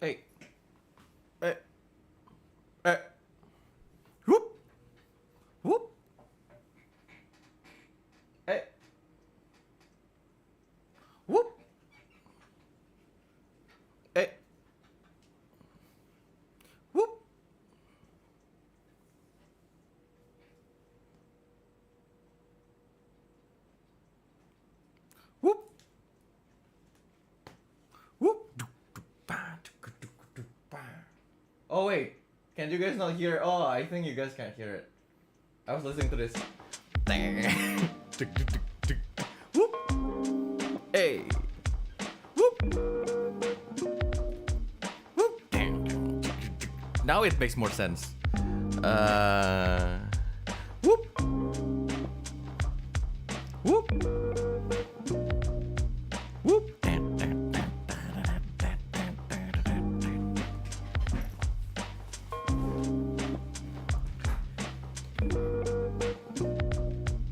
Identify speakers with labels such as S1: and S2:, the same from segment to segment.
S1: Hey. Hey. Hey. Whoop. Whoop. Hey. Whoop. Hey. Whoop. Whoop. Whoop. Oh wait, can you guys not hear? Oh, I think you guys can't hear it. I was listening to this. Whoop. Hey. Whoop. Whoop. Now it makes more sense. Whoop. Whoop. Whoop.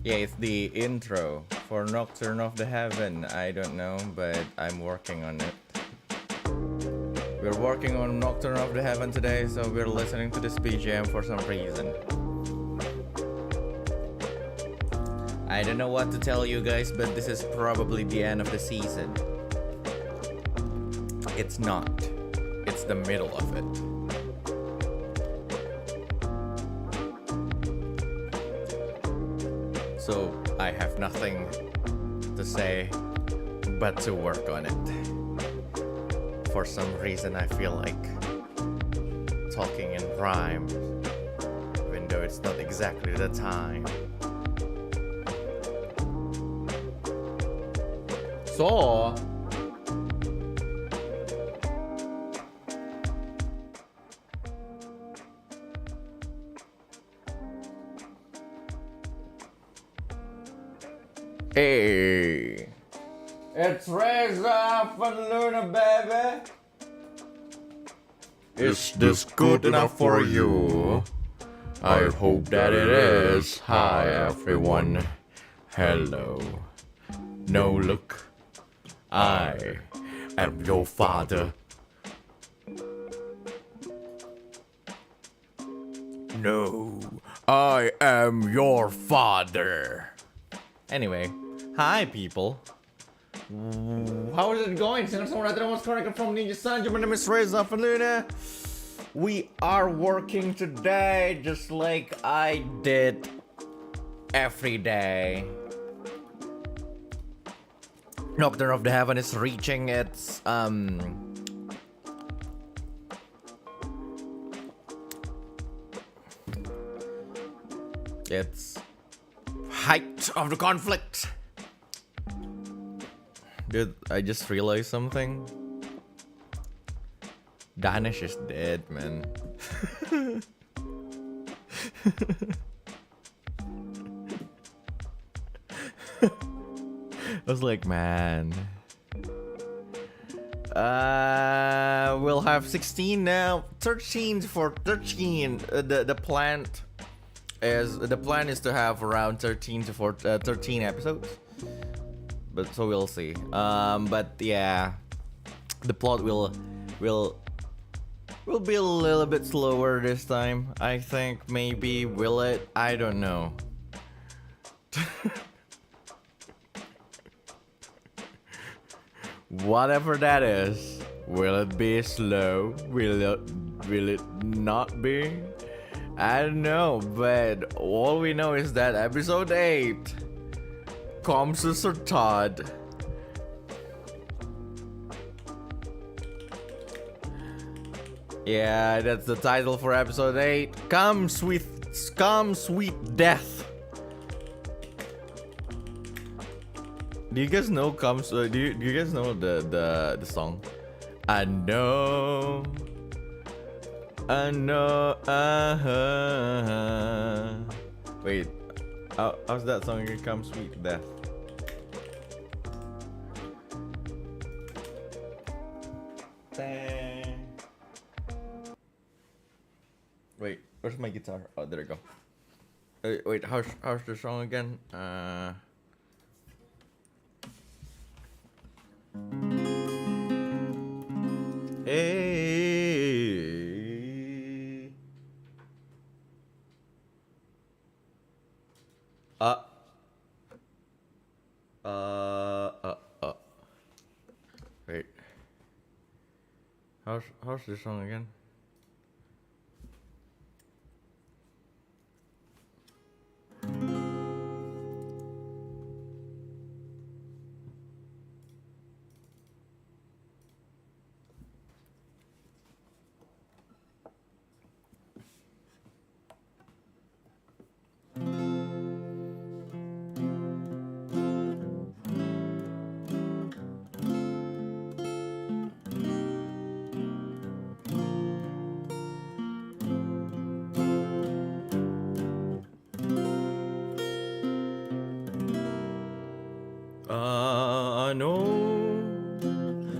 S1: Yeah, it's the intro for Nocturne of the Heaven. I don't know, but I'm working on it. We're working on Nocturne of the Heaven today, so we're listening to this BGM for some reason. I don't know what to tell you guys, but this is probably the end of the season. It's not. It's the middle of it. So I have nothing to say but to work on it. For some reason I feel like talking in rhyme, even though it's not exactly the time. So hey, it's Reza from Luna, baby. Is this good enough for you? I hope that it is. Hi, everyone. Hello. No, look. I am your father. No, I am your father. Anyway, hi people. How is it going? Singer-songwriter Ramos Chronicle from Ninja Sanjo. My name is Reza from Luna. We are working today just like I did every day. Nocturne of the Heaven is reaching its height of the conflict. Dude, I just realized something. Danish is dead, man. I was like, man. We'll have 16 now. 13 for 13. The plan is to have around 13 to 13 episodes. But so we'll see. But yeah, the plot will be a little bit slower this time. I think maybe will it? I don't know. Whatever that is, will it be slow? Will it not be? I don't know, but all we know is that episode 8 comes to Sir Todd. Yeah, that's the title for episode 8. Come sweet death. Do you guys know do you guys know the song? I know. Wait, how's that song? Here comes sweet death. Wait, where's my guitar? Oh, there we go. Wait, how's the song again? Hey. How's this song again?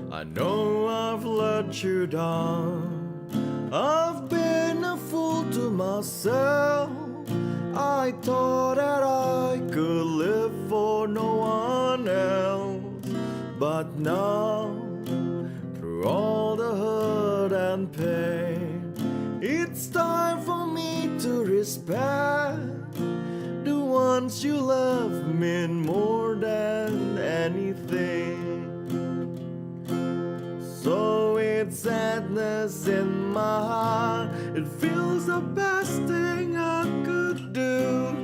S1: I know I've let you down. I've been a fool to myself. I thought that I could live for no one else. But now, through all the hurt and pain, it's time for me to respect the ones you love mean more than anything. So it's sadness in my heart. It feels the best thing I could do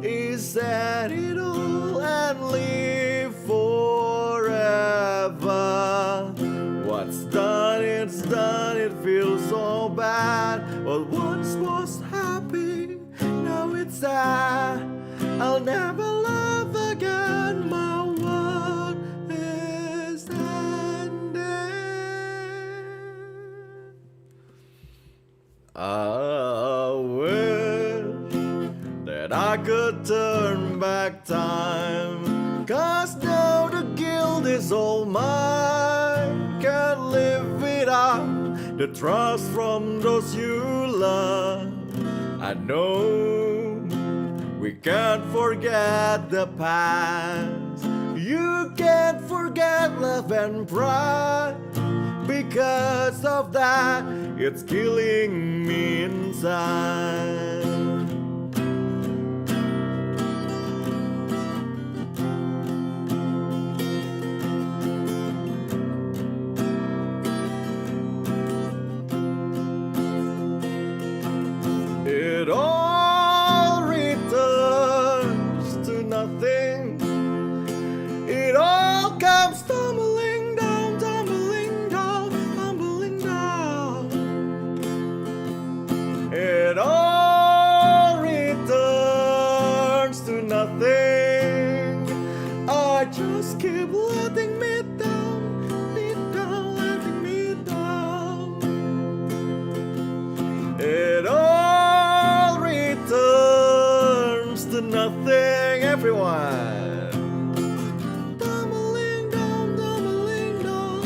S1: is end it all and live forever. What's done, it's done. It feels so bad. What once was happy, now it's sad. I'll never love again. My world is ending. I wish that I could turn back time, 'cause now the guilt is all mine. Can't live without the trust from those you love. I know we can't forget the past. You can't forget love and pride. Because of that, it's killing me inside. It all returns to nothing. It all comes tumbling down, tumbling down, tumbling down. It all returns to nothing. I just keep letting me down, letting me down. It all returns to nothing, everyone. Tumbling down, tumbling down.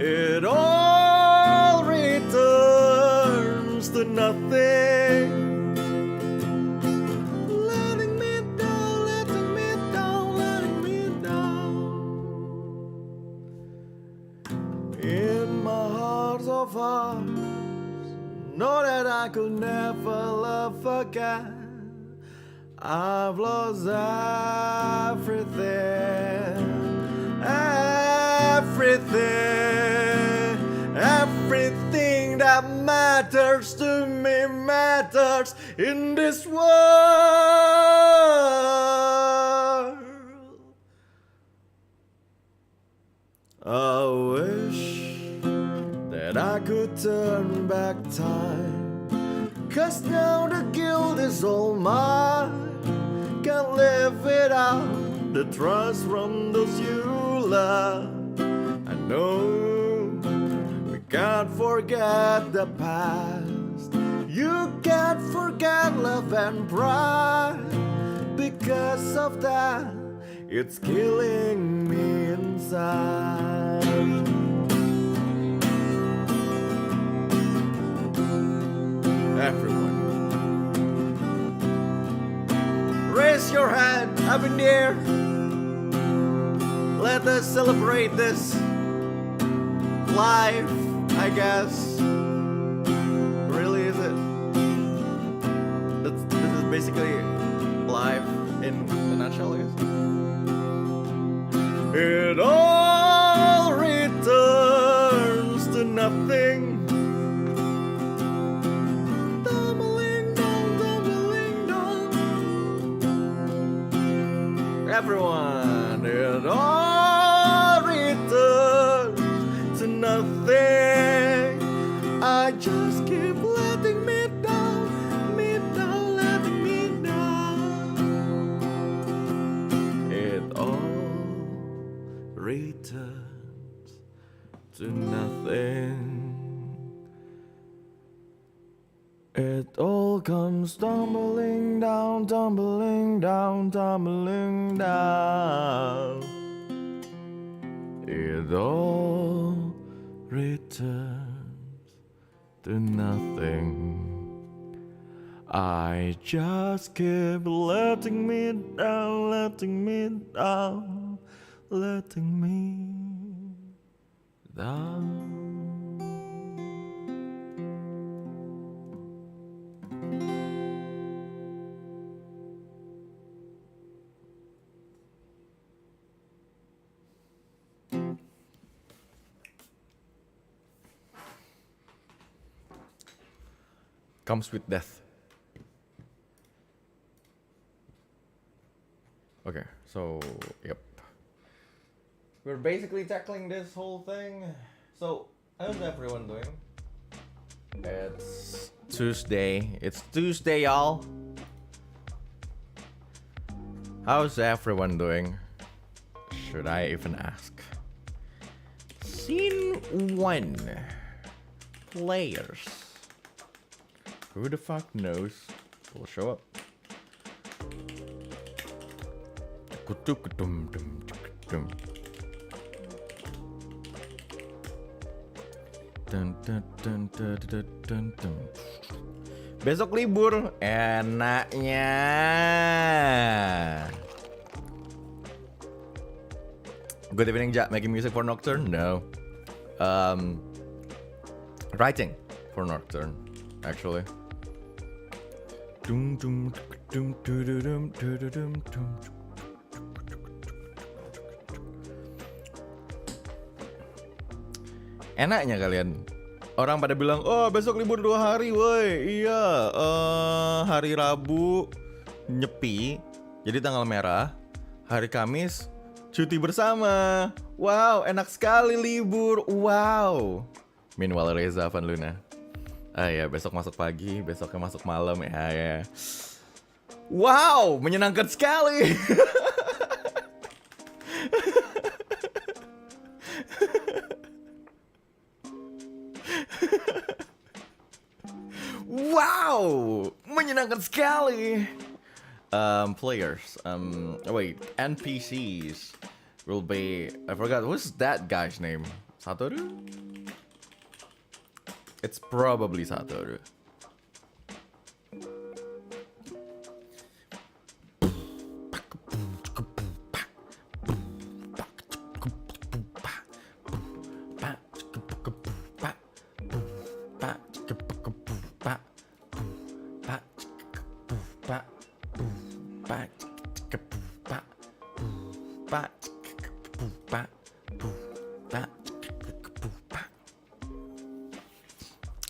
S1: It all returns to nothing. Letting me down, letting me down, letting me down. In my heart of hearts, know that I could never love again. I've lost everything, everything that matters to me matters in this world. I wish that I could turn back time, 'cause now the guilt is all mine. Can't live without the trust from those you love. I know we can't forget the past. You can't forget love and pride. Because of that, it's killing me inside. Everyone, raise your hand up in the air. Let us celebrate this life, I guess. Really, is it? This is basically life in a nutshell, I guess. It all everyone. It all returns to nothing. I just keep letting me down, letting me down. It all returns to nothing. It all comes tumbling down, tumbling down, tumbling down. It all returns to nothing. I just keep letting me down, letting me down, letting me down. Comes with death. Okay, so, yep. We're basically tackling this whole thing. So, how's everyone doing? It's Tuesday. It's Tuesday, y'all. How's everyone doing? Should I even ask? Scene 1. Players. Who the fuck knows will show up? Besok libur, enaknya. Good evening, Jack. Making music for Nocturne? No. Writing for Nocturne, actually. Enaknya kalian. Orang pada bilang, oh besok libur 2 hari, woi. Iya, hari Rabu nyepi, jadi tanggal merah. Hari Kamis cuti bersama. Wow, enak sekali libur. Wow. Meanwhile Reza Van Luna. Ah ya, besok masuk pagi, besoknya masuk malam ya. Wow, menyenangkan sekali. Wow, menyenangkan sekali. Players, wait, NPCs will be, I forgot, what's that guy's name? Satoru? It's probably Satoru.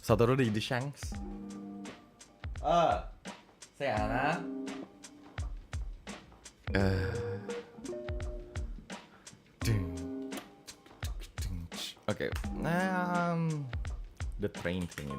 S1: Satoru di Shanks. Say Anna. Okay. The train thing.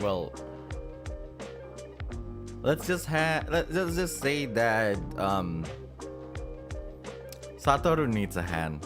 S1: Well, let's just say that Satoru needs a hand.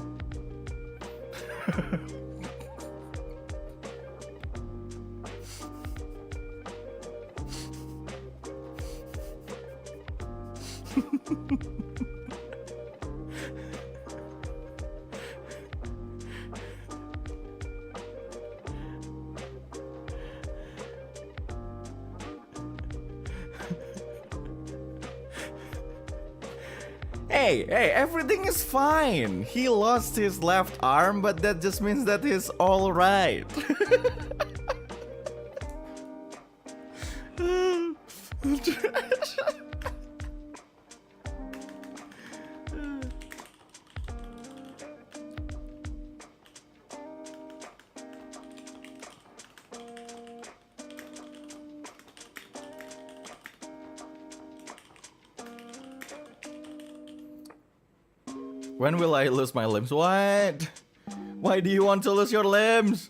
S1: Hey, everything is fine. He lost his left arm, but that just means that he's all right. When will I lose my limbs? What? Why do you want to lose your limbs?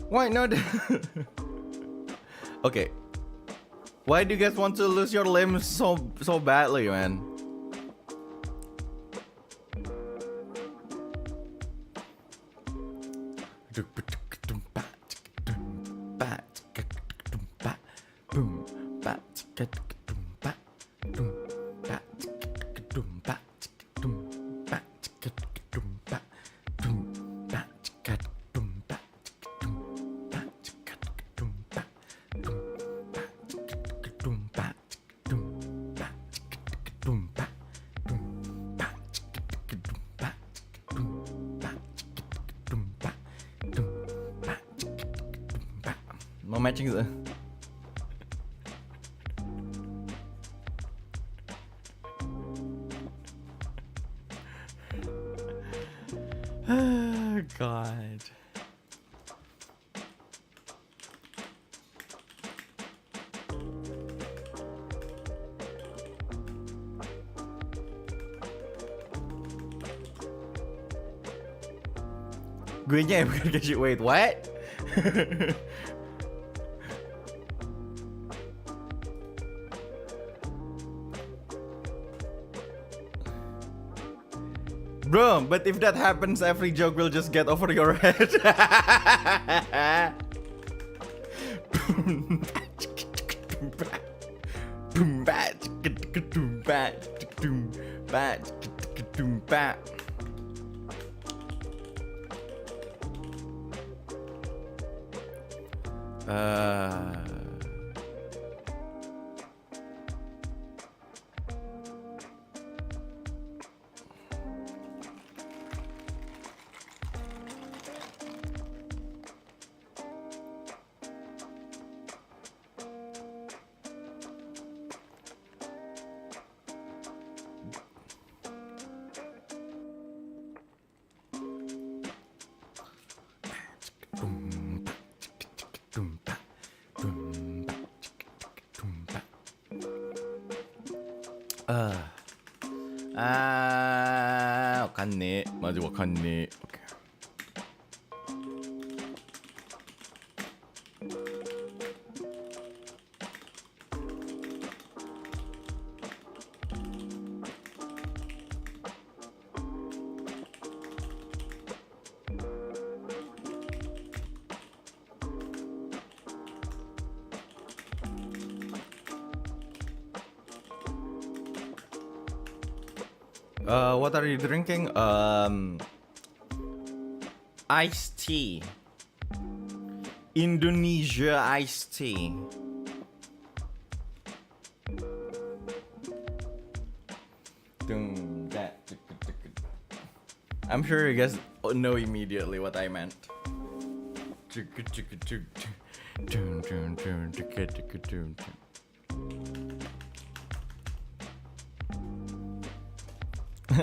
S1: Why not? Okay. Why do you guys want to lose your limbs so badly, man? No matching the. Oh, God. Gue nya yang bukan kasih. Wait, what? Bro, but if that happens, every joke will just get over your head.わかんねえ。マジわかんねえ。Okay. What are you drinking? Iced tea. Indonesia iced tea. I'm sure you guys know immediately what I meant.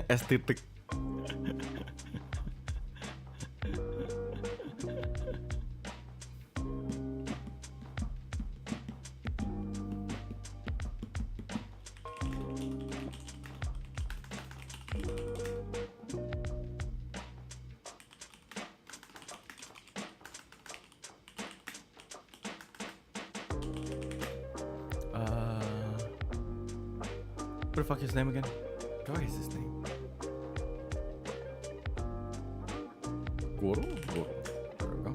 S1: Estetik. What the fuck is his name again? What is his name? Guru. There we go.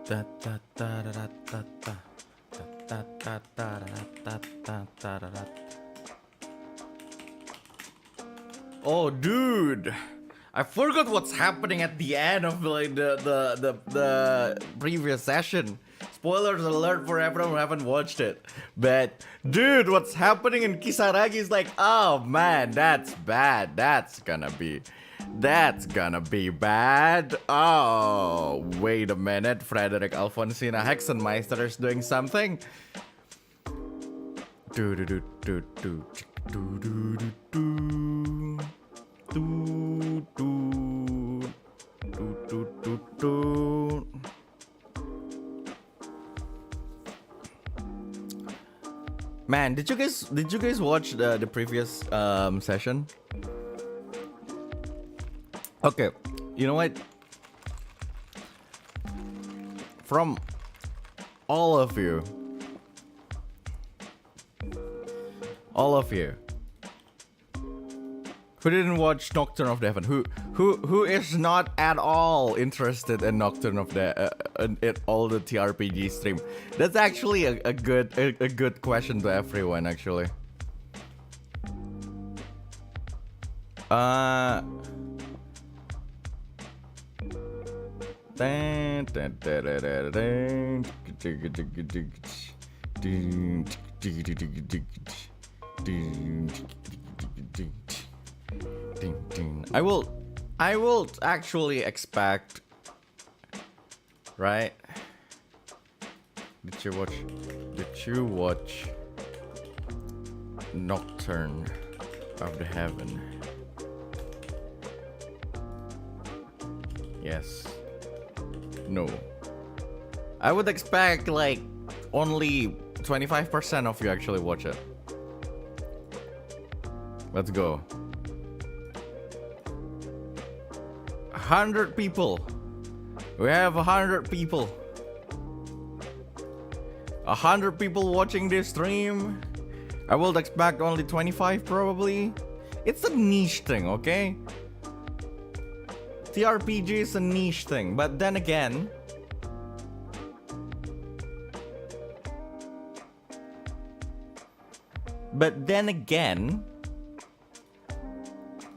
S1: Da da da da da da da da da da da da da da. Oh, dude, I forgot what's happening at the end of like the previous session. Spoilers alert for everyone who haven't watched it. But dude, what's happening in Kisaragi is like, oh man, that's bad. That's gonna be bad. Oh, wait a minute. Frederick Alfonsina Hexenmeister is doing something. Do do do do do do do do do do do do do. Man, did you guys watch the previous session? Okay, you know what? From all of you who didn't watch Nocturne of the Heaven, who is not at all interested in Nocturne of the in all the TRPG stream, that's actually a good question to everyone actually. I will actually expect, right? Did you watch Nocturne of the Heaven? Yes. No. I would expect like only 25% of you actually watch it. Let's go. 100 people. We have 100 people. 100 people watching this stream. I will expect only 25 probably. It's a niche thing, okay? TRPG is a niche thing, but then again,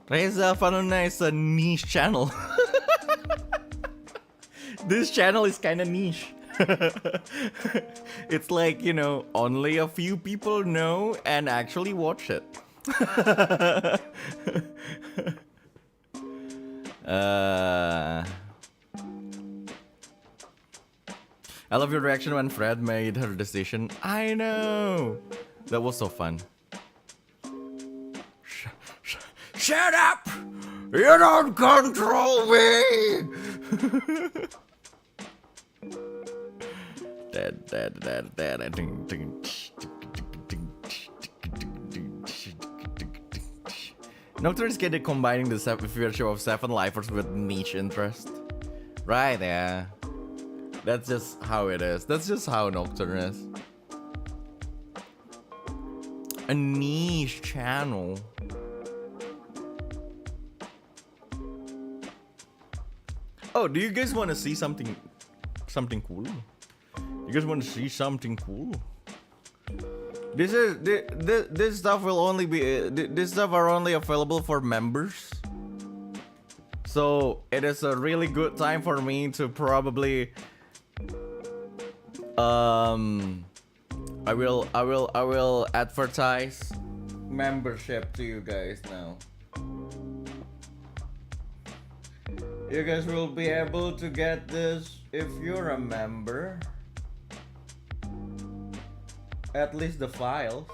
S1: Reza Fanuna is a niche channel. This channel is kind of niche. It's like, you know, only a few people know and actually watch it. I love your reaction when Fred made her decision. I know! That was so fun. Shut up! You don't control me! Nocturne is good at combining the virtue of 7 lifers with niche interest. Right, yeah. That's just how it is. That's just how Nocturne is. A niche channel. Oh, do you guys want to see something cool? You guys want to see something cool? This stuff will only be this stuff are only available for members. So it is a really good time for me to probably I will advertise membership to you guys now. You guys will be able to get this if you're a member. At least the files.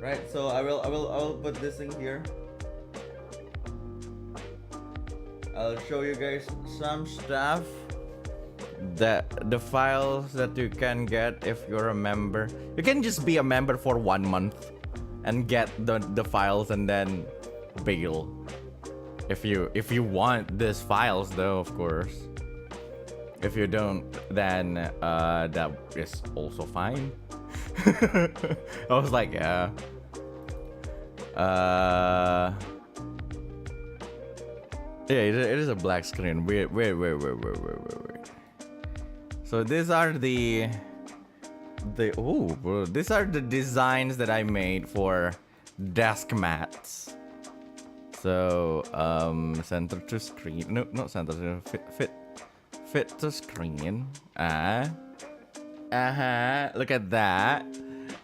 S1: Right, so I will put this in here. I'll show you guys some stuff that the files that you can get if you're a member. You can just be a member for 1 month and get the files and then bail. If you want these files though, of course. If you don't, then that is also fine. I was like, yeah. Yeah, it is a black screen. Wait. So these are these are the designs that I made for desk mats. So center to screen. No, not center to fit to screen. Look at that.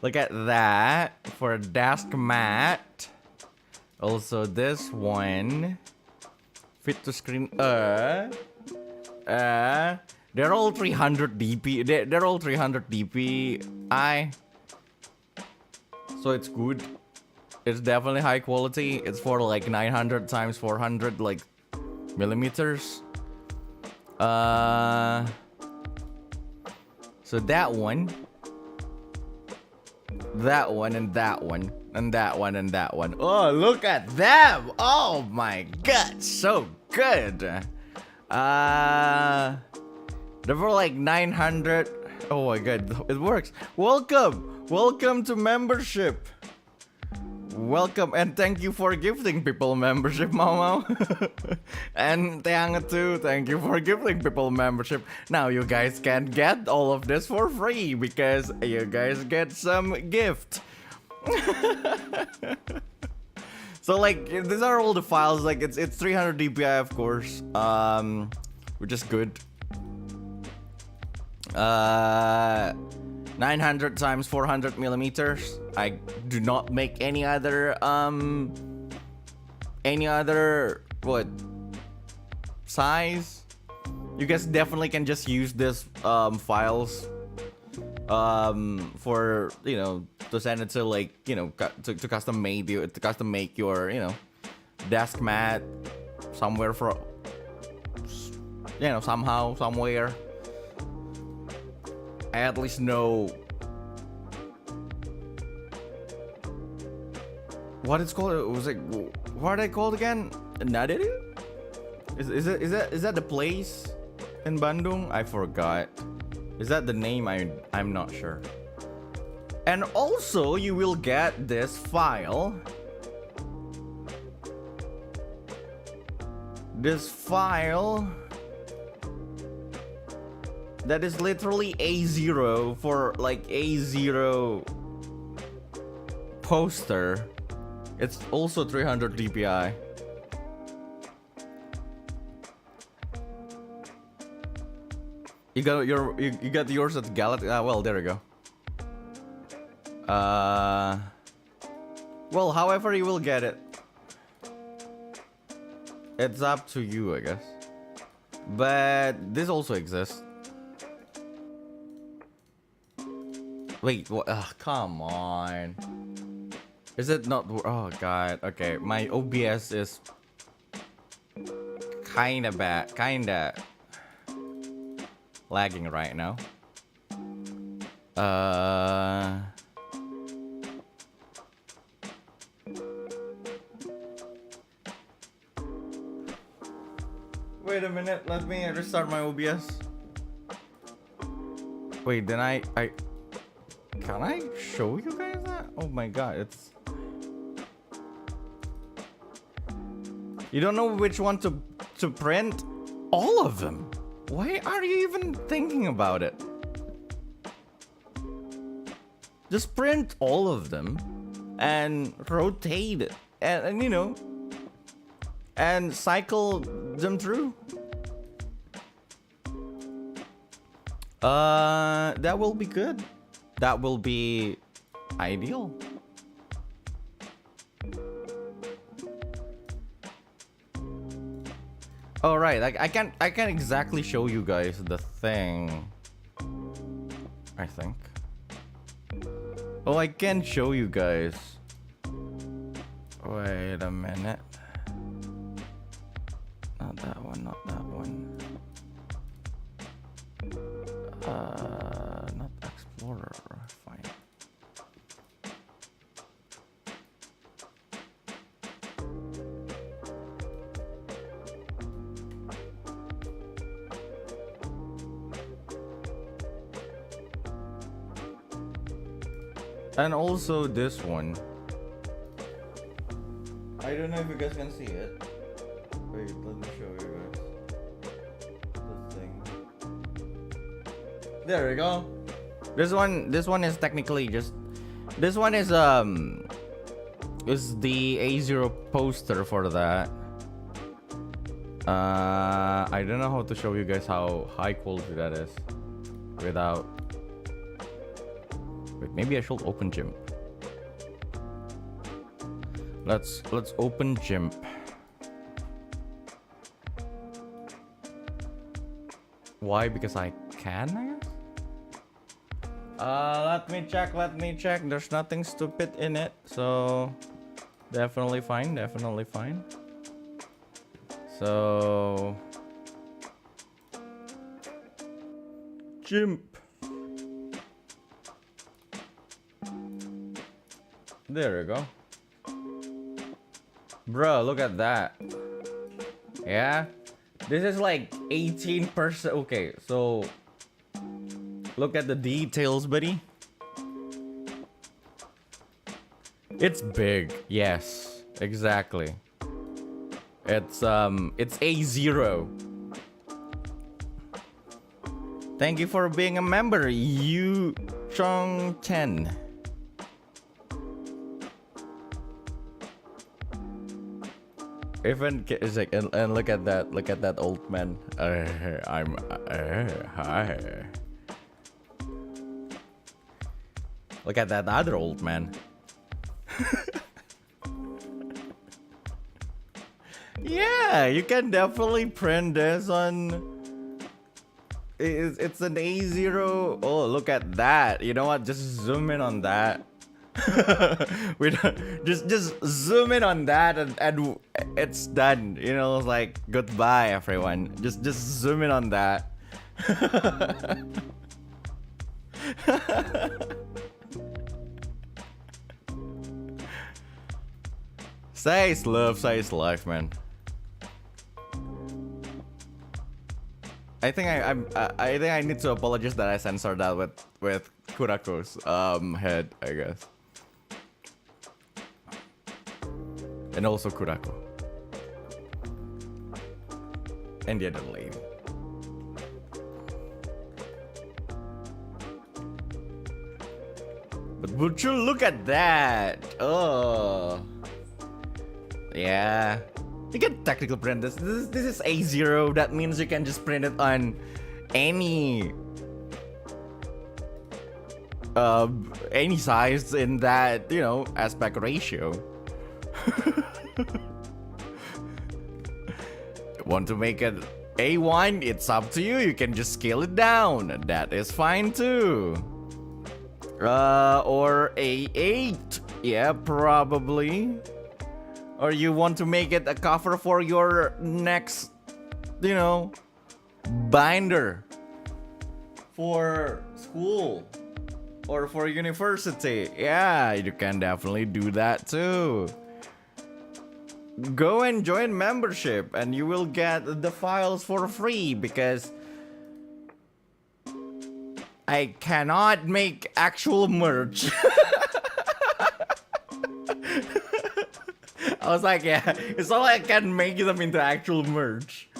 S1: Look at that for a desk mat. Also this one. Fit to screen. They're all 300 dp. They're all 300 dpi. So it's good. It's definitely high quality. It's for like 900 times 400 like millimeters. So that one, and that one, and that one, and that one. Oh, look at them! Oh my god, so good. They were like 900. Oh my god, it works. Welcome to membership. Welcome and thank you for gifting people membership, Momo. And Tianga too, thank you for gifting people membership. Now you guys can get all of this for free because you guys get some gift. So like these are all the files, like it's 300 dpi of course, which is good. 900 times 400 millimeters. I do not make any other what size. You guys definitely can just use this files for, you know, to send it to like, you know, to custom make your, you know, desk mat somewhere for, you know, somehow, somewhere. I at least know what it's called. It was like, what are they called again? Nadiri? Is that the place in Bandung? I forgot. Is that the name? I'm not sure. And also you will get this file. This file that is literally A0 for like A0 poster. It's also 300 dpi. You got yours at Galaxy. Well, there we go. Well, however you will get it, it's up to you, I guess. But this also exists. Wait, what? Come on. Is it not? Oh god. Okay, my OBS is kinda bad, kinda lagging right now. Wait a minute. Let me restart my OBS. Wait, then I can I show you guys that? Oh my god, it's... You don't know which one to print? All of them. Why are you even thinking about it? Just print all of them and rotate and you know, and cycle them through. That will be good. That will be ideal. All right, I can't exactly show you guys the thing. I think. Oh, I can show you guys. Wait a minute. Not that one, not that one. Not Explorer. Fine. And also this one. I don't know if you guys can see it. Wait, let me show you guys. This thing. There we go. This one is technically just. This one is the A0 poster for that. I don't know how to show you guys how high quality that is without. Wait, maybe I should open GIMP. Let's open GIMP. Why? Because I can, I guess? Let me check. There's nothing stupid in it, so definitely fine. So GIMP. There we go. Bro, look at that. Yeah? This is like 18%. Okay, so look at the details, buddy. It's big. Yes, exactly. It's A0. Thank you for being a member, Yu Chong 10. Even is like, and look at that old man. Hi. Look at that other old man. Yeah, you can definitely print this on. It's an A0. Oh, look at that. You know what? Just zoom in on that. We don't, just zoom in on that and it's done. You know, it's like goodbye, everyone. Just zoom in on that. Size love, size life, man. I think I think I need to apologize that I censored that with Kurako's head, I guess. And also Kurako. And the other lady. But would you look at that? Oh. Yeah. You can technically print this. This is A0. That means you can just print it on any size in that, you know, aspect ratio. Want to make it A1? It's up to you. You can just scale it down. That is fine too. Or A8. Yeah, probably. Or you want to make it a cover for your next, you know, binder for school or for university. Yeah, you can definitely do that too. Go and join membership and you will get the files for free because I cannot make actual merch. I was like, yeah, it's not like I can make them into actual merch.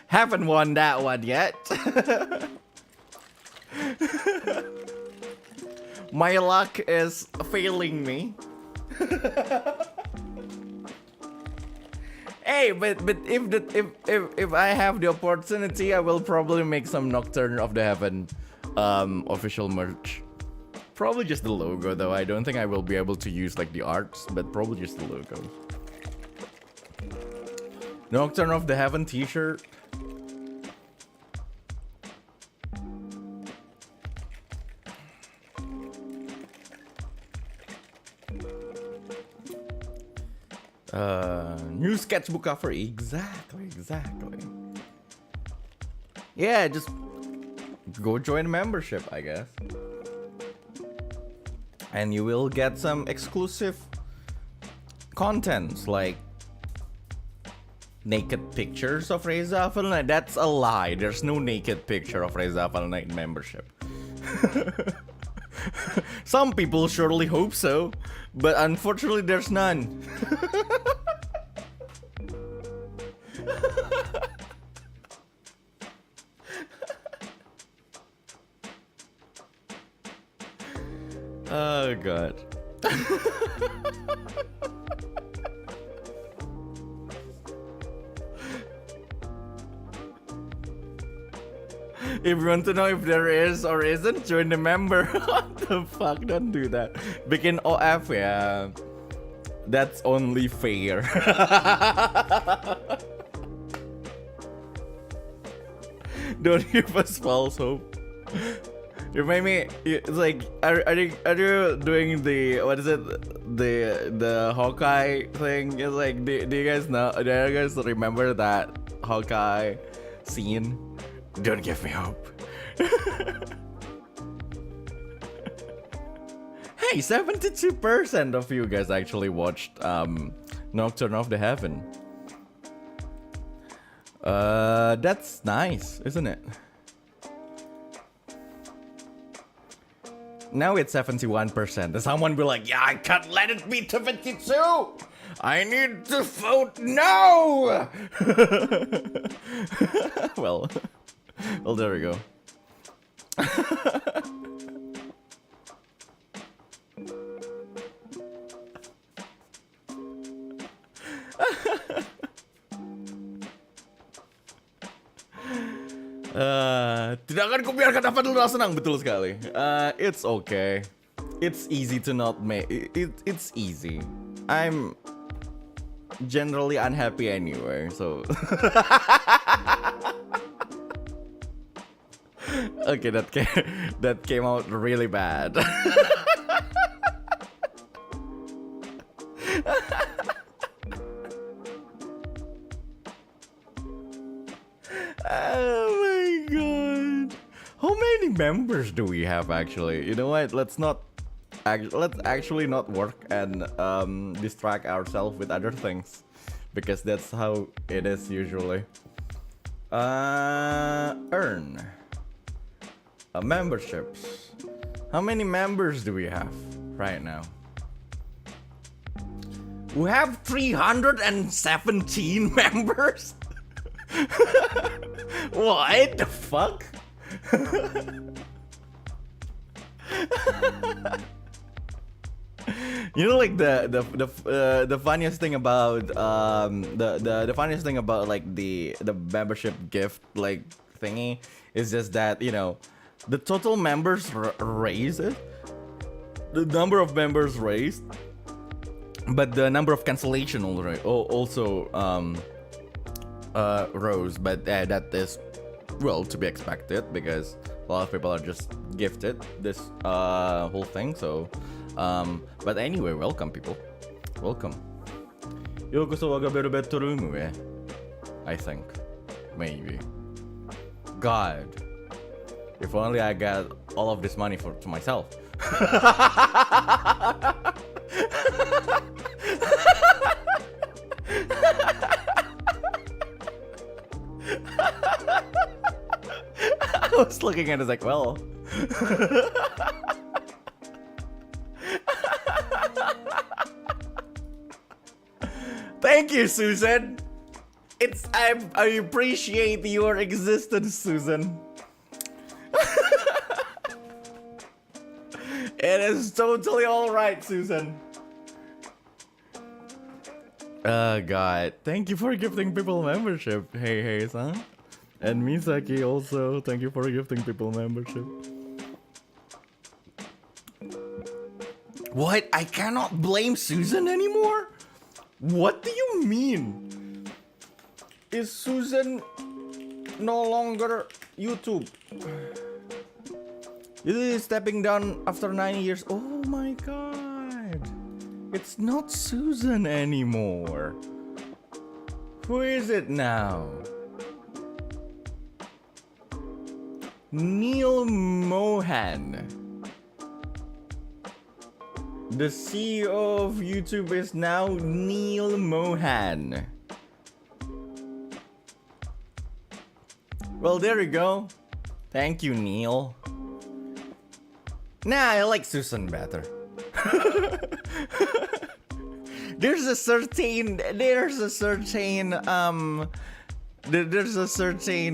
S1: Haven't won that one yet. My luck is failing me. Hey, but if I have the opportunity, I will probably make some Nocturne of the Heaven official merch. Probably just the logo though. I don't think I will be able to use like the arts, but probably just the logo. Nocturne of the Heaven t-shirt. New sketchbook cover. Exactly. Yeah, just go join a membership, I guess. And you will get some exclusive contents like naked pictures of Reza Al Knight. That's a lie. There's no naked picture of Reza Al Knight membership. Some people surely hope so, but unfortunately there's none. Oh god. If you want to know if there is or isn't, join the member. What the fuck? Don't do that. Bikin OF ya. That's only fair. Don't give us false hope. You made me. It's like, are you doing the, what is it? The Hawkeye thing? It's like, do you guys know? Do you guys remember that Hawkeye scene? Don't give me hope. Hey, 72% of you guys actually watched Nocturne of the Heaven. That's nice, isn't it? Now it's 71%. Someone will be like, yeah, I can't let it be 72. I need to vote no. Well, there we go. Tidak akan kubiarkan dapat dulu senang. Betul sekali. It's okay. It's easy to not make. It's easy. I'm generally unhappy anyway, so. Okay, that came out really bad. Oh my god. How many members do we have actually? You know what? Let's actually not work and distract ourselves with other things, because that's how it is usually. Earn memberships. How many members do we have right now? We have 317 members. What the fuck? You know, like the funniest thing about the funniest thing about like the membership gift like thingy is just that, you know, the total members raised, the number of members raised, but the number of cancellation also rose. But that is, well, to be expected, because a lot of people are just gifted this whole thing. So but anyway, welcome people, welcome. Yokoso wa gaberu bedroom e, I think, maybe. God, if only I got all of this money to myself. I was looking at it like, well. Thank you, Susan. I appreciate your existence, Susan. It is totally alright, Susan. God. Thank you for gifting people membership. Hey, son. And Misaki also, thank you for gifting people membership. What? I cannot blame Susan anymore? What do you mean? Is Susan no longer YouTube? It is stepping down after 9 years. Oh my god. It's not Susan anymore. Who is it now? Neil Mohan. The CEO of YouTube is now Neil Mohan. Well, there you go. Thank you, Neil. Nah, I like Susan better. There's a certain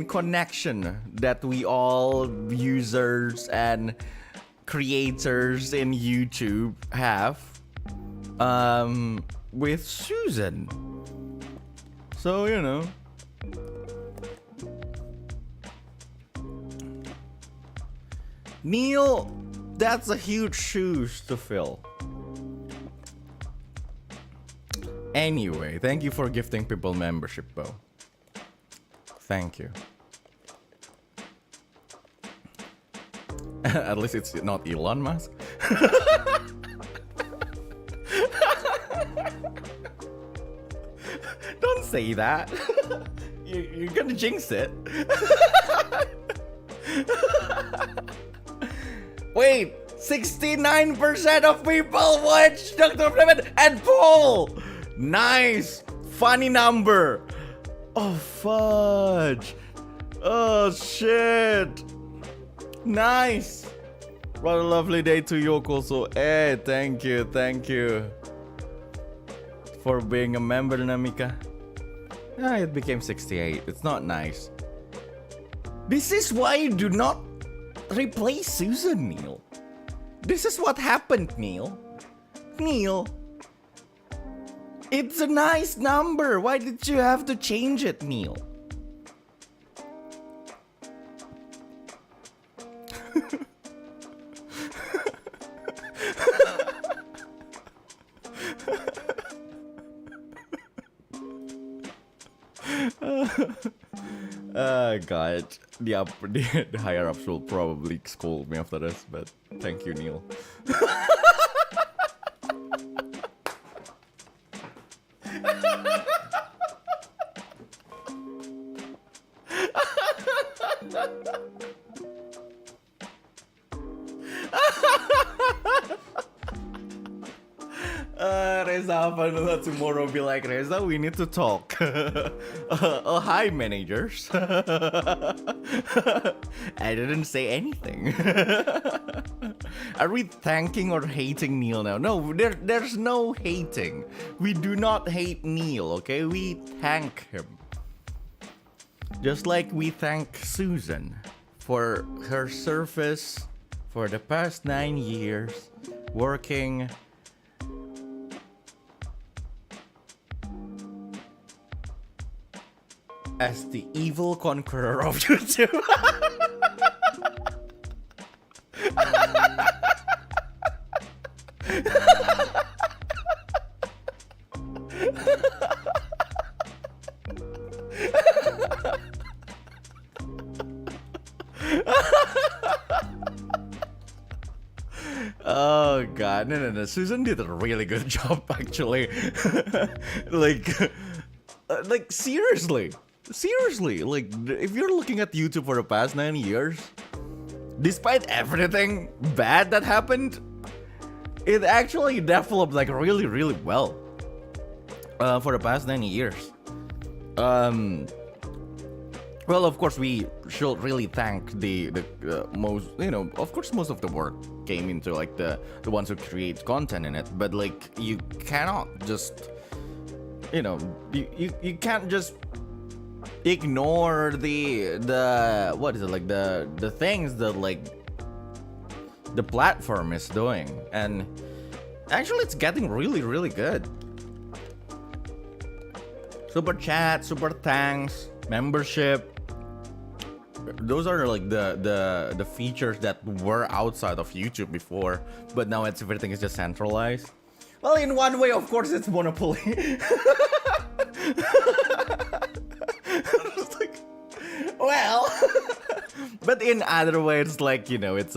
S1: connection that we all users and creators in YouTube have with Susan. So, you know. Neil, that's a huge shoes to fill. Anyway, thank you for gifting people membership, Bo. Thank you. At least it's not Elon Musk. Don't say that. You're gonna jinx it. Wait, 69% of people watch Dr. Flemen and Paul. Nice, funny number. Oh fudge. Oh shit. Nice. What a lovely day to Yoko. So, hey, thank you for being a member, Namika. Ah, it became 68. It's not nice. This is why you do not replace Susan, Neil. This is what happened, Neil. Neil, it's a nice number. Why did you have to change it, Neil? God, the higher ups will probably scold me after this, but thank you, Neil. Reza Vanilla tomorrow be like, Reza, we need to talk. Oh, hi, managers. I didn't say anything. Are we thanking or hating Neil now? No, there's no hating. We do not hate Neil, okay? We thank him. Just like we thank Susan for her service for the past 9 years working as the evil conqueror of YouTube. Oh god, no. Susan did a really good job actually. like seriously, like if you're looking at YouTube for the past 9 years, despite everything bad that happened, it actually developed like really well for the past 9 years. Well, of course, we should really thank the most, of course, most of the work came into like the ones who create content in it, but like you cannot just, you can't just ignore the what is it, like the things that like the platform is doing. And actually, it's getting really, really good. Super chat, super thanks, membership. Those are like the features that were outside of YouTube before, but now everything is just centralized. Well, in one way, of course, it's monopoly. Like, well, but in other ways, like, you know, it's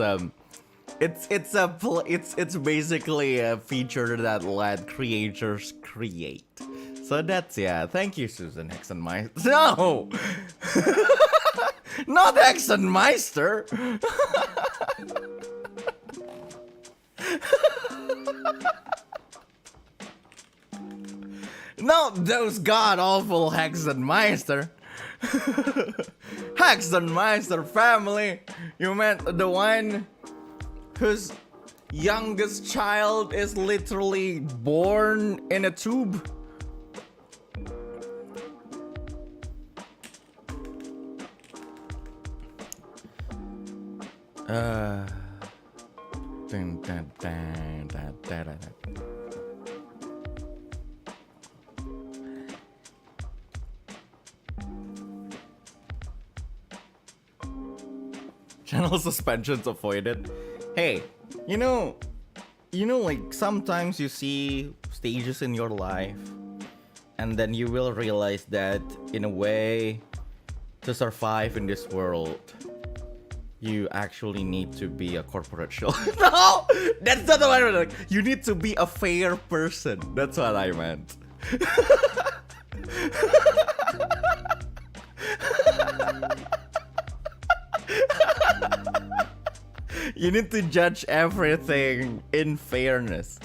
S1: basically a feature that let creators create. So that's, yeah. Thank you, Susan Hexenmeister. No, not Hexenmeister. No, those god-awful Hexenmeister. Hexenmeister family. You meant the one whose youngest child is literally born in a tube? Dun, dun, dun, dun, dun, dun. Channel suspensions avoided. Hey, you know, like sometimes you see stages in your life, and then you will realize that in a way, to survive in this world, you actually need to be a corporate shell. No, that's not the one. Like, you need to be a fair person. That's what I meant. You need to judge everything in fairness.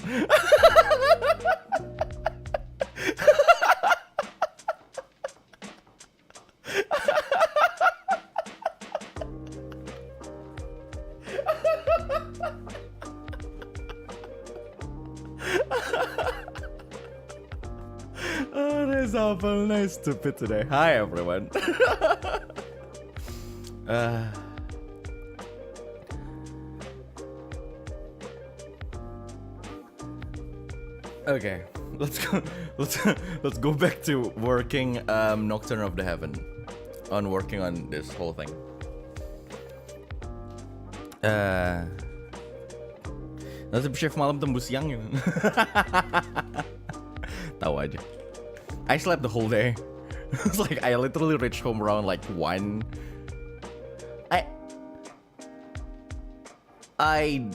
S1: Oh, that's awful nice stupid today. Hi everyone. Okay, let's go back to working Nocturne of the Heaven, on working on this whole thing. Nasib chef malam tembus siang gitu. Tahu aja. I slept the whole day. It's like I literally reached home around like 1. I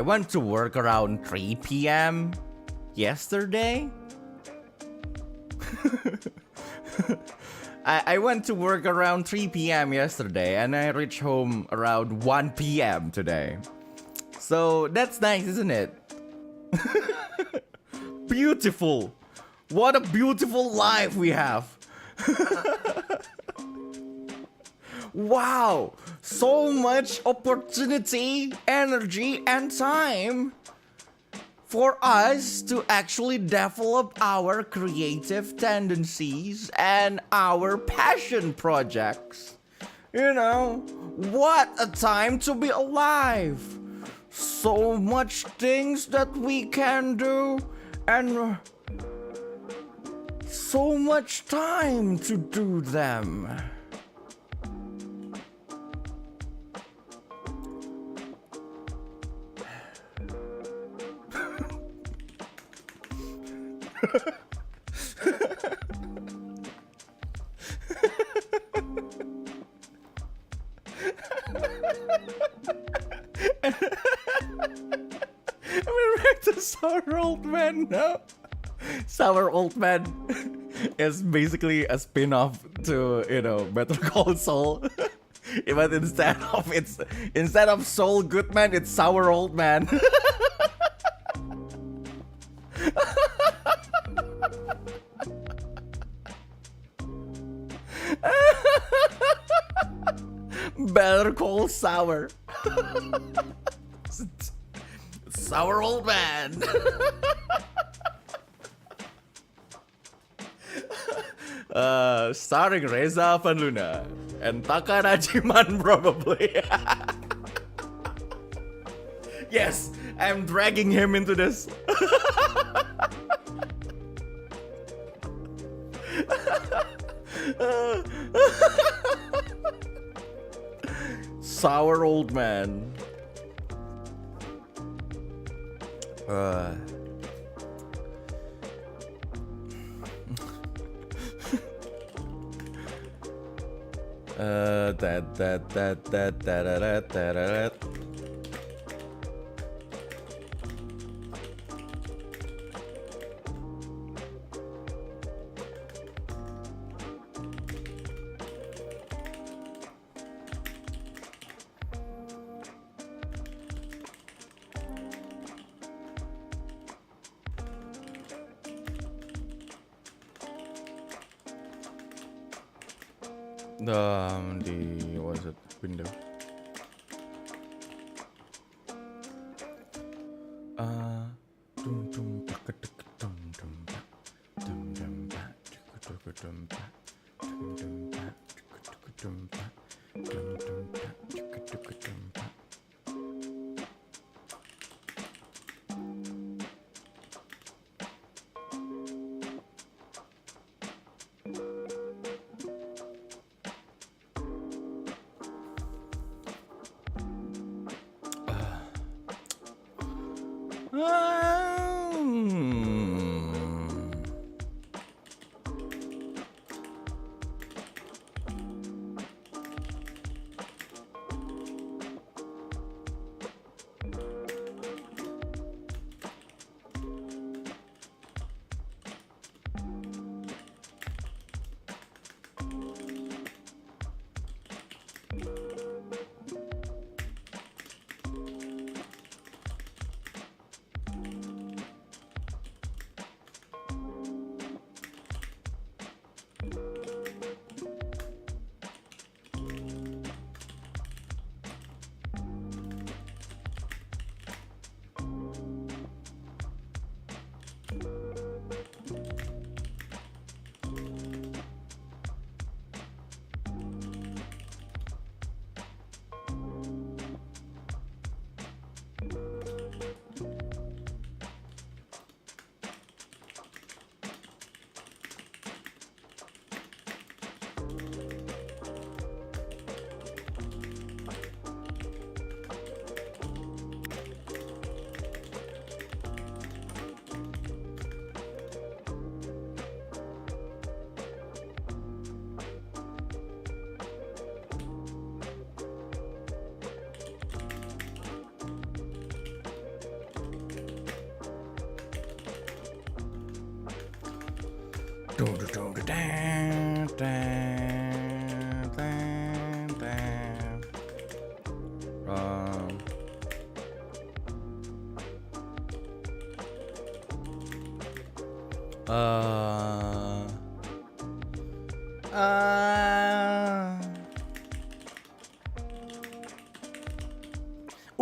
S1: went to work around 3 p.m. yesterday. I went to work around 3 p.m. yesterday, and I reached home around 1 p.m. today. So that's nice, isn't it? Beautiful. What a beautiful life we have. Wow, so much opportunity, energy, and time for us to actually develop our creative tendencies and our passion projects. You know, what a time to be alive. So much things that we can do, and so much time to do them. We're back to Sour Old Man now. Sour Old Man is basically a spin-off to, you know, Better Call Saul. But instead of Saul Goodman, it's Sour Old Man. Better Call Sour. Sour Old Man. Starring Reza Van Luna and Taka Rajiman probably. Yes, I'm dragging him into this. Sour old man. That. The what is it? Window.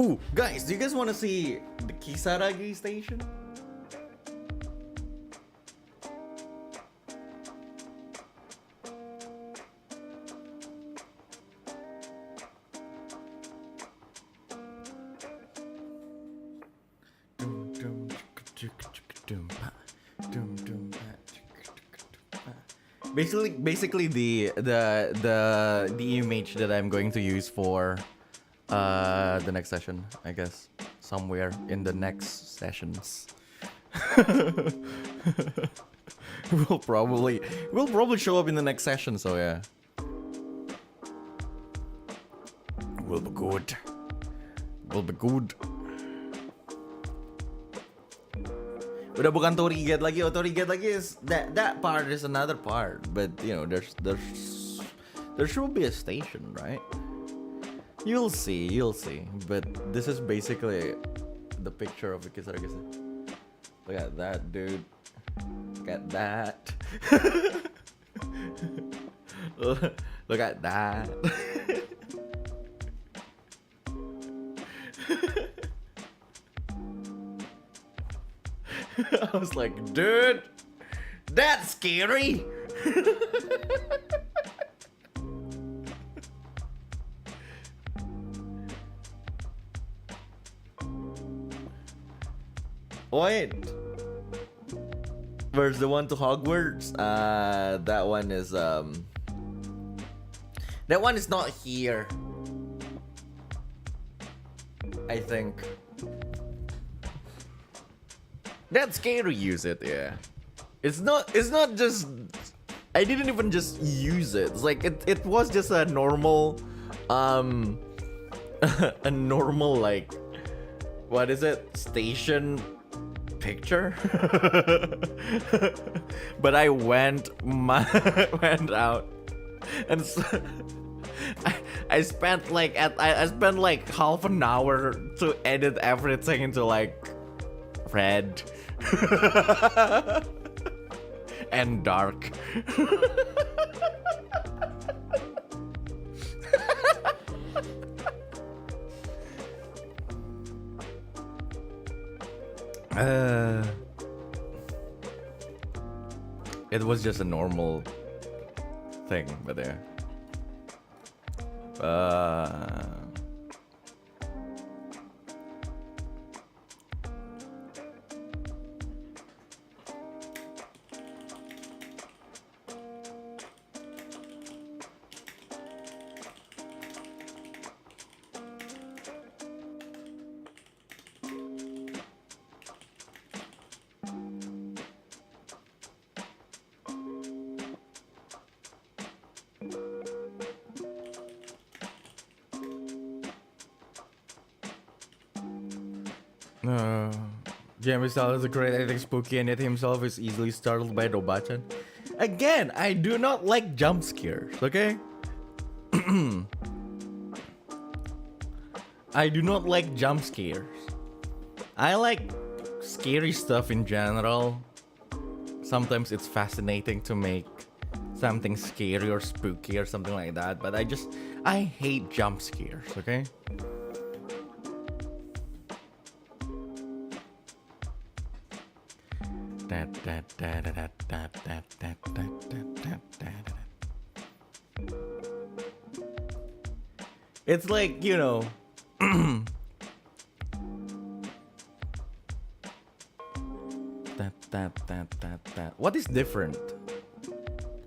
S1: Ooh, guys, do you guys want to see the Kisaragi station? Basically the image that I'm going to use for the next session, I guess, somewhere in the next sessions. we'll probably show up in the next session, so yeah. Will be good. Will be good. Udah bukan Toriget lagi. Oh, Toriget lagi is that part is another part, but you know there should be a station, right? You'll see. But this is basically the picture of the Kisaragi. Look at that, dude. Look at that. Look at that. I was like, dude, that's scary. Wait. Where's the one to Hogwarts? That one is that one is not here. I think. That's scary. Use it, yeah. It's not just. I didn't even just use it. It's like it was just a normal, a normal like, what is it? Station picture. But I went out, and so, I spent like I spent like half an hour to edit everything into like red and dark. It was just a normal thing, but yeah. Jamie style is a great anything spooky, and yet himself is easily startled by Dobachan. Again, I do not like jump scares, okay? I do not like jump scares. I like scary stuff in general. Sometimes it's fascinating to make something scary or spooky or something like that, but I hate jump scares, okay? It's like, you know, what is different?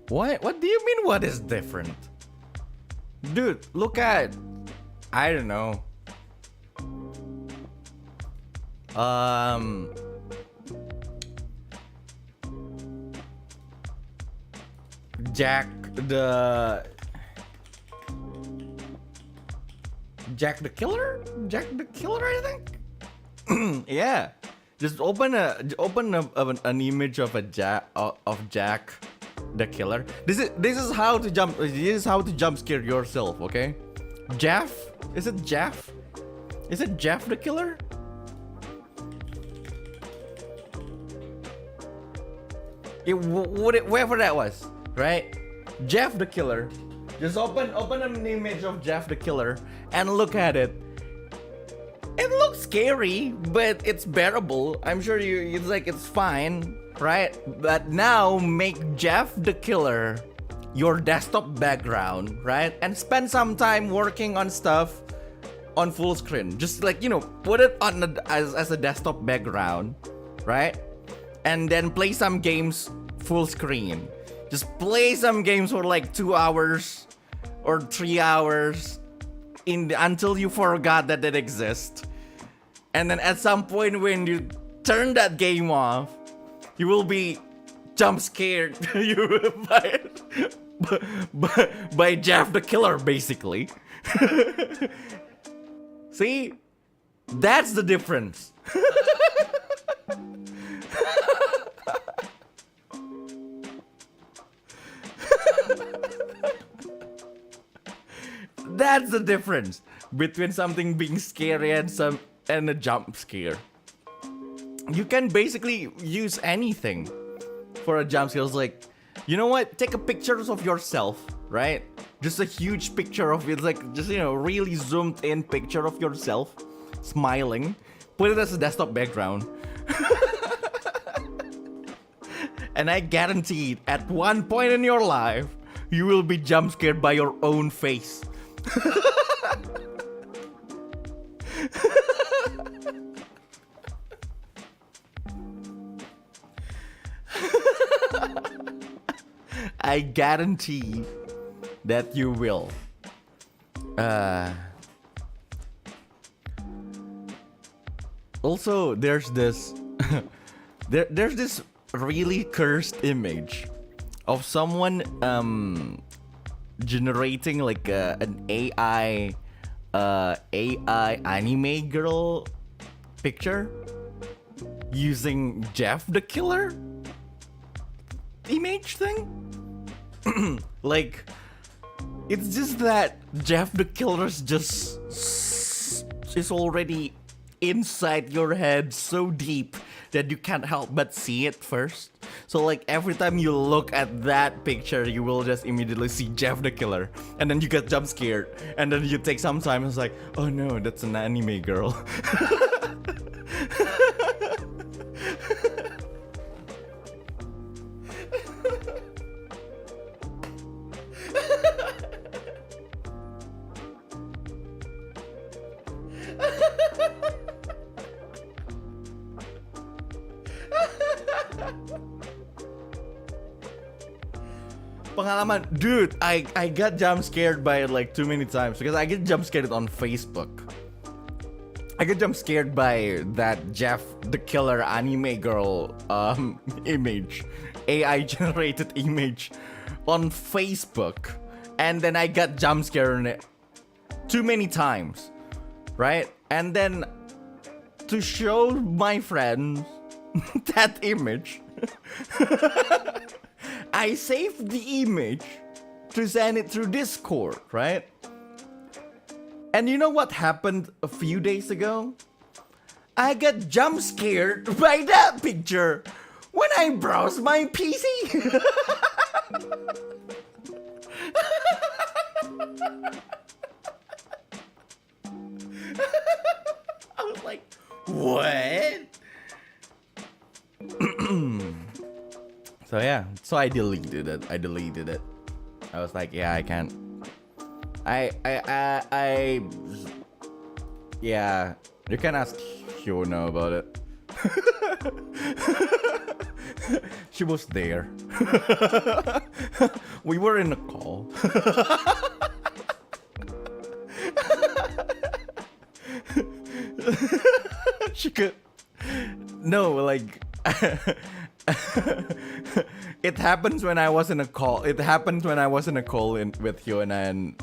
S1: What do you mean what is different? Dude, look at, I don't know. Jack the Killer? Jack the Killer, I think. Yeah, just open an image of Jack the Killer. This is how to jump. This is how to jump scare yourself. Okay, Jeff? Is it Jeff? Is it Jeff the Killer? Whoever that was, right? Jeff the Killer. Just open an image of Jeff the Killer and look at it. It looks scary, but it's bearable. I'm sure it's fine, right? But now make Jeff the Killer your desktop background, right? And spend some time working on stuff on full screen. Just like, you know, put it on as a desktop background, right? And then play some games full screen. Just play some games for like 2 hours or 3 hours until you forgot that it exists. And then at some point when you turn that game off, you will be jump scared by Jeff the Killer, basically. See? That's the difference. That's the difference between something being scary and a jump scare. You can basically use anything for a jump scare. It's like, you know what? Take a picture of yourself, right? Just a huge picture of it, like just, you know, really zoomed in picture of yourself smiling. Put it as a desktop background. And I guarantee at one point in your life, you will be jump scared by your own face. I guarantee that you will. Also, there's this there's this really cursed image of someone generating like an AI anime girl picture using Jeff the Killer image thing. Like, it's just that Jeff the Killer's just is already inside your head so deep that you can't help but see it first. So like every time you look at that picture, you will just immediately see Jeff the Killer, and then you get jump scared, and then you take some time and it's like, oh no, that's an anime girl. Pengalaman, dude, I got jump scared by it like too many times because I get jump scared on Facebook. I get jump scared by that Jeff the Killer anime girl image, AI generated image on Facebook, and then I got jump scared on it too many times, right? And then to show my friends that image, I saved the image to send it through Discord, right? And you know what happened a few days ago? I got jump scared by that picture when I browsed my PC. I was like, what? So yeah, so I deleted it. I was like, yeah, I can't. Yeah, you can ask Hyuna about it. She was there. We were in a call. She could. No, like. It happens when I was in a call. It happened when I was in a call with Hyuna, and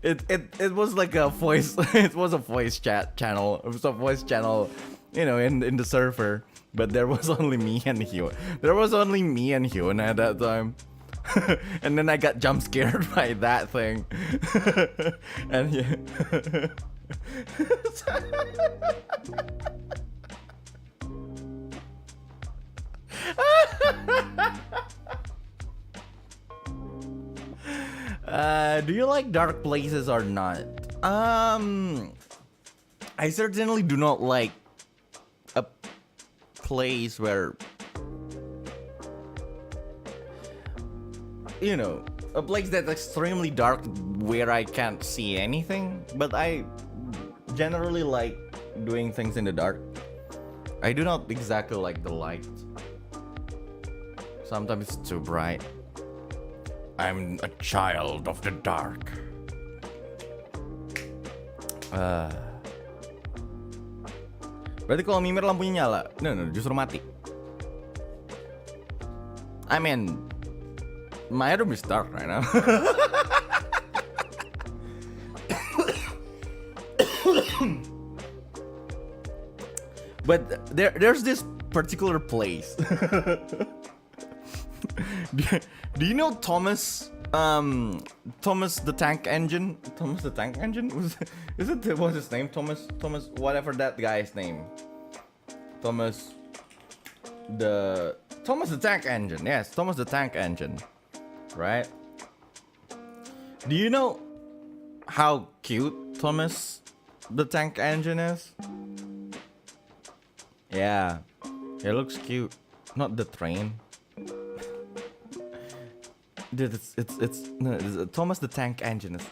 S1: it was like a voice. It was a voice chat channel. It was a voice channel, you know, in the server. But there was only me and Hyuna. There was only me and Hyuna at that time. And then I got jump scared by that thing. And yeah. Do you like dark places or not? I certainly do not like a place where, you know, a place that's extremely dark where I can't see anything. But I generally like doing things in the dark. I do not exactly like the light. Sometimes it's too bright. I'm a child of the dark. Berarti kalau Mimir lampunya nyala? No, justru mati. I mean, my room is dark right now. But there's this particular place. Do you know Thomas? Thomas the Tank Engine? Thomas the Tank Engine? What's his name? Thomas, whatever that guy's name. Thomas the Tank Engine. Yes, Thomas the Tank Engine. Right? Do you know how cute Thomas the Tank Engine is? Yeah, it looks cute. Not the train. Dude, it's Thomas the Tank Engine is.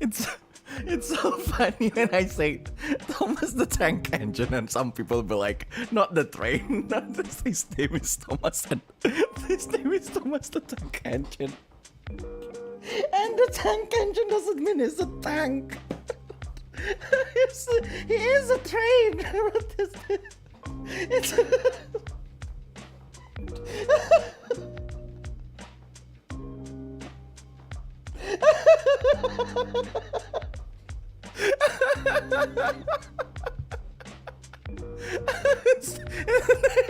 S1: It's it's so funny when I say Thomas the Tank Engine, and some people be like, not the train. Not this. His name is Thomas, and his name is Thomas the Tank Engine. And the tank engine doesn't mean it's a tank. He is a train. It's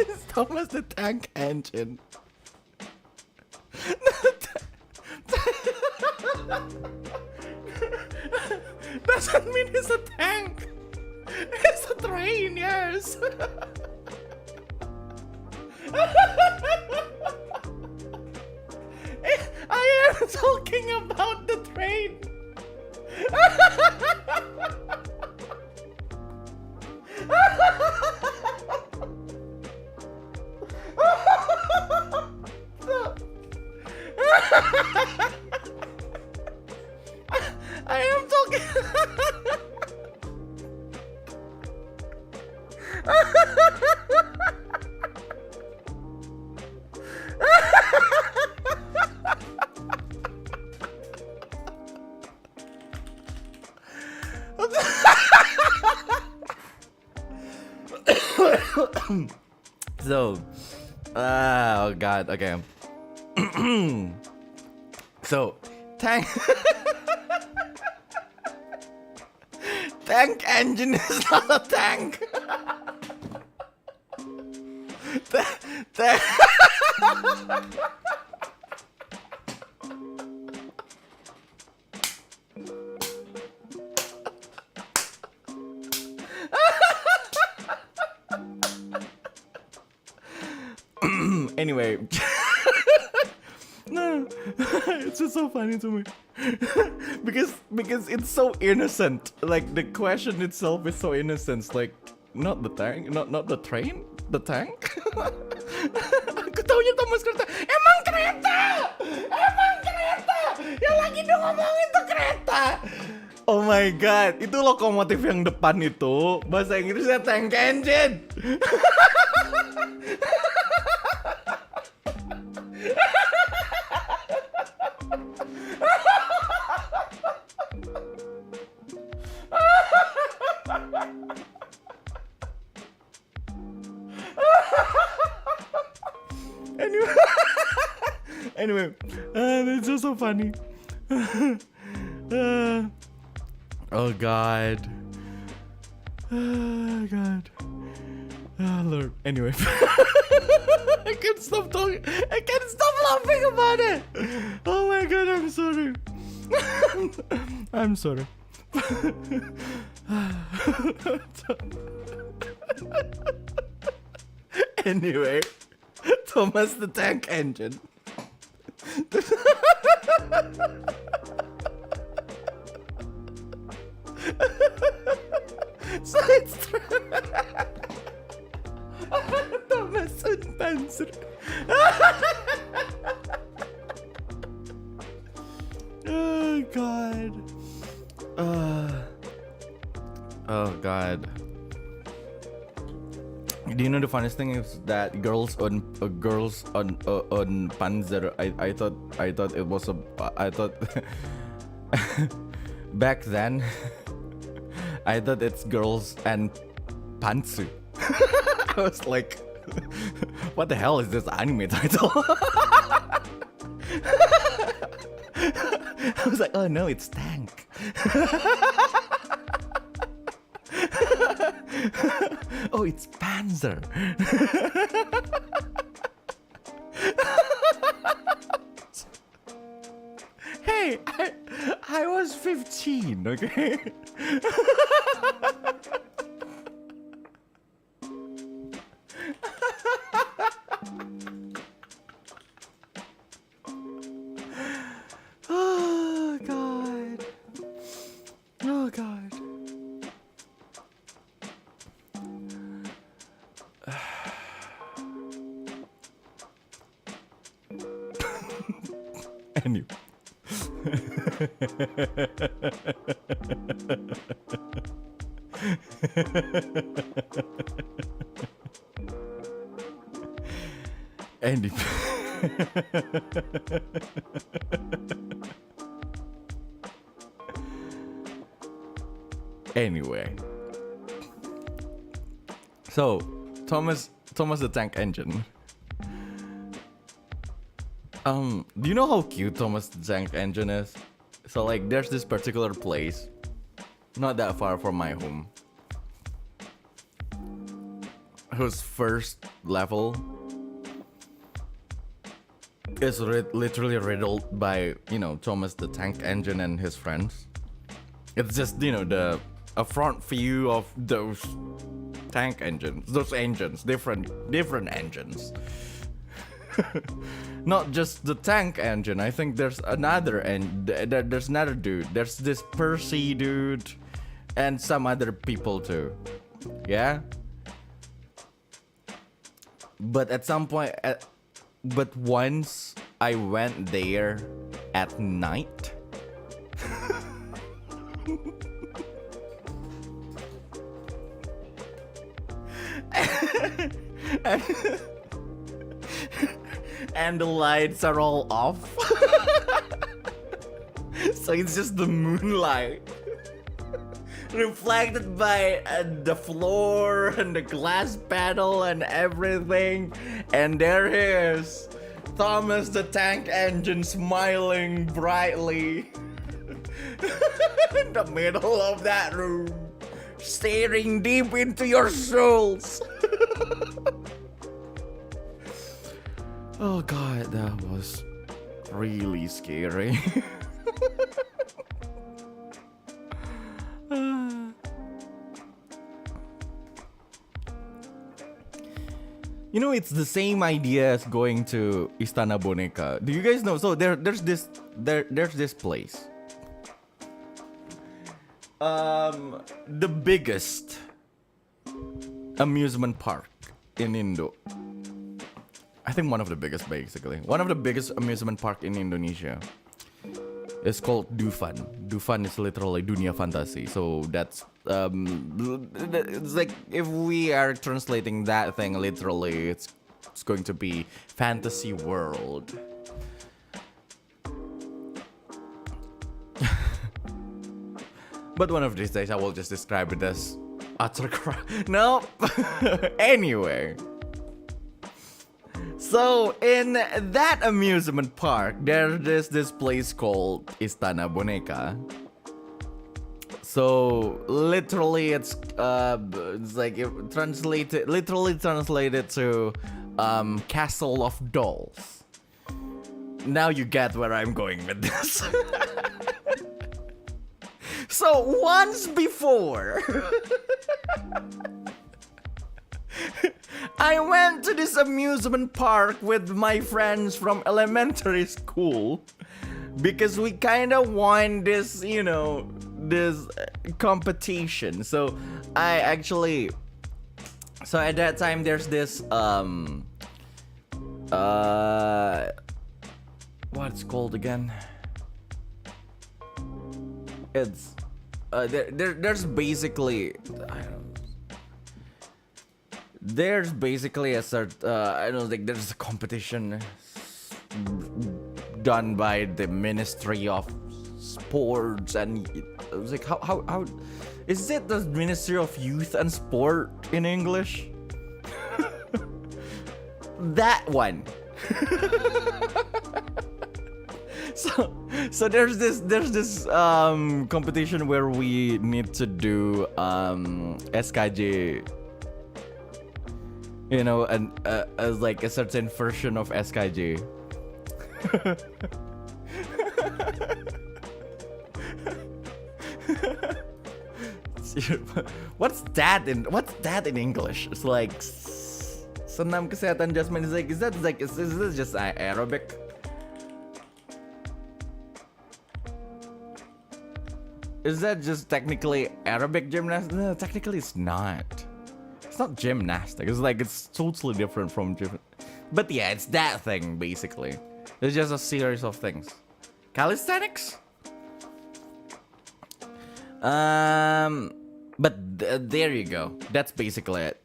S1: it's Thomas the Tank Engine. Doesn't mean it's a tank. It's a train, yes. I am talking about the train. I am talking. So, oh god, okay. So, tank tank engine is not a tank. Anyway, no, it's just so funny to me because it's so innocent. Like the question itself is so innocent. Like not the tank, not the train, the tank. Aku taunya Thomas kereta. Emang kereta, emang kereta. Yang lagi dong ngomongin tuh kereta. Oh my god, itu lokomotif yang depan itu bahasa Inggrisnya tank engine. Anyway, that's just so funny. Oh god. Oh god. Oh Lord. Anyway. I can't stop talking. I can't stop laughing about it. Oh my god, I'm sorry. I'm sorry. Anyway, Thomas the Tank Engine. So it's Thomas and Panzer. Oh god. Oh god. Do you know the funniest thing is that girls on Panzer? I thought it was I thought back then I thought it's girls and pantsu. I was like, what the hell is this anime title? I was like, oh no, it's tank. Oh, it's Panzer. Hey, I was 15, okay? Oh god. Oh god. Anyway. And anyway, so Thomas the Tank Engine. Do you know how cute Thomas the Tank Engine is? So like, there's this particular place, not that far from my home, whose first level is literally riddled by, you know, Thomas the Tank Engine and his friends. It's just, you know, a front view of those tank engines, different engines. Not just the tank engine. I think there's another there's another dude. There's this Percy dude, and some other people too. Yeah. But at some point, but once I went there at night. And the lights are all off. So it's just the moonlight reflected by the floor and the glass panel and everything. And there he is, Thomas the Tank Engine, smiling brightly in the middle of that room, staring deep into your souls. Oh god, that was really scary. You know, it's the same idea as going to Istana Boneka. Do you guys know? So there's this place. The biggest amusement park in Indo. I think one of the biggest, basically. One of the biggest amusement park in Indonesia. It's called Dufan. Dufan is literally dunia fantasi. So that's it's like, if we are translating that thing literally, it's going to be fantasy world. But one of these days I will just describe it as utter crap. No. Anyway. So in that amusement park, there is this place called Istana Boneka. So literally, it's like literally translated to Castle of Dolls. Now you get where I'm going with this. So once before, I went to this amusement park with my friends from elementary school because we kind of won this, you know, this competition. So I actually, so at that time there's this what's called again? It's there's basically, I don't know. There's basically a certain, I don't think there's a competition done by the Ministry of Sports, and I was like, how is it the Ministry of Youth and Sport in English? That one. So there's this competition where we need to do SKJ. You know, and as like a certain version of SKJ. What's that in English? It's like senam kesehatan jasmani. Is this just aerobic? Is that just technically aerobic gymnastics? No, technically it's not. It's not gymnastics. It's like, it's totally different from gym. But yeah, it's that thing basically. It's just a series of things. Calisthenics? There you go. That's basically it.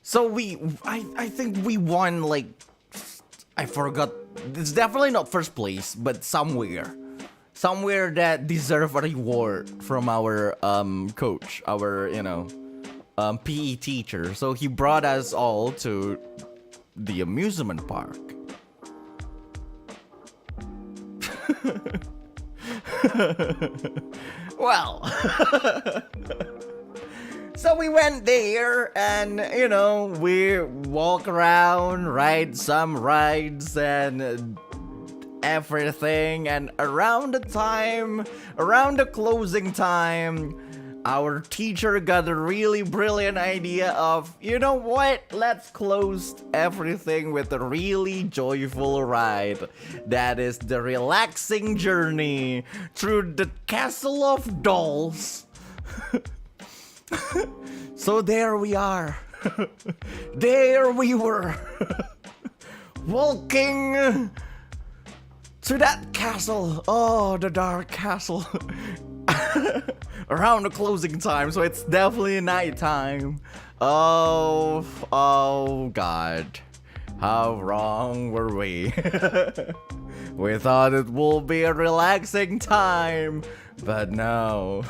S1: So I think we won, like, I forgot. It's definitely not first place, but somewhere that deserve a reward from our coach, our PE teacher. So he brought us all to the amusement park. Well, so we went there and, we walk around, ride some rides and everything. And around the closing time, our teacher got a really brilliant idea of, you know what? Let's close everything with a really joyful ride. That is the relaxing journey through the castle of dolls. So there we are. There we were. Walking to that castle. Oh, the dark castle. Around the closing time, so it's definitely nighttime. Oh God. How wrong were we? We thought it will be a relaxing time, but no.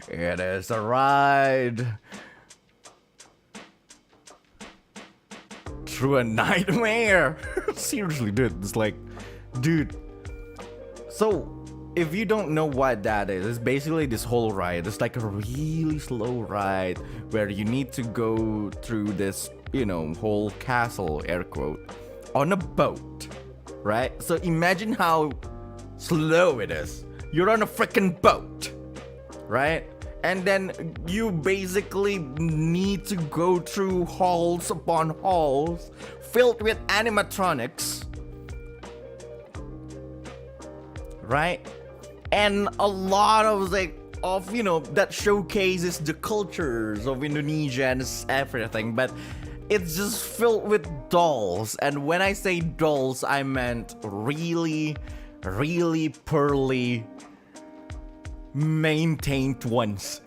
S1: It is a ride through a nightmare. Seriously, dude. It's like, dude. So, if you don't know what that is, it's basically this whole ride. It's like a really slow ride where you need to go through this, whole castle, air quote, on a boat, right? So imagine how slow it is. You're on a freaking boat, right? And then you basically need to go through halls upon halls filled with animatronics, right? And a lot of that showcases the cultures of Indonesia and everything, but it's just filled with dolls. And when I say dolls, I meant really, really poorly maintained ones.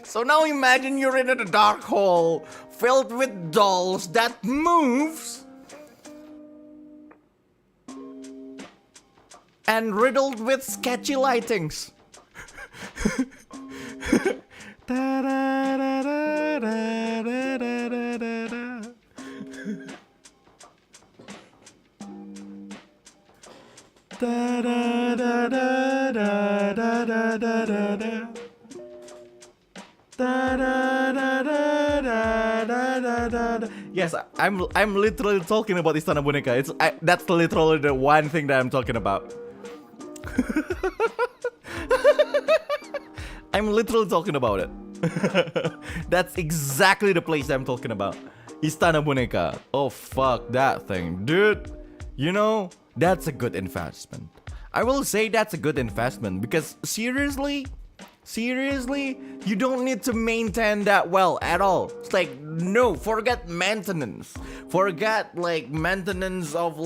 S1: So now imagine you're in a dark hall filled with dolls that moves and riddled with sketchy lightings. Yes, I'm literally talking about Istana Boneka. That's literally the one thing that I'm talking about. I'm literally talking about it. That's exactly the place I'm talking about. Istana Boneka. Oh fuck that thing, dude. That's a good investment. I will say that's a good investment because seriously, you don't need to maintain that well at all. It's like, no, forget maintenance. Forget maintenance of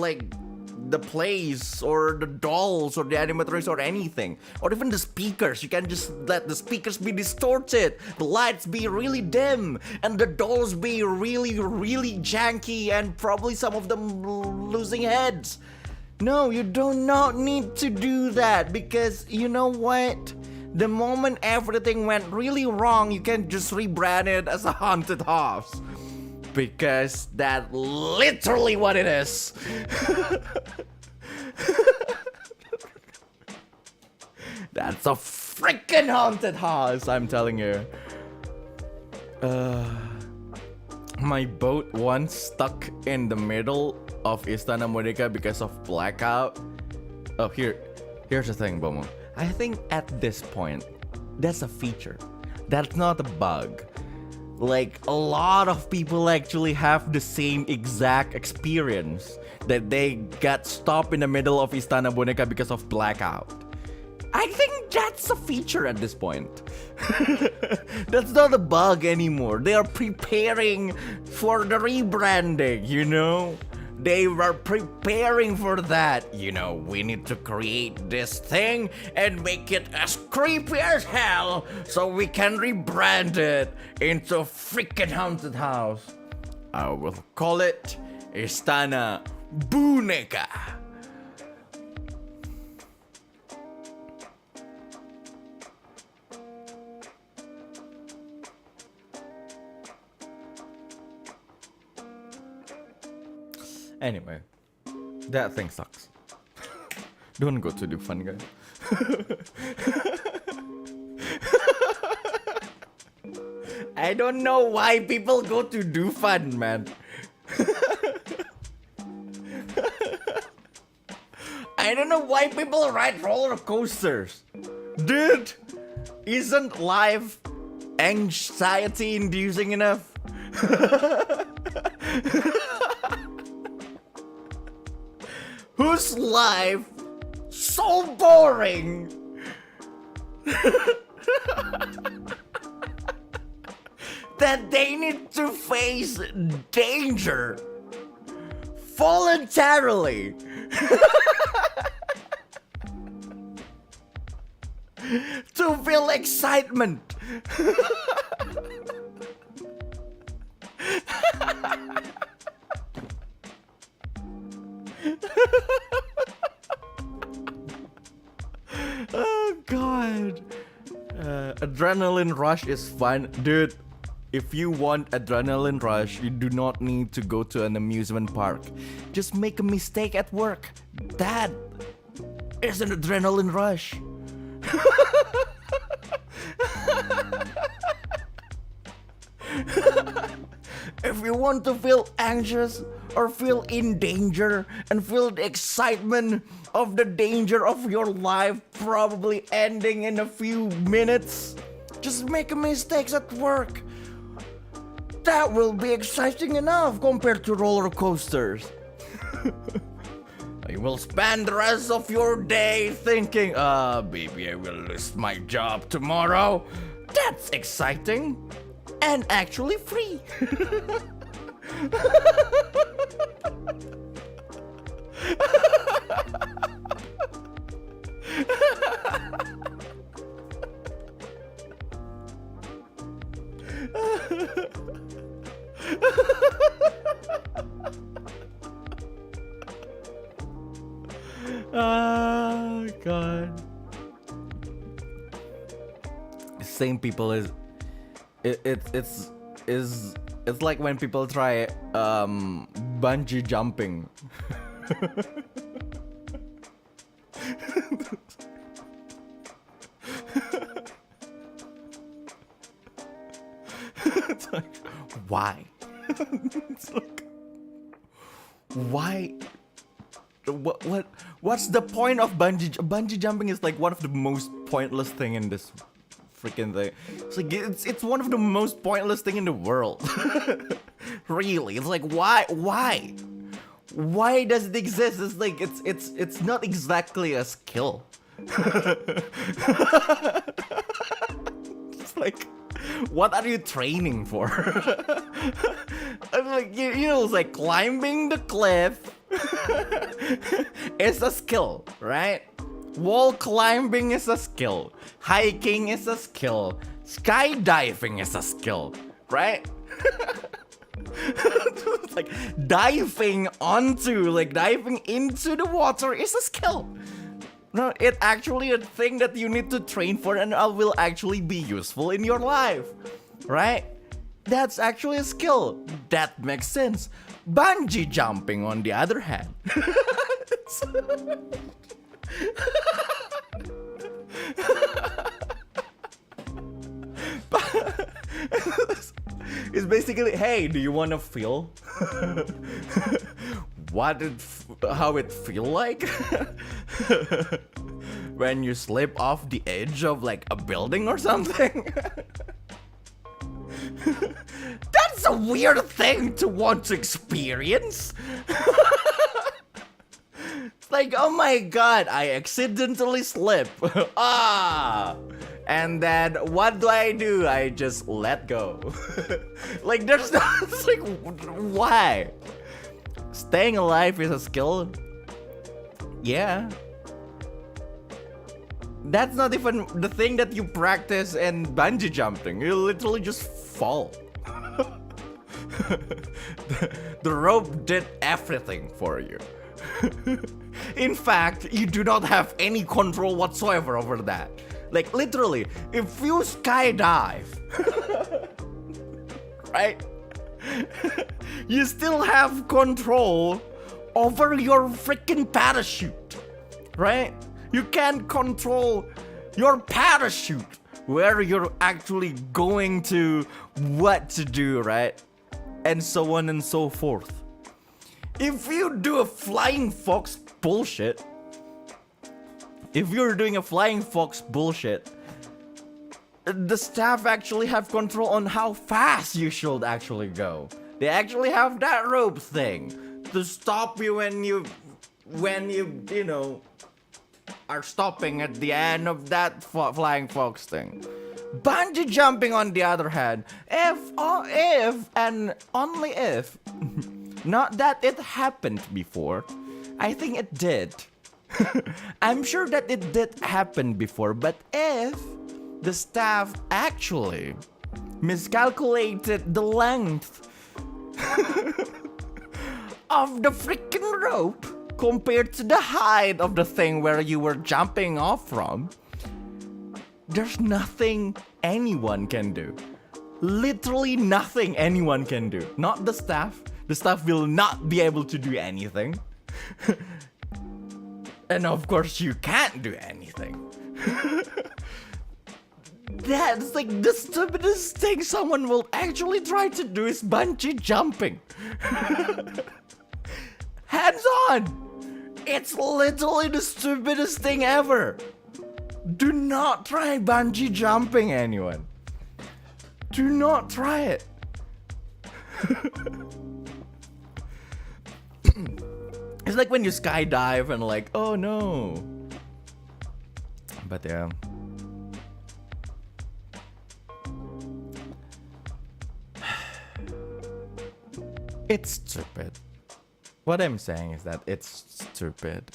S1: the place or the dolls or the animatronics or anything, or even the speakers. You can just let the speakers be distorted, the lights be really dim, and the dolls be really, really janky, and probably some of them losing heads. No, you do not need to do that, because you know what? The moment everything went really wrong, you can just rebrand it as a haunted house. Because that's literally what it is. That's a freaking haunted house, I'm telling you. My boat once stuck in the middle of Istana Merdeka because of blackout. Oh, here's the thing, Bomo. I think at this point, that's a feature. That's not a bug. A lot of people actually have the same exact experience, that they got stopped in the middle of Istana Boneka because of blackout. I think that's a feature at this point. That's not a bug anymore. They are preparing for the rebranding, you know? They were preparing for that. You know, we need to create this thing and make it as creepy as hell so we can rebrand it into a freaking haunted house. I will call it Istana Boneka. Anyway, that thing sucks. Don't go to Dufan, guys. I don't know why people go to Dufan, man. I don't know why people ride roller coasters. Dude, isn't life anxiety inducing enough? Whose life so boring that they need to face danger voluntarily to feel excitement. Oh god. Adrenaline rush is fun. Dude, if you want adrenaline rush, you do not need to go to an amusement park. Just make a mistake at work. That is an adrenaline rush. If you want to feel anxious or feel in danger and feel the excitement of the danger of your life probably ending in a few minutes, just make mistakes at work. That will be exciting enough compared to roller coasters. You will spend the rest of your day thinking, maybe I will lose my job tomorrow. That's exciting and actually free. Oh god. Same people is it's like when people try bungee jumping. It's like, why? It's like, why? What's the point of bungee jumping? Is like one of the most pointless thing in this freaking thing. It's like it's one of the most pointless thing in the world. Really, it's like why does it exist? It's like it's not exactly a skill. It's like, what are you training for? Like you know, it's like climbing the cliff. It's a skill, right? Wall climbing is a skill. Hiking is a skill. Skydiving is a skill, right? It's like diving into the water is a skill. No, it's actually a thing that you need to train for and will actually be useful in your life, right? That's actually a skill. That makes sense. Bungee jumping, on the other hand, it's basically, hey, do you want to feel how it feel like when you slip off the edge of like a building or something? That's a weird thing to want to experience. It's like, oh my god, I accidentally slip. And then what do? I just let go. Like, there's no, it's like, why? Staying alive is a skill? Yeah. That's not even the thing that you practice in bungee jumping. You literally just fall. The rope did everything for you. In fact, you do not have any control whatsoever over that. Like, literally, if you skydive, right? You still have control over your freaking parachute, right? You can't control your parachute, where you're actually going to, what to do, right? And so on and so forth. If you do a flying fox bullshit, if you're doing a flying fox bullshit, the staff actually have control on how fast you should actually go. They actually have that rope thing to stop you when you know, are stopping at the end of that flying fox thing. Bungee jumping, on the other hand, if and only if, not that it happened before, I think it did. I'm sure that it did happen before, but if the staff actually miscalculated the length of the freaking rope compared to the height of the thing where you were jumping off from, there's nothing anyone can do. Literally nothing anyone can do. Not the staff. The staff will not be able to do anything. And of course, you can't do anything. That's like the stupidest thing someone will actually try to do is bungee jumping. Hands on! It's literally the stupidest thing ever. Do not try bungee jumping, anyone. Do not try it. It's like when you skydive and like, oh no. But yeah. It's stupid. What I'm saying is that it's stupid.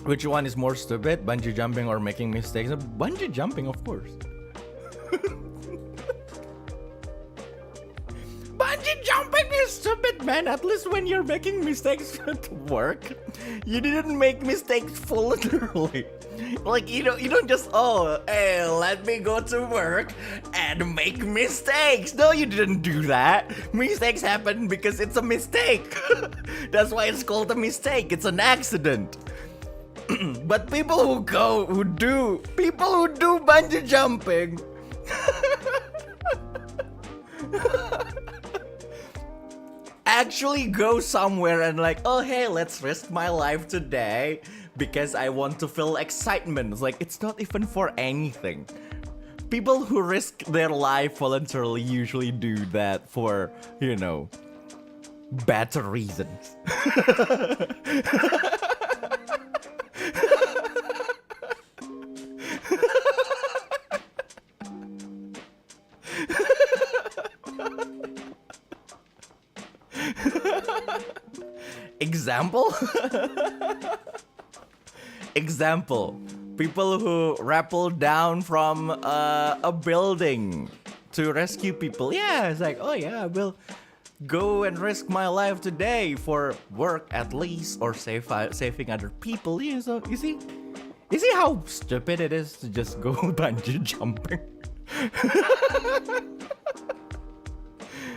S1: Which one is more stupid? Bungee jumping or making mistakes? Bungee jumping, of course. Bungee jumping is stupid, man. At least when you're making mistakes at work, you didn't make mistakes voluntarily. Like, you don't just, oh, hey, let me go to work and make mistakes. No, you didn't do that. Mistakes happen because it's a mistake. That's why it's called a mistake. It's an accident. But people who do bungee jumping actually go somewhere and like, oh hey, let's risk my life today because I want to feel excitement. It's like, it's not even for anything. People who risk their life voluntarily usually do that for, you know, better reasons. Example? Example. People who rappel down from a building to rescue people. Yeah, it's like, oh yeah, I will go and risk my life today for work at least, or saving other people. Yeah, so you see how stupid it is to just go bungee jumping?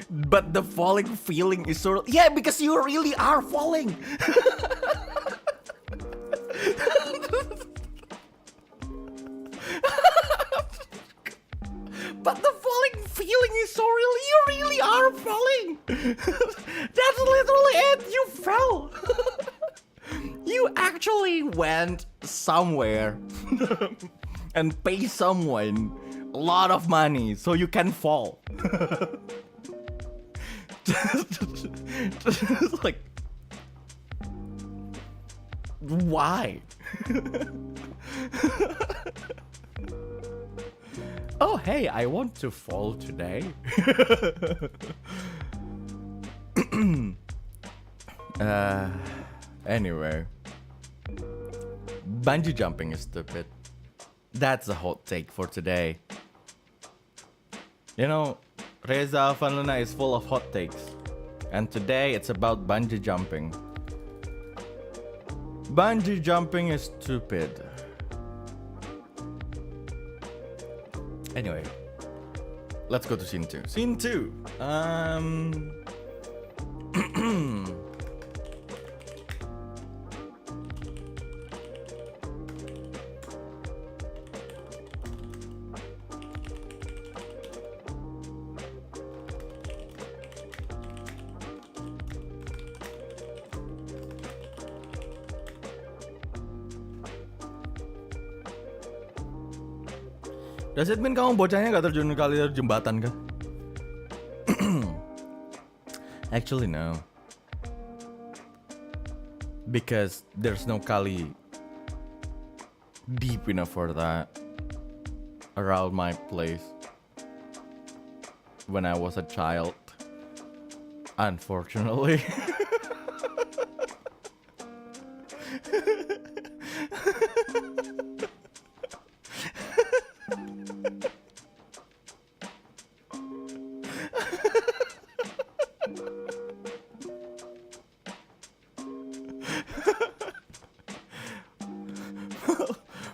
S1: But the falling feeling is so... Yeah, because you really are falling. But the falling feeling is so real. You really are falling. That's literally it. You fell. You actually went somewhere and pay someone a lot of money so you can fall. Just like, why? Oh, hey, I want to fall today. Anyway, bungee jumping is stupid. That's a hot take for today. You know, Reza Van Luna is full of hot takes. And today it's about bungee jumping. Bungee jumping is stupid. Anyway, let's go to scene 2. Scene 2. Does it mean kamu bocahnya gak terjun kali dari jembatan kah? Actually no. Because there's no kali deep enough for that around my place when I was a child. Unfortunately.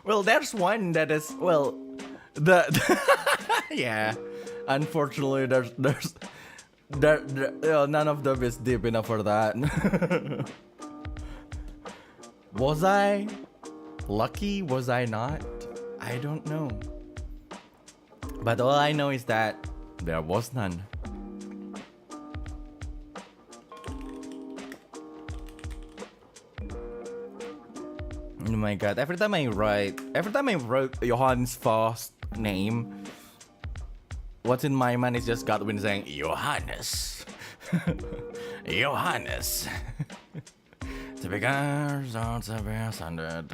S1: Well, there's one that is the yeah. Unfortunately, none of them is deep enough for that. Was I lucky? Was I not? I don't know. But all I know is that there was none. Oh my god, every time I wrote Johan's first name, what's in my mind is just Godwin saying, Johannes. Johannes. To be girls, not to be standard.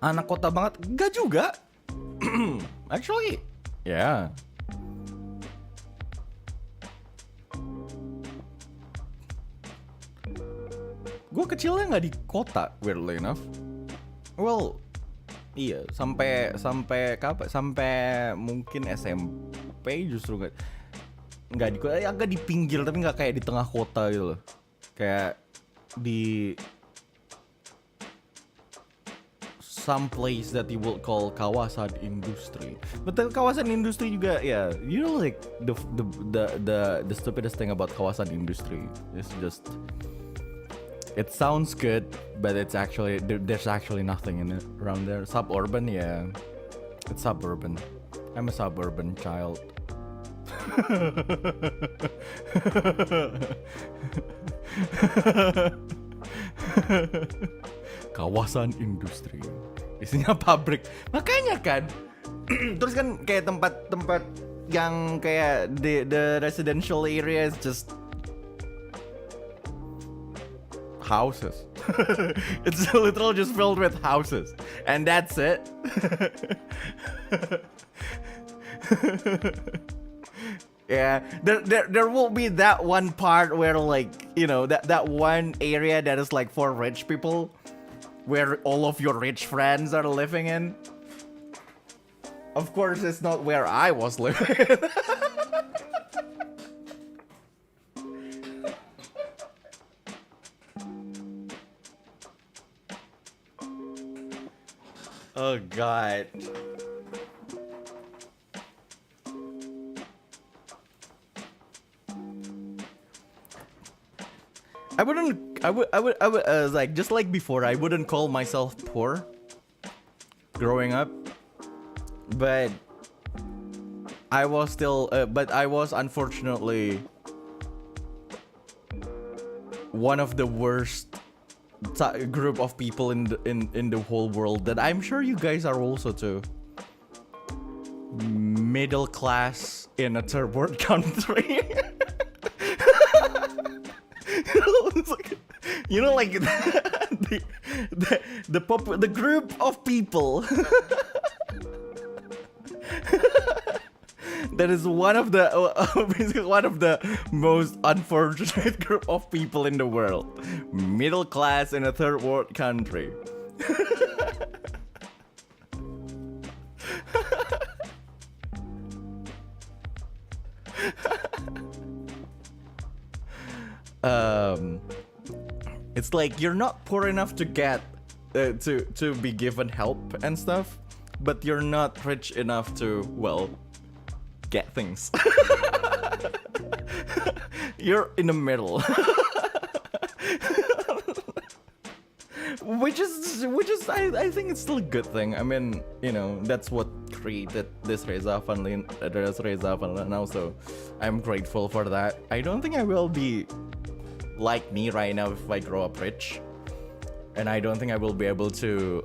S1: Anak kota banget? Enggak juga. Actually, yeah. Gue kecilnya nggak di kota, weirdly enough. Well, iya, sampai kapan? Sampai mungkin SMP justru nggak di kota, agak di pinggir tapi nggak kayak di tengah kota gitu loh. Kayak di some place that you would call kawasan industri. But the kawasan industri juga, yeah, you know, like the stupidest thing about kawasan industri is just. It sounds good, but it's actually there's actually nothing in it around there. Suburban, yeah, it's suburban. I'm a suburban child. Kawasan industri, isinya pabrik. Makanya kan, terus kan kayak tempat-tempat yang kayak the residential area is just houses. It's literally just filled with houses, and that's it. Yeah, there will be that one part where, like, you know, that one area that is like for rich people, where all of your rich friends are living in. Of course, it's not where I was living. Oh god. I would like, just like before, I wouldn't call myself poor growing up, but I was unfortunately one of the worst group of people in the whole world that I'm sure you guys are also too. Middle class in a third world country. You know, like the group of people that is one of the basically one of the most unfortunate group of people in the world. Middle class in a third world country. It's like you're not poor enough to get to be given help and stuff, but you're not rich enough to, well, get things. You're in the middle. which is I think it's still a good thing. I mean, you know, that's what created this Reza Fanlin now, so I'm grateful for that. I don't think I will be like me right now if I grow up rich, and I don't think I will be able to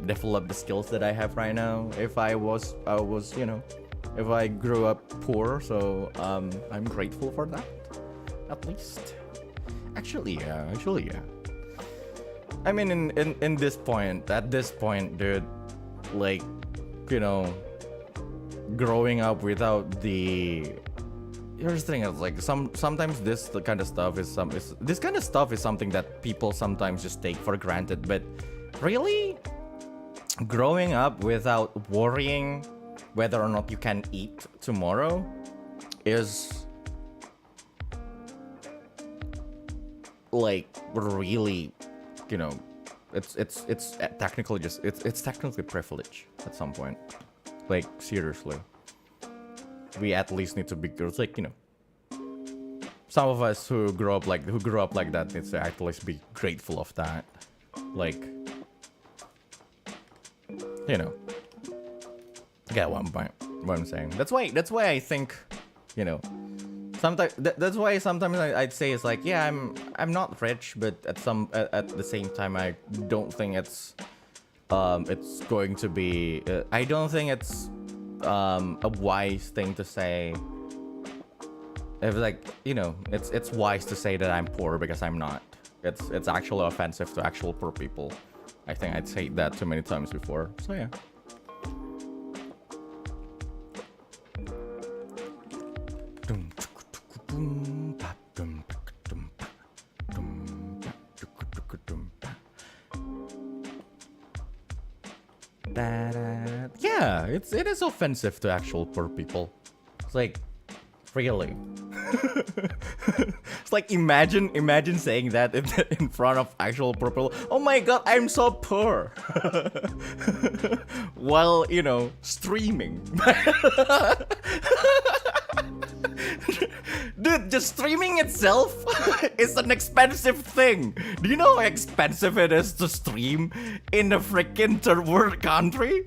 S1: develop the skills that I have right now if I was you know, if I grew up poor. So I'm grateful for that, at least. Actually yeah. I mean, in this point, at this point, dude, like, you know, growing up without the, here's the thing, is like sometimes this kind of stuff is something that people sometimes just take for granted. But really, growing up without worrying whether or not you can eat tomorrow is like really, you know, it's technically just it's technically privilege at some point. Like, seriously, we at least need to be, like, you know, some of us who grew up like that needs to at least be grateful of that. Like, you know, get one point what I'm saying. That's why I think, you know, sometimes that's why sometimes I'd say it's like, yeah, I'm not rich, but at the same time I don't think it's going to be I don't think it's a wise thing to say. If, like, you know, it's wise to say that I'm poor, because I'm not. It's actually offensive to actual poor people. I think I'd said that too many times before. So yeah. Yeah, it is offensive to actual poor people. It's like, really. It's like, imagine saying that in front of actual poor people. Oh my god, I'm so poor. While, you know, streaming. Dude, just streaming itself is an expensive thing. Do you know how expensive it is to stream in a freaking third world country?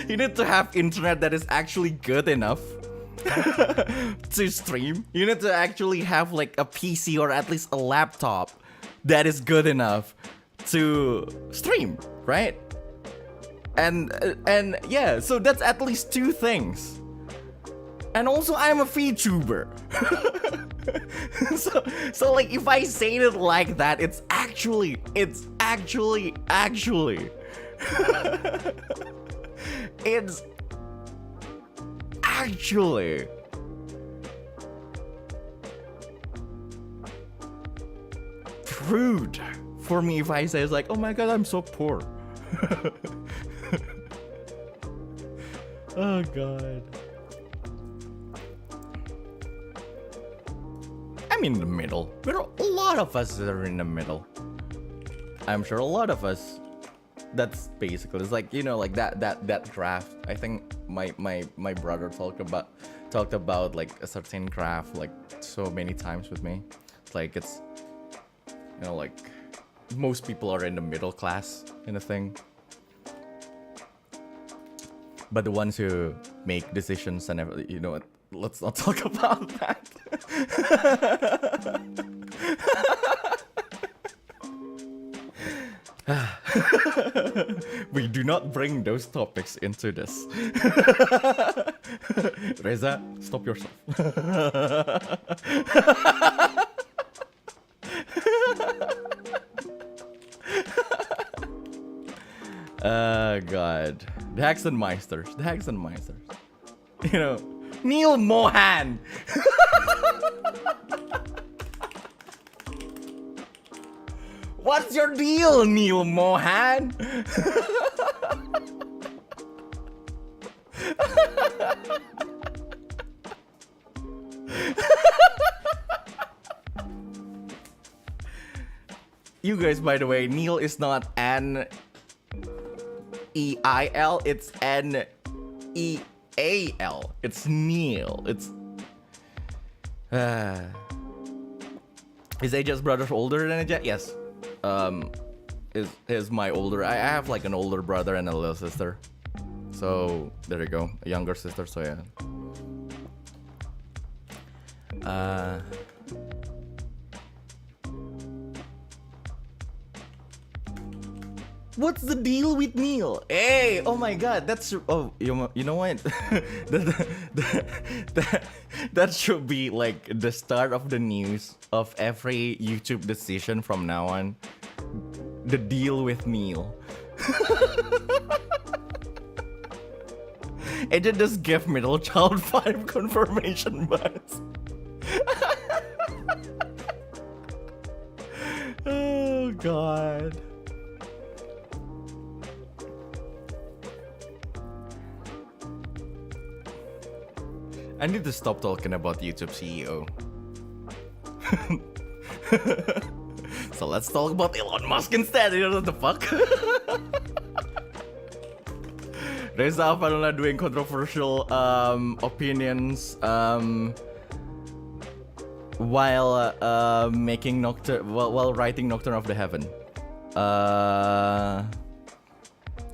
S1: You need to have internet that is actually good enough to stream. You need to actually have like a PC or at least a laptop that is good enough to stream, right? And yeah, so that's at least two things. And also, I'm a VTuber. so like, if I say it like that, it's actually it's actually rude for me if I say it's like, oh my god, I'm so poor. Oh god. I'm in the middle. There are a lot of us that are in the middle. I'm sure a lot of us. That's basically, it's like, you know, like that draft. I think my brother talked about like a certain graph like so many times with me. It's like, it's, you know, like most people are in the middle class in a thing. But the ones who make decisions and everything, you know what? Let's not talk about that. We do not bring those topics into this. Reza, stop yourself. God. The Hexenmeisters. You know, Neil Mohan. What's your deal, Neil Mohan? You guys, by the way, Neil is not N-E-I-L, it's N-E-A-L. It's Neil. It's Is AJ's brother older than AJ? Yes. Is my older. I have like an older brother and a little sister. So there you go, a younger sister. So yeah. What's the deal with Neil? Hey, oh my God, that's you know what? that should be like the start of the news of every YouTube decision from now on. The deal with Neil. It did just give middle child 5 confirmation bias. Oh God. I need to stop talking about YouTube CEO. So let's talk about Elon Musk instead. You know what the fuck? Reza Alvarado doing controversial opinions while making while writing Nocturne of the Heaven.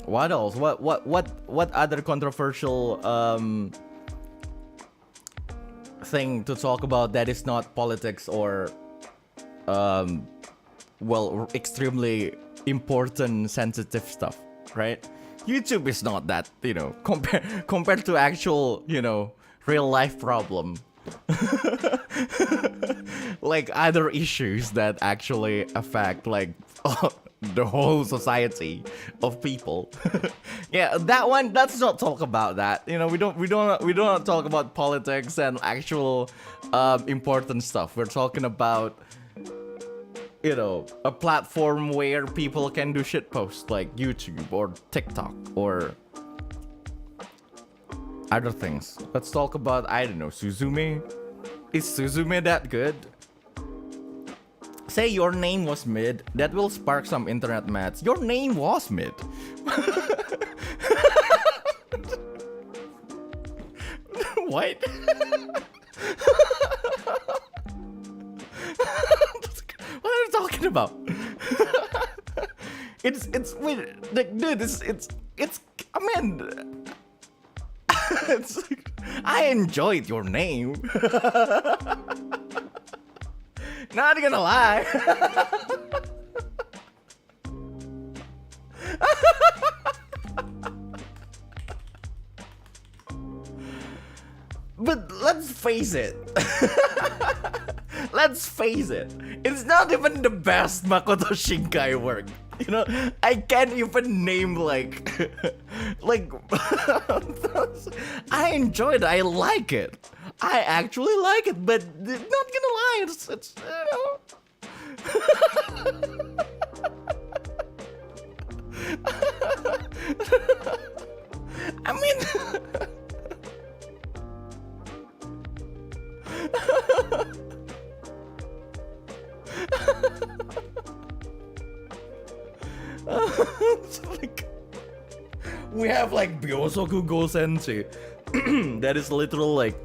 S1: What else? What other controversial thing to talk about that is not politics or extremely important sensitive stuff, right? YouTube is not that, you know, compared to actual, you know, real life problem. Like other issues that actually affect like the whole society of people. Yeah, that one, let's not talk about that. You know, we don't talk about politics and actual important stuff. We're talking about, you know, a platform where people can do shit posts like YouTube or TikTok or other things. Let's talk about, I don't know, Suzume. Is Suzume that good? Say your name was mid, that will spark some internet mats. Your name was mid. What? What are you talking about? it's wait, like, dude, it's I mean, it's like, I enjoyed your name. Not gonna lie. But let's face it. Let's face it. It's not even the best Makoto Shinkai work. You know, I can't even name like I enjoyed it. I like it. I actually like it, but not gonna lie, it's you know. I mean, it's like, we have like Byosoku Go Sensei. That is literal like,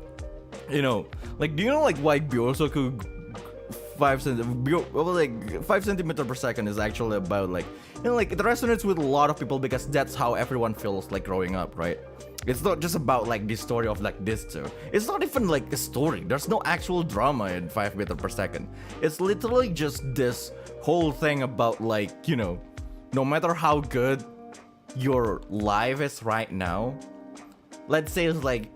S1: you know, like, do you know like why Byosoku 5 centimeter per second is actually about like, you know, like it resonates with a lot of people because that's how everyone feels like growing up, right? It's not just about like the story of like this too. It's not even like a story. There's no actual drama in 5 meters per second. It's literally just this whole thing about like, you know, no matter how good your life is right now, let's say it's like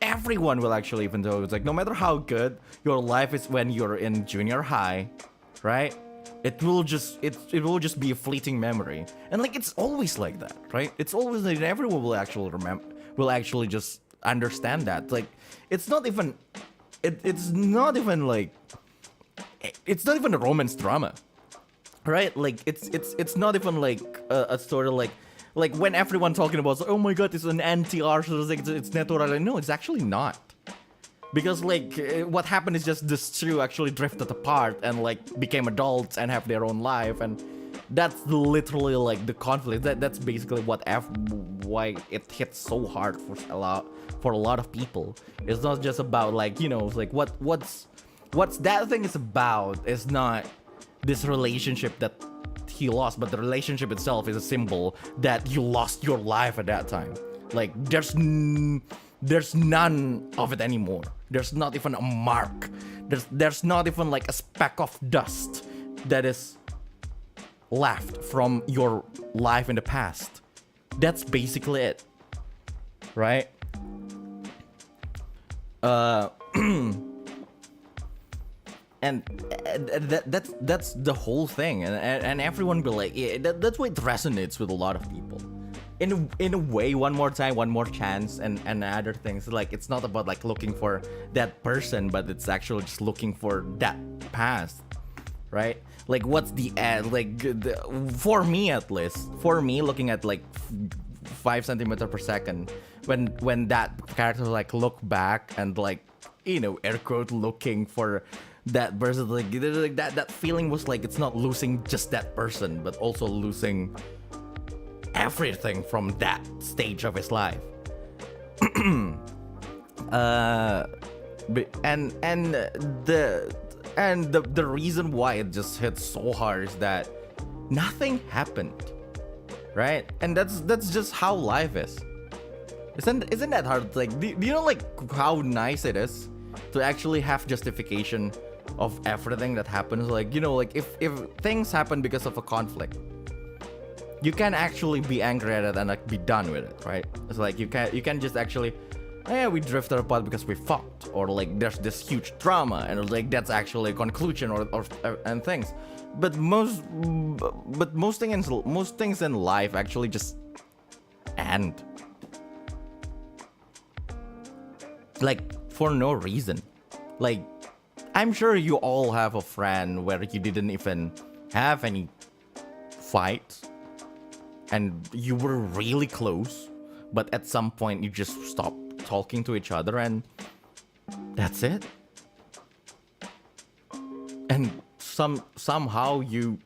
S1: everyone will actually, even though it's like no matter how good your life is when you're in junior high, right? It will just be a fleeting memory, and like it's always like that, right? It's always like everyone will actually just understand that. Like it's not even a romance drama, right? Like it's not even like a story like when everyone talking about, oh my god, it's an anti-art, so it's natural. No, it's actually not. Because like what happened is just this two actually drifted apart and like became adults and have their own life, and that's literally like the conflict. That's basically why it hits so hard for a lot of people. It's not just about like, you know, it's like what's that thing is about is not this relationship that he lost, but the relationship itself is a symbol that you lost your life at that time. Like there's none of it anymore. There's not even a mark. There's not even like a speck of dust that is left from your life in the past. That's basically it, right? And that's the whole thing, and everyone will like, yeah, that's why it resonates with a lot of people. In a way, one more time, one more chance, and other things. Like it's not about like looking for that person, but it's actually just looking for that past, right? Like what's the end? Like for me at least, looking at like 5 centimeters per second, when that character like look back and like, you know, air quote looking for that person, like that feeling was like it's not losing just that person, but also losing everything from that stage of his life. The reason why it just hits so hard is that nothing happened, right? And that's just how life is. Isn't that hard? Like, do you know like how nice it is to actually have justification of everything that happens? Like, you know, like if things happen because of a conflict, you can actually be angry at it and like be done with it, right? It's like you can just actually, oh, yeah, we drifted apart because we fought, or like there's this huge drama, and like that's actually a conclusion or and things. But most things in life actually just end, like for no reason. Like I'm sure you all have a friend where you didn't even have any fights, and you were really close, but at some point you just stopped talking to each other, and that's it. And somehow you,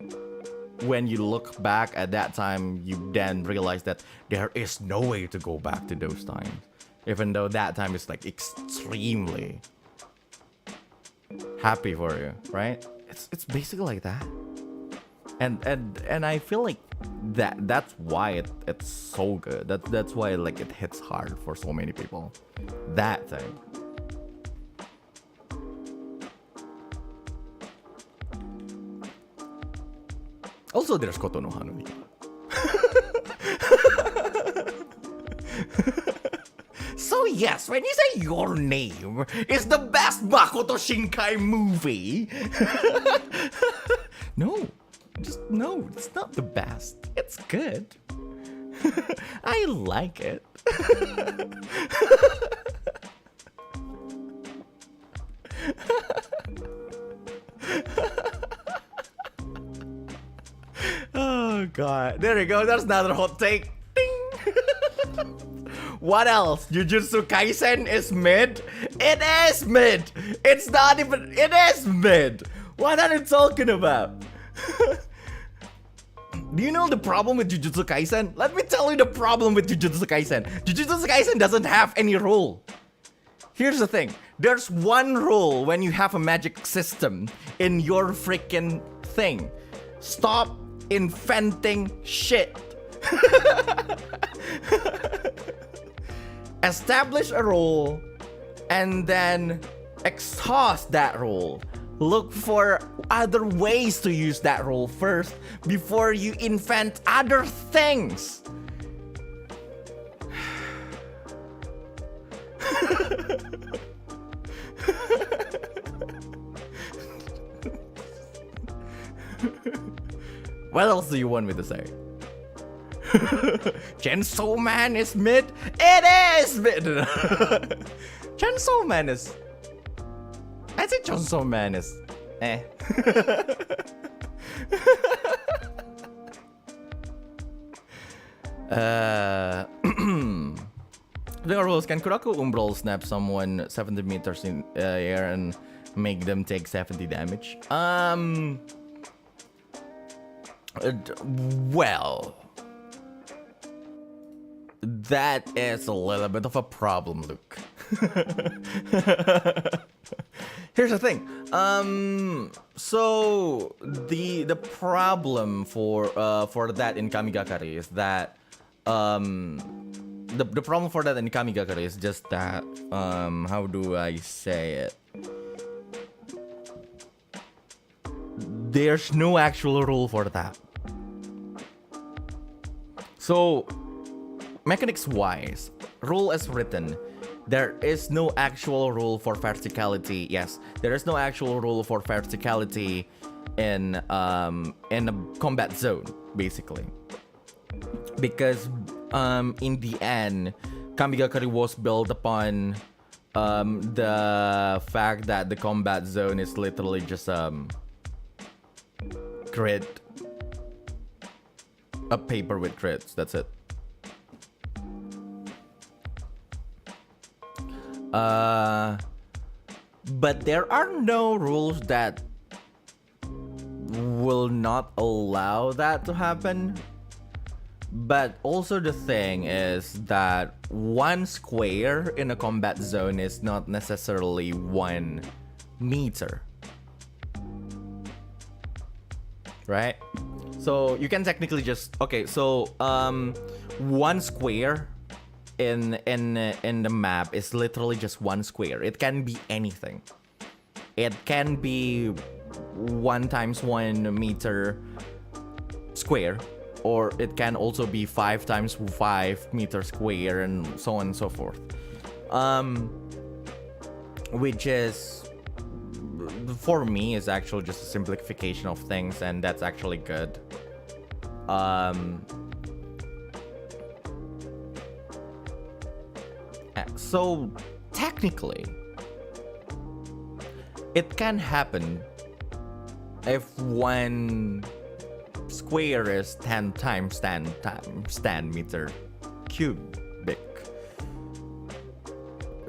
S1: when you look back at that time, you then realize that there is no way to go back to those times, even though that time is like extremely happy for you, right? It's basically like that. And I feel like that's why it's so good. That's why like it hits hard for so many people. That thing. Also, there's Koto no Hanumi. So yes, when you say Your Name is the best Makoto Shinkai movie. No, it's not the best. It's good. I like it. Oh god, there you go. That's another hot take. Ding. What else? Jujutsu Kaisen is mid? It is mid. It's not even. It is mid. What are you talking about? Do you know the problem with Jujutsu Kaisen? Let me tell you the problem with Jujutsu Kaisen. Jujutsu Kaisen doesn't have any rule. Here's the thing. There's one rule when you have a magic system in your freaking thing. Stop inventing shit. Establish a rule and then exhaust that rule. Look for other ways to use that rule first before you invent other things. What else do you want me to say? Chainsaw Man is mid? It is mid! Chainsaw Man is... I think Chainsaw Man is... eh. The rules, can Kurako Umbral snap someone 70 meters in air and make them take 70 damage? Well, that is a little bit of a problem, Luke. Here's the thing. So the problem for that in Kamigakari is that the problem for that in Kamigakari is just that how do I say it? There's no actual rule for that. So, mechanics-wise, rule as written, there is no actual rule for verticality. Yes, there is no actual rule for verticality in a combat zone, basically. Because in the end, Kamigakari was built upon the fact that the combat zone is literally just grid. A paper with grids, that's it. But there are no rules that will not allow that to happen. But also the thing is that one square in a combat zone is not necessarily 1 meter. Right? So you can technically just one square in the map is literally just one square. It can be anything. It can be 1 times 1 meter square, or it can also be 5 times 5 meter square, and so on and so forth. Which is, for me, is actually just a simplification of things, and that's actually good. So technically, it can happen if 1 square is 10 times 10 meter cubic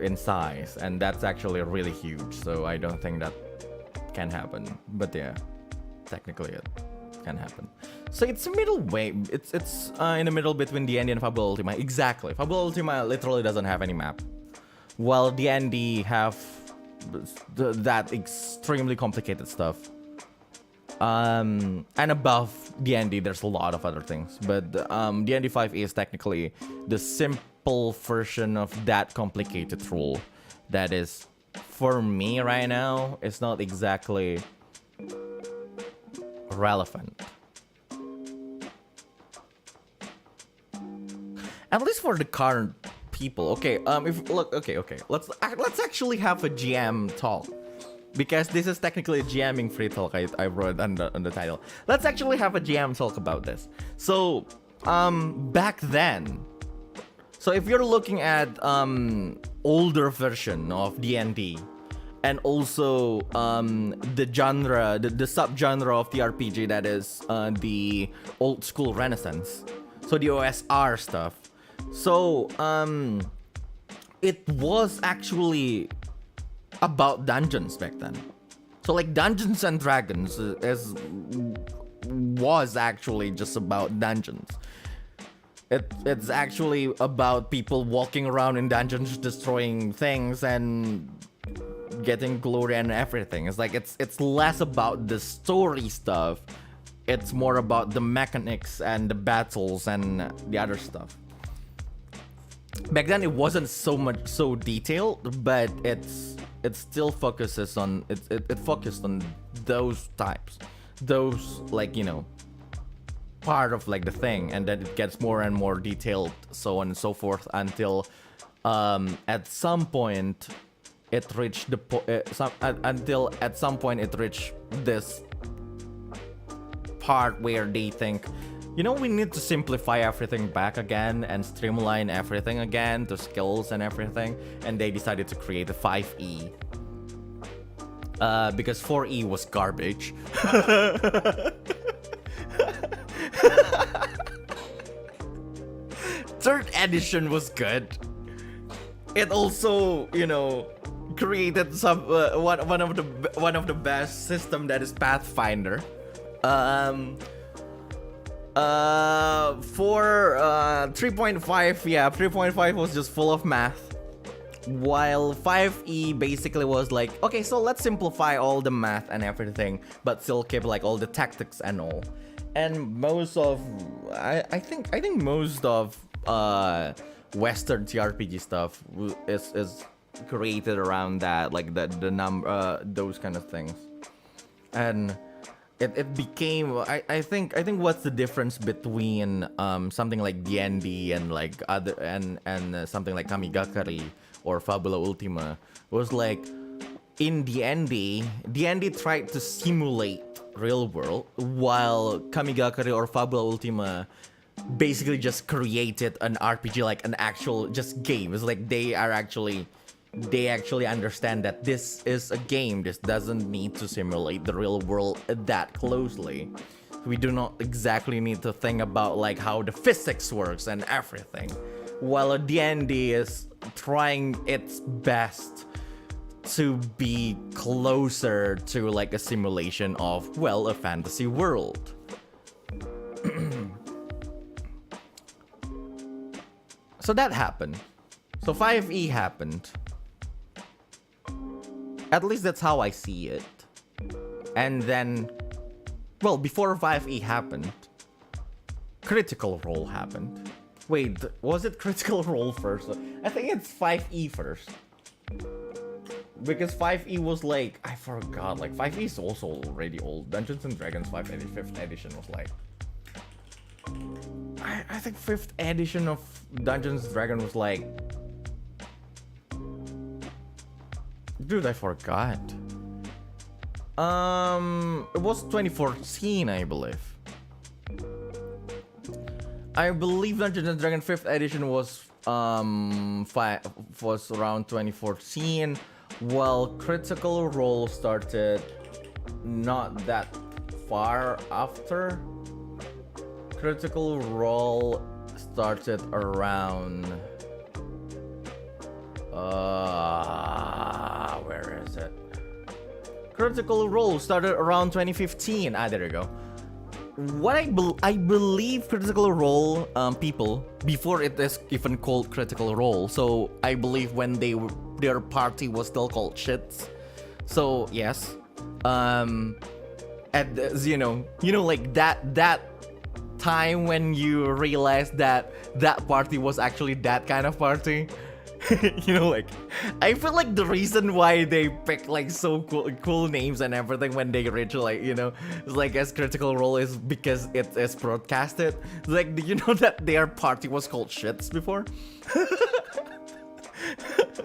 S1: in size, and that's actually really huge. So I don't think that can happen, but yeah, technically it can happen. So it's a middle way. It's in the middle between D&D and Fable Ultima. Exactly. Fable Ultima literally doesn't have any map, while D&D have that extremely complicated stuff. And above D&D, there's a lot of other things. But D&D 5 is technically the simple version of that complicated rule. That is, for me right now, it's not exactly relevant. At least for the current people. Okay, let's actually have a GM talk, because this is technically a GMing free talk. I wrote on the title. Let's actually have a GM talk about this. So, back then, so if you're looking at older version of D&D, and also the genre, the subgenre of the RPG that is the old school Renaissance, so the OSR stuff. So it was actually about dungeons back then. So like Dungeons and Dragons was actually just about dungeons. It's actually about people walking around in dungeons, destroying things and getting glory and everything. It's like it's less about the story stuff. It's more about the mechanics and the battles and the other stuff. Back then it wasn't so detailed, but it's it still focuses on it focused on those types, those like part of like the thing, and then it gets more and more detailed, so on and so forth, until at some point it reached until at some point it reached this part where they think, we need to simplify everything back again and streamline everything again to skills and everything, and they decided to create a 5E. Because 4E was garbage. Third edition was good. It also, created some one of the best system, that is Pathfinder. For 3.5, yeah, 3.5 was just full of math, while 5E basically was like, okay, so let's simplify all the math and everything, but still keep like all the tactics and all. And most of, I think most of Western TRPG stuff is created around that, like the number, those kind of things, and it became, I think what's the difference between something like D&D and like other and something like Kamigakari or Fabula Ultima was like, in D&D tried to simulate real world, while Kamigakari or Fabula Ultima basically just created an RPG, like an actual just game. It's like they actually understand that this is a game. This doesn't need to simulate the real world that closely. We do not exactly need to think about like how the physics works and everything. While a D&D is trying its best to be closer to like a simulation of, well, a fantasy world. So that happened. So 5E happened. At least that's how I see it. And then, well, before 5E happened, Critical Role happened. Wait, was it Critical Role first? I think it's 5E first. Because 5E was like, I forgot, like 5E is also already old. Dungeons and Dragons 5th edition was like, I think 5th edition of Dungeons and Dragons was like, dude, I forgot. It was 2014, I believe. I believe Dungeons and Dragons 5th edition was was around 2014. Well, Critical Role started not that far after. Critical Role started around where is it? Critical Role started around 2015. There you go. What I believe Critical Role people, before it is even called Critical Role, so I believe when their party was still called Shits. So yes, at the, like that time when you realize that party was actually that kind of party. Like, I feel like the reason why they pick like so cool names and everything when they reach like, like as Critical Role is because it is broadcasted. Like, do you know that their party was called Shits before?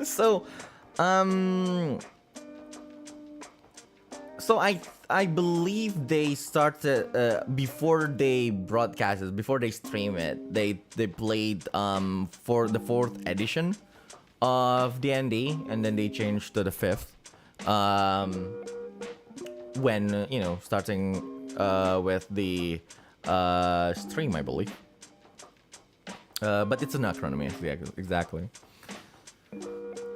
S1: So I believe they started before they broadcasted, before they stream it, they played for the 4th edition of D&D, and then they changed to the 5th when starting with the stream, I believe, but it's an acronym, exactly.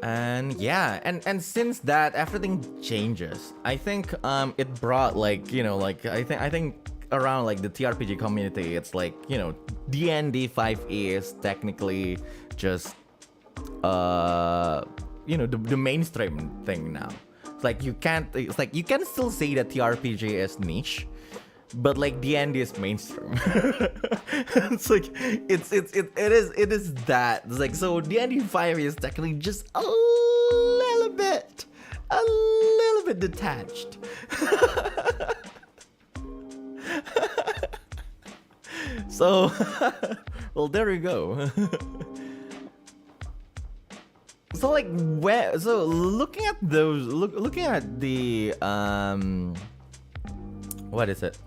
S1: And yeah, and since that, everything changes. I think it brought like, I think around like the TRPG community, it's like, D&D 5e is technically just the mainstream thing now. It's like you can still say that TRPG is niche, but like D&D is mainstream. It's like it is that. It's like, so D&D 5 is technically just a little bit a little bit detached. So, well, there you go. So like where? So looking at those, looking at the what is it?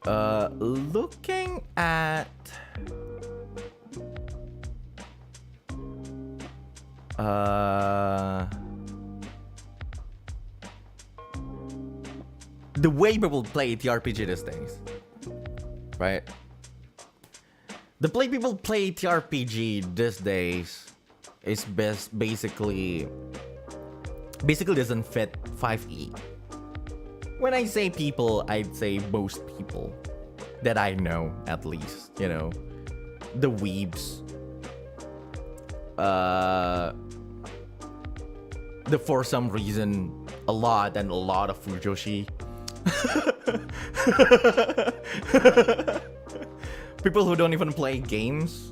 S1: Looking at the way people play TRPG these days, right? The way people play TRPG these days is basically doesn't fit 5e. When I say people, I'd say most people that I know, at least, you know, the weebs, the for some reason a lot of Fujoshi. People who don't even play games,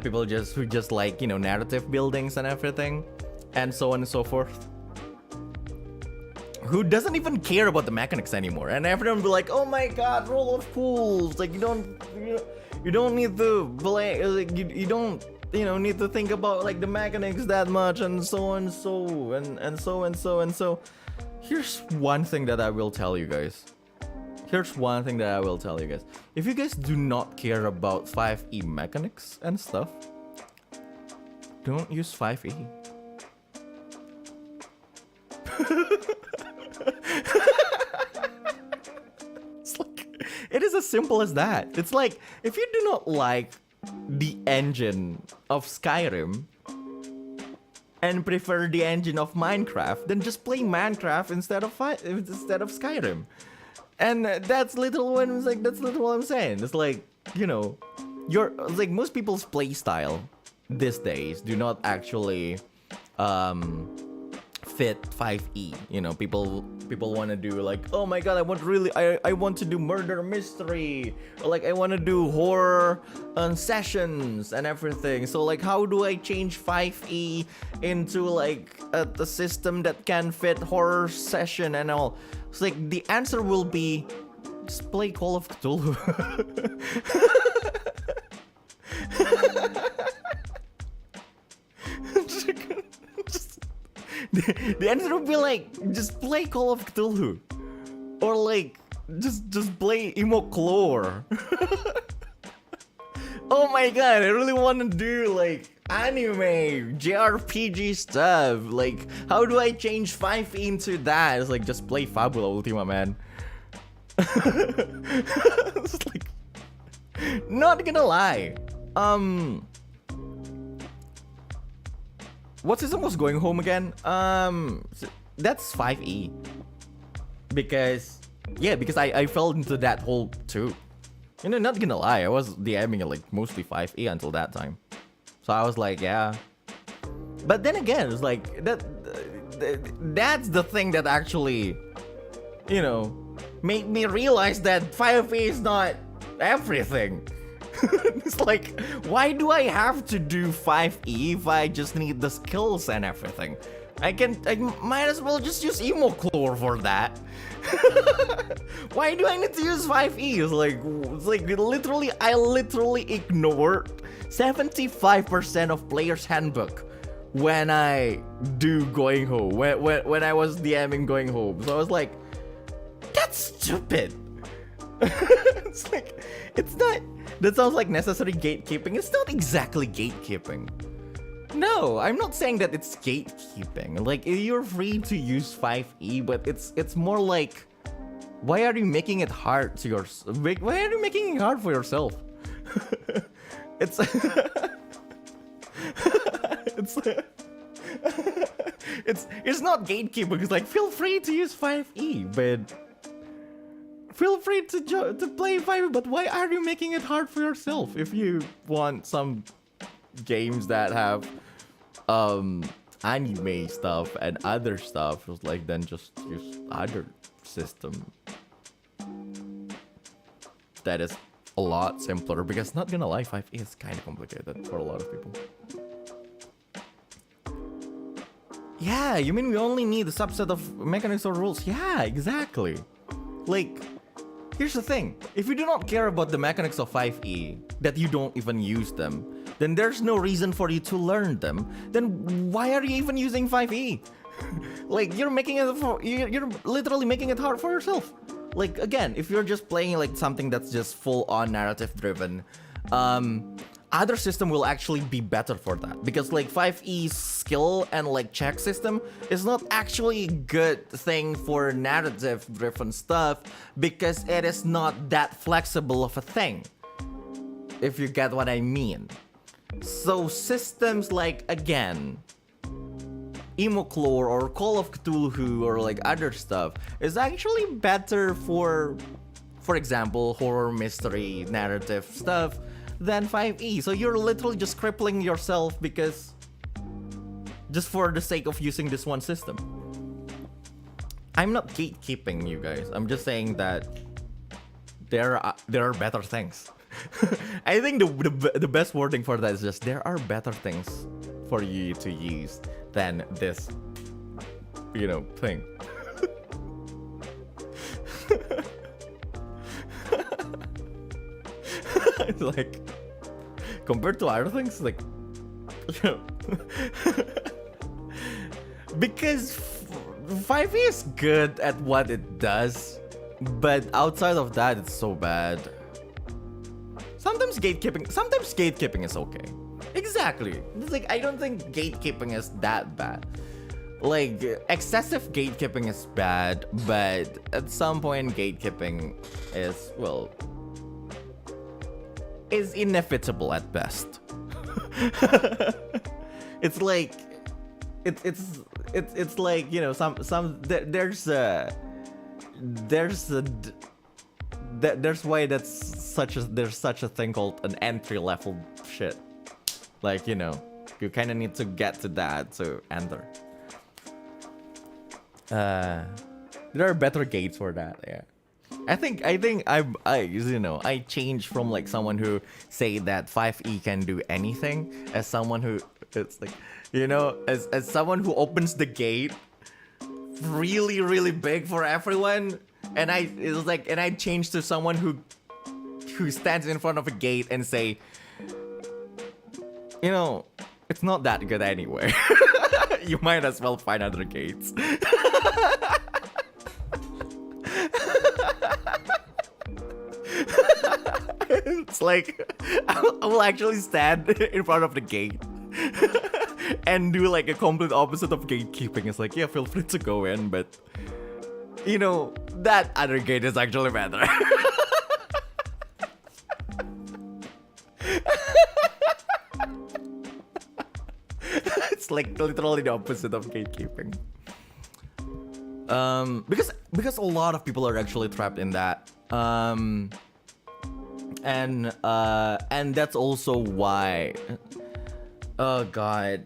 S1: people who just like, you know, narrative buildings and everything, and so on and so forth. Who doesn't even care about the mechanics anymore, and everyone will be like, "Oh my God, Roll of Fools! Like you don't need to play, like you don't, you know, need to think about like the mechanics that much, and so and so and so and so and so." Here's one thing that I will tell you guys. If you guys do not care about 5e mechanics and stuff, don't use 5e. It's like, it is as simple as that. It's like, if you do not like the engine of Skyrim and prefer the engine of Minecraft, then just play Minecraft instead of Skyrim. And that's literally what I'm saying. It's like, you know, like most people's play style these days do not actually fit 5e. You know, people want to do like, oh my God, I want to do murder mystery, or like I want to do horror sessions and everything. So like, how do I change 5e into like a system that can fit horror session and all? It's like the answer will be just play Call of Cthulhu. The answer would be like, just play Call of Cthulhu, or like just play Imoclore. Oh my God, I really want to do like anime, JRPG stuff. Like, how do I change 5 into that? It's like, just play Fabula Ultima, man. It's like, not gonna lie. What system was Going Home again? That's 5e. Because I fell into that hole too. You know, not gonna lie, I was DMing it like mostly 5e until that time. So I was like, yeah. But then again, it's like that's the thing that actually, you know, made me realize that 5e is not everything. It's like, why do I have to do 5e if I just need the skills and everything? I might as well just use Imoclore for that. Why do I need to use 5e? It's like literally, I literally ignored 75% of Player's Handbook when I do Going Home. When I was DMing Going Home. So I was like, that's stupid. It's like, it's not, that sounds like necessary gatekeeping. It's not exactly gatekeeping. No, I'm not saying that it's gatekeeping. Like, you're free to use 5e, but it's more like, why are you making it hard to yourself? Why are you making it hard for yourself? It's it's not gatekeeping. It's like, feel free to use 5e, but feel free to play 5e. But why are you making it hard for yourself if you want some games that have anime stuff and other stuff? It's like, then just use other system that is a lot simpler, because not gonna lie, 5e is kind of complicated for a lot of people. Yeah, you mean we only need a subset of mechanics or rules? Yeah, exactly. Like, here's the thing. If you do not care about the mechanics of 5e, that you don't even use them, then there's no reason for you to learn them. Then why are you even using 5e? Like, you're making it you're literally making it hard for yourself. Like, again, if you're just playing like something that's just full on narrative driven, other system will actually be better for that, because like 5e's skill and like check system is not actually a good thing for narrative driven stuff, because it is not that flexible of a thing, if you get what I mean. So systems like, again, Imoclore or Call of Cthulhu or like other stuff is actually better for example, horror, mystery, narrative stuff than 5e. So you're literally just crippling yourself because just for the sake of using this one system. I'm not gatekeeping you guys. I'm just saying that there are better things. I think the best wording for that is just there are better things for you to use than this, thing. It's like, compared to other things, like, because 5e is good at what it does, but outside of that, it's so bad. Sometimes gatekeeping is okay. Exactly. It's like, I don't think gatekeeping is that bad. Like, excessive gatekeeping is bad, but at some point, gatekeeping is, well, is inevitable at best. It's like, it's like, there's why there's such a thing called an entry level shit. Like, you kind of need to get to that to enter. There are better gates for that. Yeah. I think I changed from like someone who say that 5e can do anything as someone who, it's like, as someone who opens the gate really, really big for everyone, and I changed to someone who stands in front of a gate and say, it's not that good anyway. You might as well find other gates. It's like, I will actually stand in front of the gate and do like a complete opposite of gatekeeping. It's like, yeah, feel free to go in, but that other gate is actually better. It's like literally the opposite of gatekeeping. Because a lot of people are actually trapped in that. And that's also why. Oh god,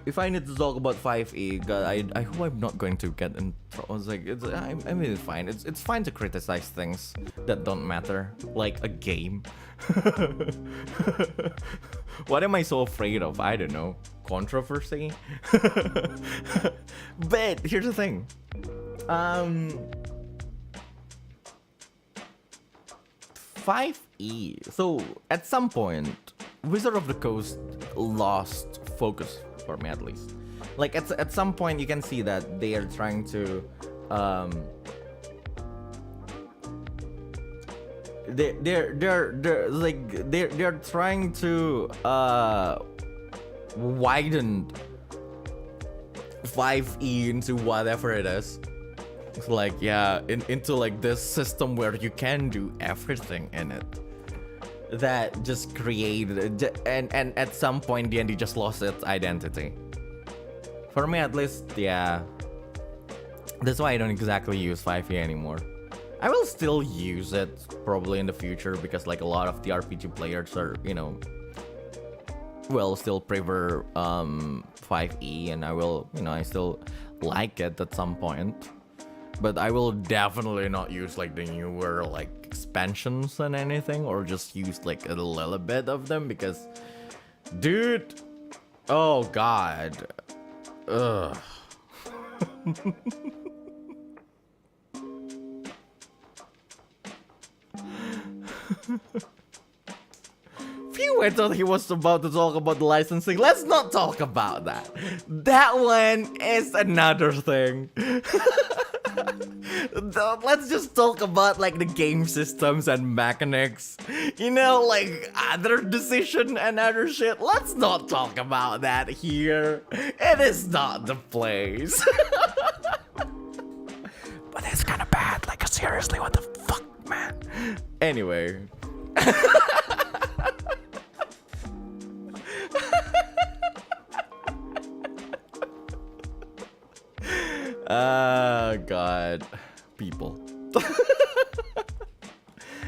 S1: if I need to talk about 5e, god, I hope I'm not going to get in trouble. It's like, I mean, it's fine. It's fine to criticize things that don't matter, like a game. What am I so afraid of? I don't know. Controversy? But here's the thing. 5e. So at some point, Wizard of the Coast lost focus, for me at least. Like at some point, you can see that they are trying to they're trying to widen 5e into whatever it is. It's like, yeah, into like this system where you can do everything in it. That just created, and at some point D&D just lost its identity. For me at least, yeah. That's why I don't exactly use 5e anymore. I will still use it probably in the future, because like a lot of the RPG players are, still prefer 5e, and I will, I still like it at some point. But I will definitely not use like the newer like expansions and anything, or just use like a little bit of them, because dude, oh god, Ugh. Phew, I thought he was about to talk about the licensing. Let's not talk about that. That one is another thing. Let's just talk about like the game systems and mechanics. You know, like other decision and other shit. Let's not talk about that here. It is not the place. But it's kind of bad. Like seriously, what the fuck, man? Anyway. God. People.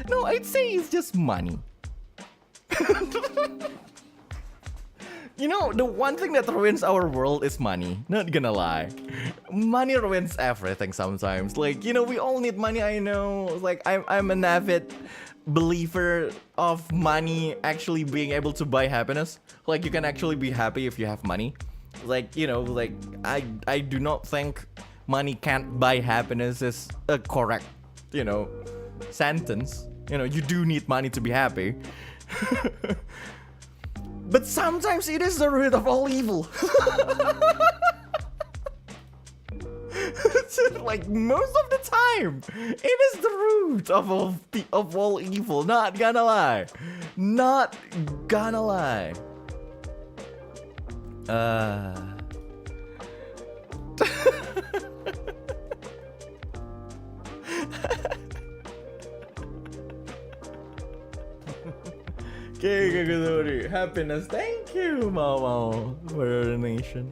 S1: No, I'd say it's just money. You know, the one thing that ruins our world is money. Not gonna lie. Money ruins everything sometimes. Like, you know, we all need money, I know. Like, I'm an avid believer of money actually being able to buy happiness. Like, you can actually be happy if you have money. Like, you know, like, I do not think money can't buy happiness is a correct, you know, sentence. You know, you do need money to be happy. But sometimes it is the root of all evil. Like most of the time, it is the root of all evil. Not gonna lie. Not gonna lie. Okay, happiness. Thank you, Momo, for your donation.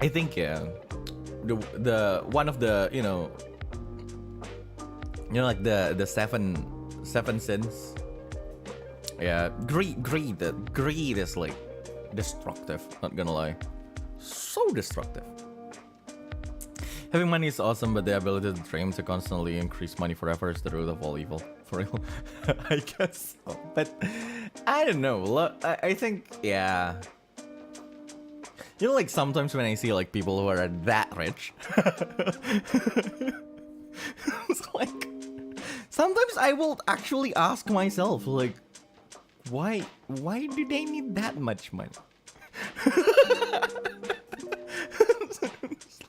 S1: I think the one of the you know like the seven sins. Yeah, greed is like destructive, not gonna lie. So destructive. Having money is awesome, but the ability to dream to constantly increase money forever is the root of all evil. For real. I guess so. But I don't know. I think, yeah. You know, like sometimes when I see like people who are that rich, it's like sometimes I will actually ask myself, like, why do they need that much money? It's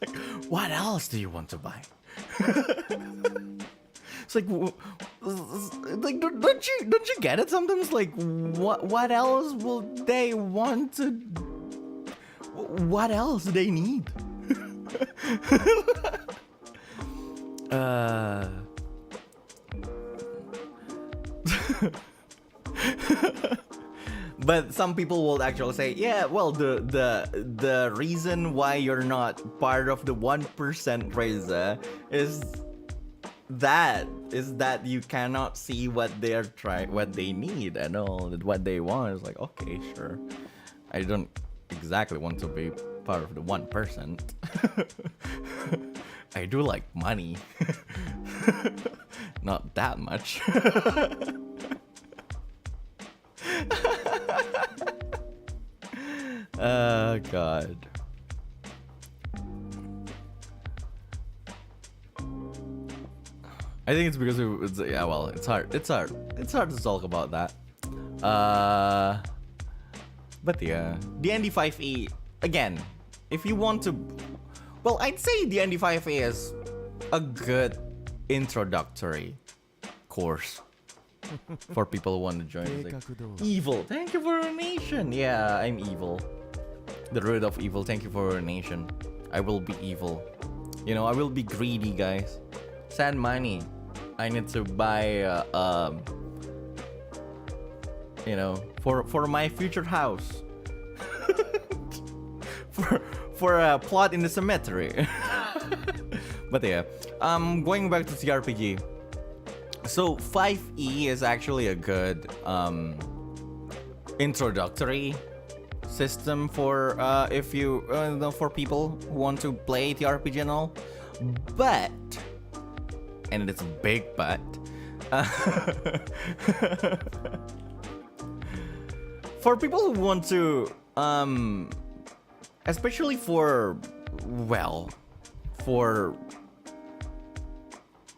S1: like, what else do you want to buy? It's like don't you get it sometimes? Like what else will they want to? What else do they need? But some people will actually say, yeah, well, the reason why you're not part of the 1% Reza is that you cannot see what what they need and all, what they want. It's like, okay, sure. I don't exactly want to be part of the 1%. I do like money. Not that much. Oh God. I think it's because yeah, well, it's hard to talk about that. But yeah, the ND5E again, if you want to, well, I'd say the ND5E is a good introductory course for people who want to join. Like, evil, thank you for a nation. Yeah, I'm evil. The root of evil. Thank you for a nation. I will be evil. You know, I will be greedy, guys. Send money. I need to buy you know, for my future house. for a plot in the cemetery. But yeah, going back to TRPG. So 5E is actually a good introductory system for if you for people who want to play TRPG and all, but, and it's a big but, for people who want to especially for, well, for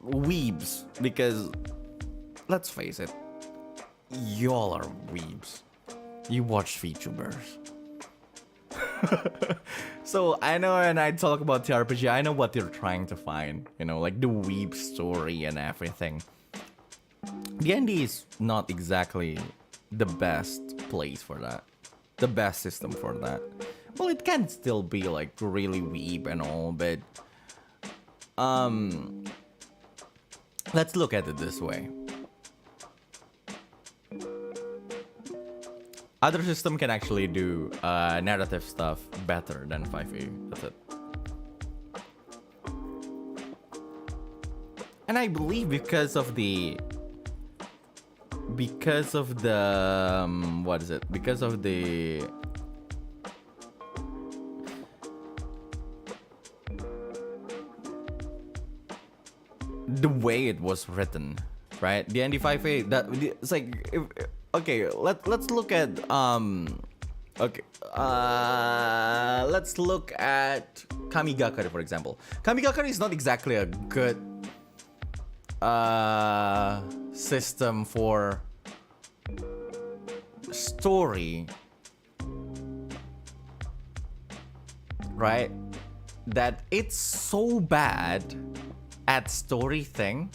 S1: weebs, because let's face it, y'all are weebs. You watch VTubers. So I know when I talk about TRPG, I know what you're trying to find. You know, like the weeb story and everything. D&D is not exactly the best place for that. The best system for that. Well, it can still be like really weeb and all, but let's look at it this way. Other system can actually do narrative stuff better than 5e. That's it. And I believe because of the what is it? Because of the way it was written, right? The D&D 5e, that it's like okay, let's look at let's look at Kamigakari, for example. Kamigakari is not exactly a good system for story, right? That it's so bad at story thing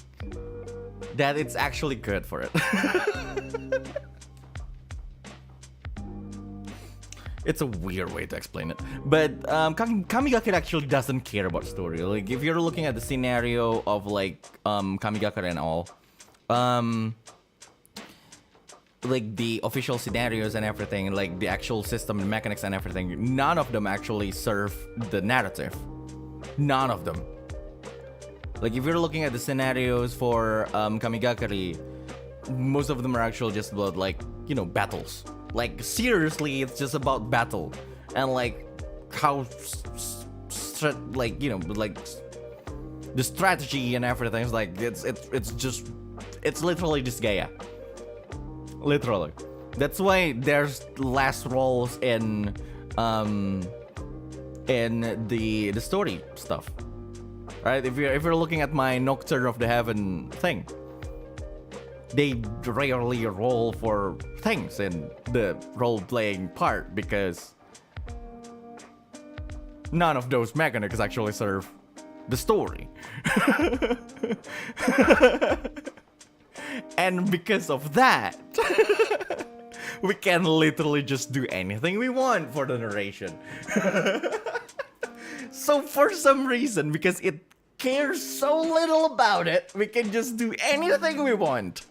S1: that it's actually good for it. It's a weird way to explain it, but Kamigakari actually doesn't care about story. Like if you're looking at the scenario of like Kamigakari and all, like the official scenarios and everything, like the actual system and mechanics and everything, none of them actually serve the narrative. None of them. Like if you're looking at the scenarios for Kamigakari, most of them are actually just about like, you know, battles. Like seriously, it's just about battle and like how like, you know, like the strategy and everything is like it's literally just Gaia. Literally. That's why there's less roles in the story stuff. Right? If you're looking at my Nocturne of the Heaven thing, they rarely roll for things in the role-playing part because none of those mechanics actually serve the story. And because of that, we can literally just do anything we want for the narration. So for some reason, because it cares so little about it, we can just do anything we want.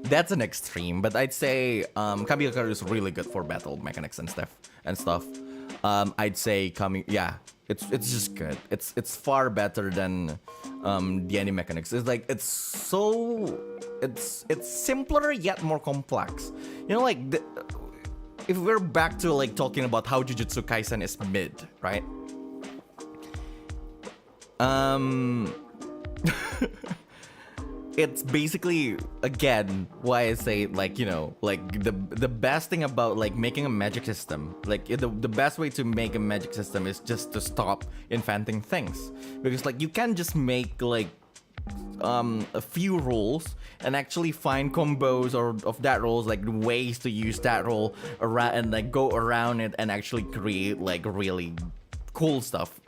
S1: That's an extreme, but I'd say Kamigakari is really good for battle mechanics and stuff. I'd say it's just good. It's far better than the D&D mechanics. It's like it's simpler yet more complex. You know, like if we're back to like talking about how Jujutsu Kaisen is mid, right? It's basically, again, why I say, like, you know, like the best thing about like making a magic system, like the best way to make a magic system is just to stop inventing things, because like you can just make like a few rules and actually find combos or of that rules, like ways to use that rule around and like go around it and actually create like really cool stuff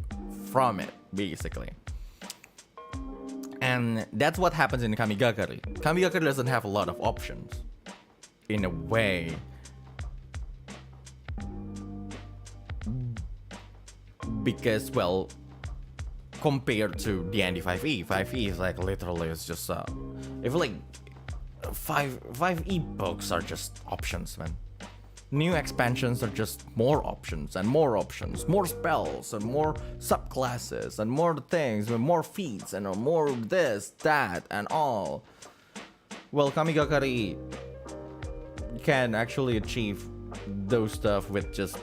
S1: from it, basically. And that's what happens in Kamigakari. Kamigakari doesn't have a lot of options, in a way. Because, well, compared to D&D 5e, 5e is like literally it's just if like 5e books are just options, man. New expansions are just more options and more options, more spells and more subclasses and more things and more feats and more this, that, and all. Well, Kamigakari can actually achieve those stuff with just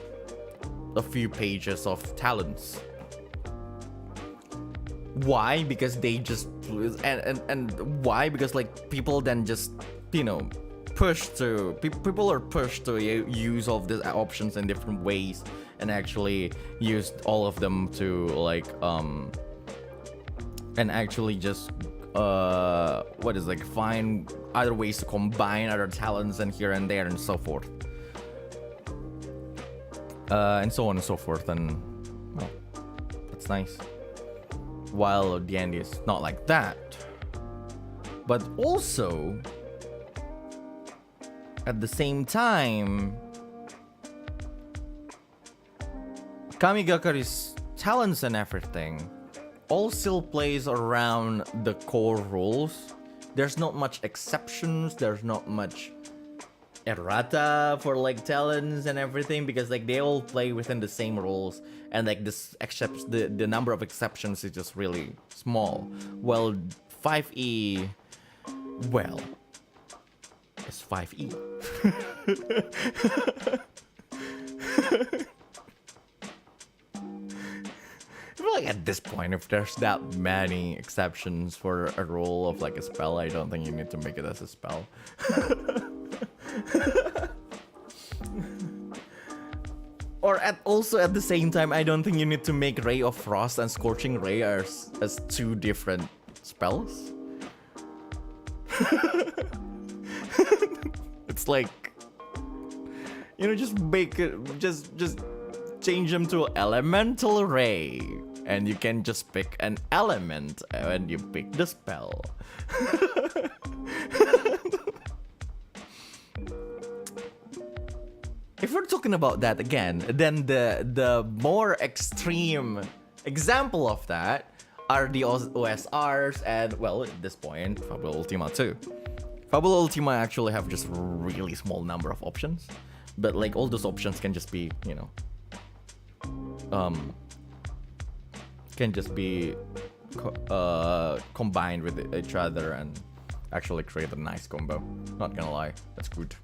S1: a few pages of talents. Why? Because they just and why? Because like people then just people are pushed to use all of these options in different ways and actually use all of them to like and actually just find other ways to combine other talents and here and there and so forth, and so on and so forth. And well, that's nice. While D&D is not like that, but also at the same time, Kamigakari's talents and everything all still plays around the core rules. There's not much exceptions, there's not much errata for like talents and everything, because like they all play within the same rules, and like the number of exceptions is just really small. Well, 5e, well, it's 5e. I feel like at this point, if there's that many exceptions for a rule of like a spell, I don't think you need to make it as a spell. Or also at the same time, I don't think you need to make Ray of Frost and Scorching Ray as two different spells. It's like, just make it, just change them to Elemental Ray, and you can just pick an element when you pick the spell. If we're talking about that again, then the more extreme example of that are the OSRs and, well, at this point, Fabula Ultima 2. Fabula Ultima actually have just really small number of options, but like all those options can just be, combined with each other and actually create a nice combo. Not gonna lie, that's good.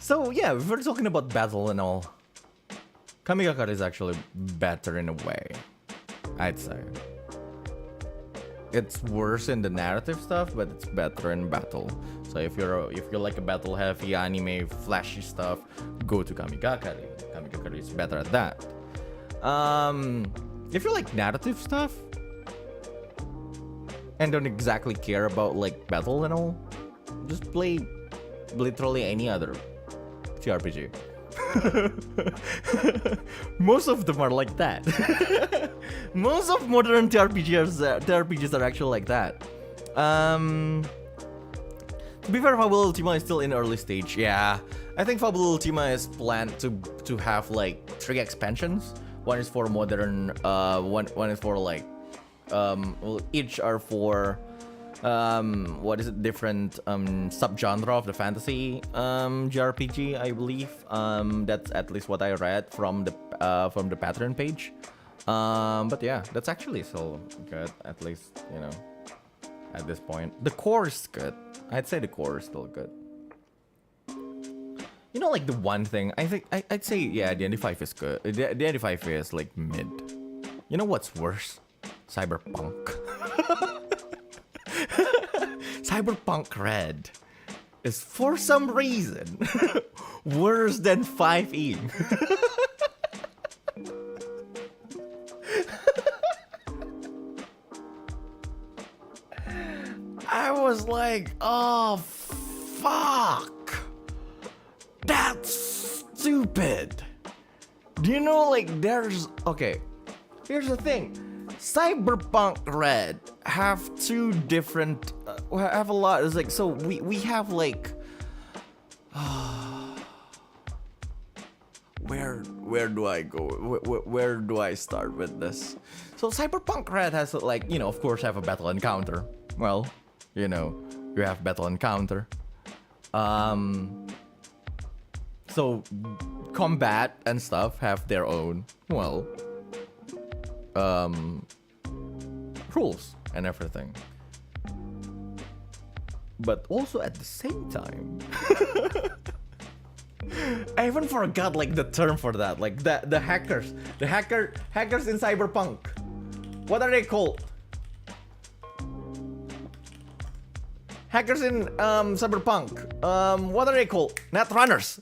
S1: So yeah, if we're talking about battle and all, Kamigakari is actually better in a way, I'd say. It's worse in the narrative stuff, but it's better in battle. So if you're like a battle heavy anime flashy stuff, go to Kamigakari. Kamigakari is better at that. If you like narrative stuff and don't exactly care about like battle and all, just play literally any other TRPG. Most of them are like that. Most of modern TRPGs are actually like that. To be fair, Fabula Ultima is still in early stage. Yeah, I think Fabula Ultima is planned to have like 3 expansions. One is for modern, one is for like, each are for different subgenre of the fantasy JRPG, I believe. That's at least what I read from the pattern page. But yeah, that's actually still good, at least, at this point. The core is good. I'd say the core is still good. Like the one thing, I think, I'd say, yeah, D&D 5 is good. D&D 5 is like mid. You know what's worse? Cyberpunk. Cyberpunk Red is for some reason worse than 5e. I was like, oh fuck, that's stupid. Do you know, like, okay, here's the thing. Cyberpunk Red have 2 different have a lot. It's like, so we have like where do I go? Where do I start with this? So Cyberpunk Red has like, of course, have a battle encounter. Well, you have battle encounter. So combat and stuff have their own, well, rules and everything. but also at the same time, I even forgot like the term for that, like the hackers, hackers in Cyberpunk. What are they called? Hackers in Cyberpunk. What are they called? Netrunners.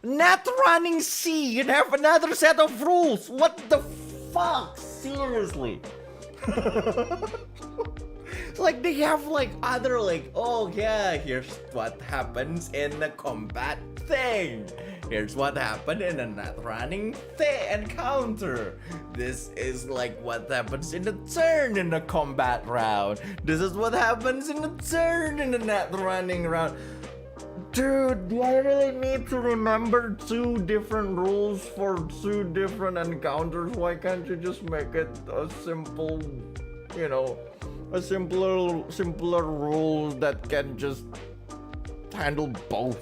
S1: Net running C. You have another set of rules. What the fuck? Seriously. Like they have like other like, oh yeah, here's what happens in a combat thing. Here's what happened in a net running encounter. This is like what happens in a turn in a combat round. This is what happens in a turn in a net running round. Dude, do I really need to remember 2 different rules for 2 different encounters? Why can't you just make it a simple, you know, a simpler rule that can just handle both?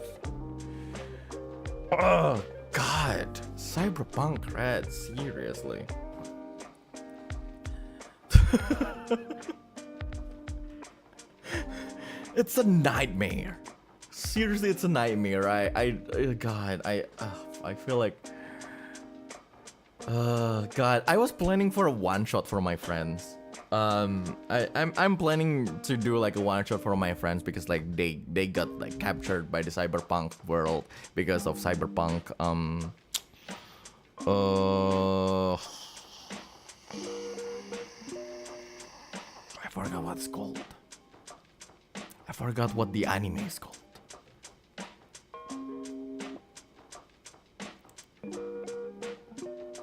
S1: Oh God, Cyberpunk Red, seriously. It's a nightmare. Seriously, it's a nightmare. God, I feel like, God, I was planning for a one shot for my friends. I'm planning to do like a one shot for my friends because like they got like captured by the cyberpunk world because of cyberpunk. I forgot what it's called. I forgot what the anime is called.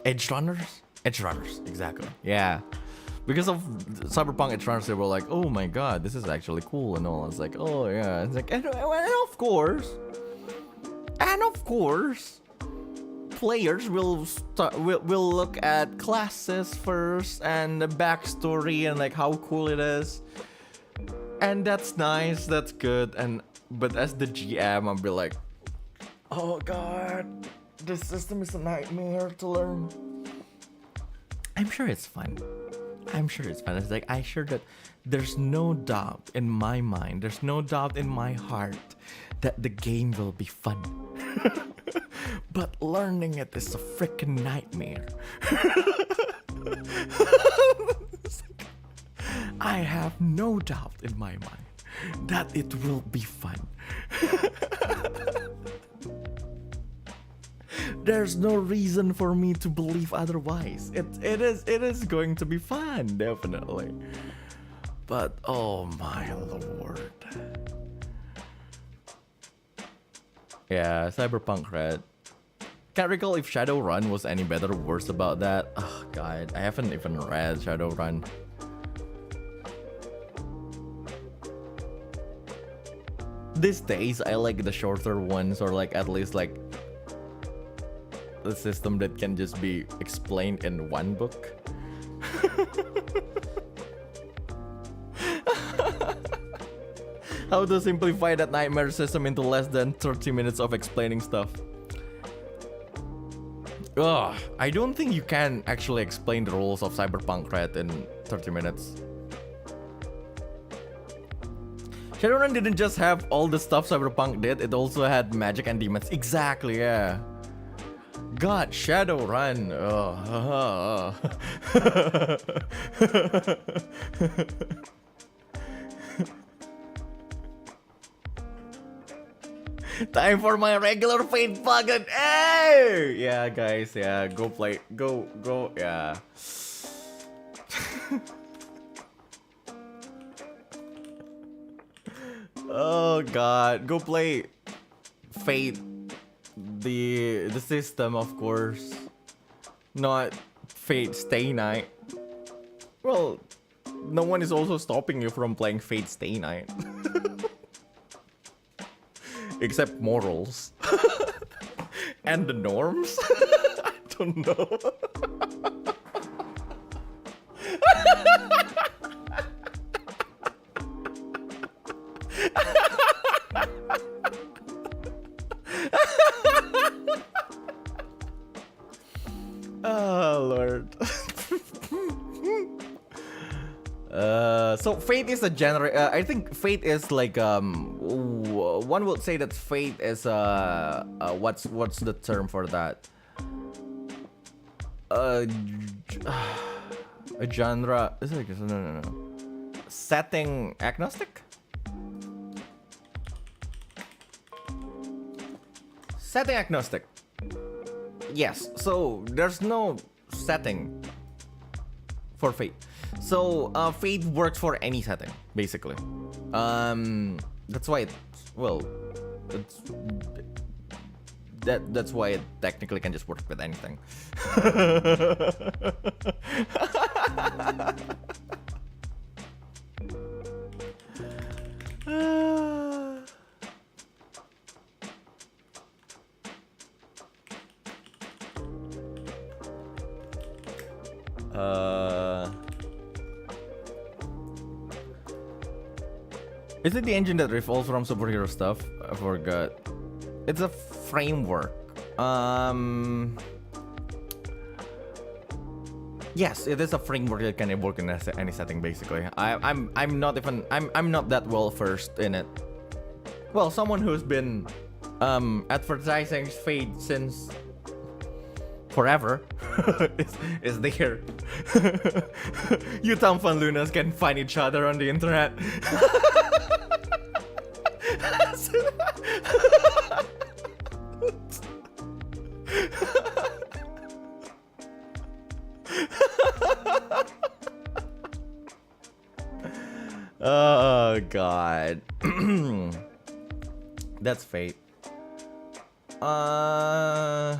S1: Edge Runners, exactly. Yeah. Because of Cyberpunk Edge Runners, they were like, oh my god, this is actually cool and all. It's like, oh yeah. It's like, and of course, players will look at classes first and the backstory and like how cool it is. And that's nice, that's good. But as the GM, I'll be like, oh god, this system is a nightmare to learn. I'm sure it's fun. It's like, I sure that there's no doubt in my mind, there's no doubt in my heart that the game will be fun. But learning it is a freaking nightmare. I have no doubt in my mind that it will be fun. There's no reason for me to believe otherwise. It is going to be fun, definitely. But oh my lord. Yeah, Cyberpunk Red. Can't recall if Shadowrun was any better or worse about that. Oh god, I haven't even read Shadowrun. These days I like the shorter ones, or like at least like the system that can just be explained in one book. How to simplify that nightmare system into less than 30 minutes of explaining stuff. Ugh, I don't think you can actually explain the rules of Cyberpunk Red in 30 minutes. Shadowrun didn't just have all the stuff Cyberpunk did, it also had magic and demons. Exactly, yeah. God, Shadowrun. Time for my regular Fate Bugger. Hey! Yeah, guys, yeah, go play. Go, yeah. Oh god, go play Fate. The system, of course, not Fate Stay Night. Well, no one is also stopping you from playing Fate Stay Night. Except morals. And the norms. I don't know. Oh lord. So Fate is a genre. I think Fate is like one would say that Fate is what's the term for that? A genre. Is it no. Setting agnostic. Setting agnostic. Yes. So there's no setting for Fate. So Fate works for any setting, basically. That's why that's why it technically can just work with anything. Is it the engine that revolves from superhero stuff? I forgot. It's a framework. Yes, it is a framework that can work in any setting, basically. I'm not that well versed in it. Well, someone who's been advertising Fate since forever is there. You Tamfan Lunas can find each other on the internet. Oh god. That's Fate. But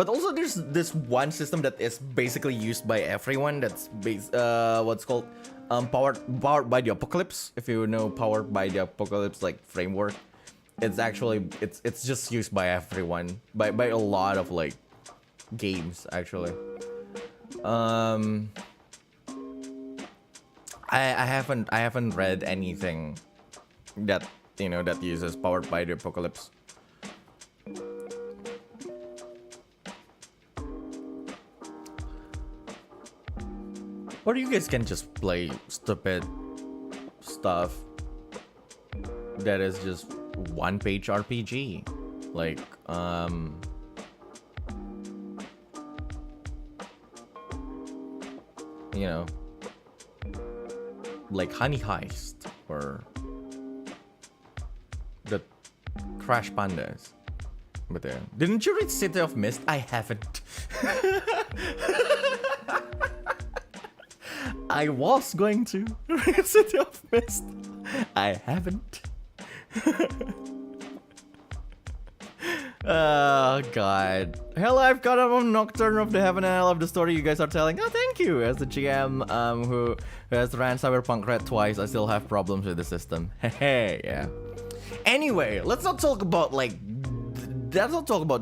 S1: also there's this one system that is basically used by everyone that's what's called powered by the Apocalypse. If you know Powered by the Apocalypse like framework, it's actually it's just used by everyone by a lot of like games actually. I haven't read anything that that uses Powered by the Apocalypse. Or you guys can just play stupid stuff that is just one-page RPG, like like Honey Heist or the Crash Pandas. But didn't you read City of Mist? I haven't. I was going to read City of Mist. I haven't. Oh god. Hello, I've got a Nocturne of the Heaven, and I love the story you guys are telling. Oh, thank you. As the GM who has ran Cyberpunk Red twice, I still have problems with the system. Hey, yeah. Anyway, let's not talk about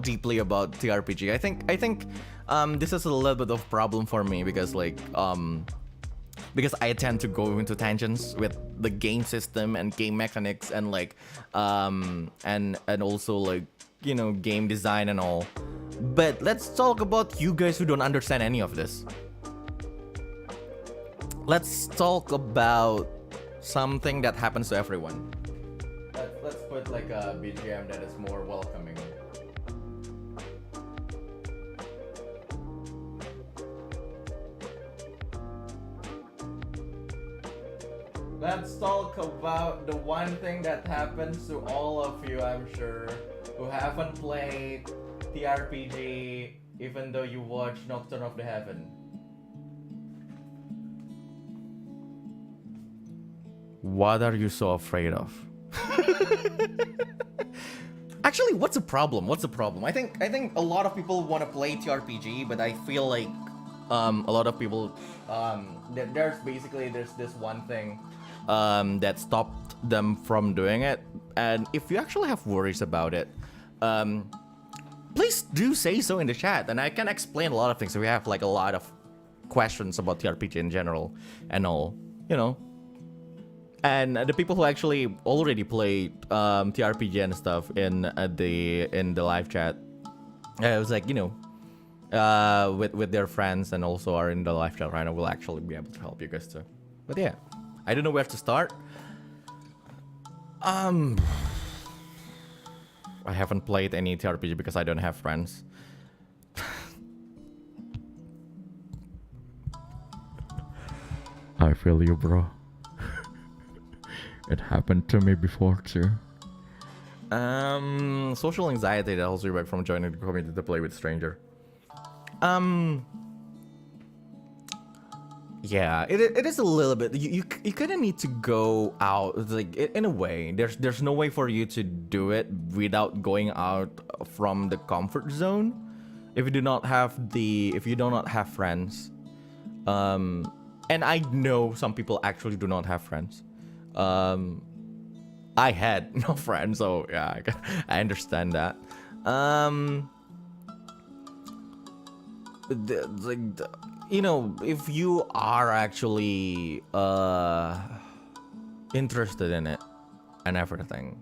S1: deeply about TRPG. I think this is a little bit of problem for me because because I tend to go into tangents with the game system and game mechanics and like and also like game design and all. But let's talk about you guys who don't understand any of this. Let's talk about something that happens to everyone. Let's put like a BGM that is more welcoming. Let's talk about the one thing that happens to all of you, I'm sure, who haven't played TRPG even though you watch Nocturne of the Heaven. What are you so afraid of? Actually, what's the problem? I think a lot of people want to play TRPG, but I feel like a lot of people there's this one thing that stopped them from doing it. And if you actually have worries about it, please do say so in the chat, and I can explain a lot of things. So we have like a lot of questions about TRPG in general and all, And the people who actually already played TRPG and stuff in the live chat, it was like with their friends and also are in the live chat right now, will actually be able to help you guys too. But yeah, I don't know where to start. I haven't played any TRPG because I don't have friends. I feel you, bro. It happened to me before too. Social anxiety that holds you back from joining the community to play with stranger. Yeah, it is a little bit. You kind of need to go out, like in a way. There's no way for you to do it without going out from the comfort zone. If you do not have friends, and I know some people actually do not have friends. I had no friends, so yeah, I understand that. You know, if you are actually interested in it and everything,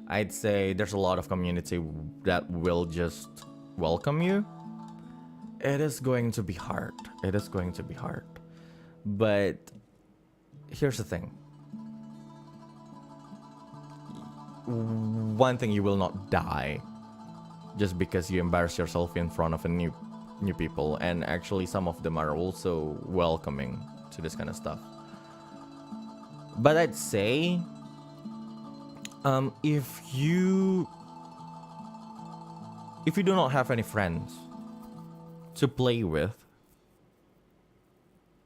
S1: I'd say there's a lot of community that will just welcome you. It is going to be hard. It is going to be hard. But here's the thing. One thing, you will not die just because you embarrass yourself in front of a new people, and actually some of them are also welcoming to this kind of stuff. But I'd say if you do not have any friends to play with,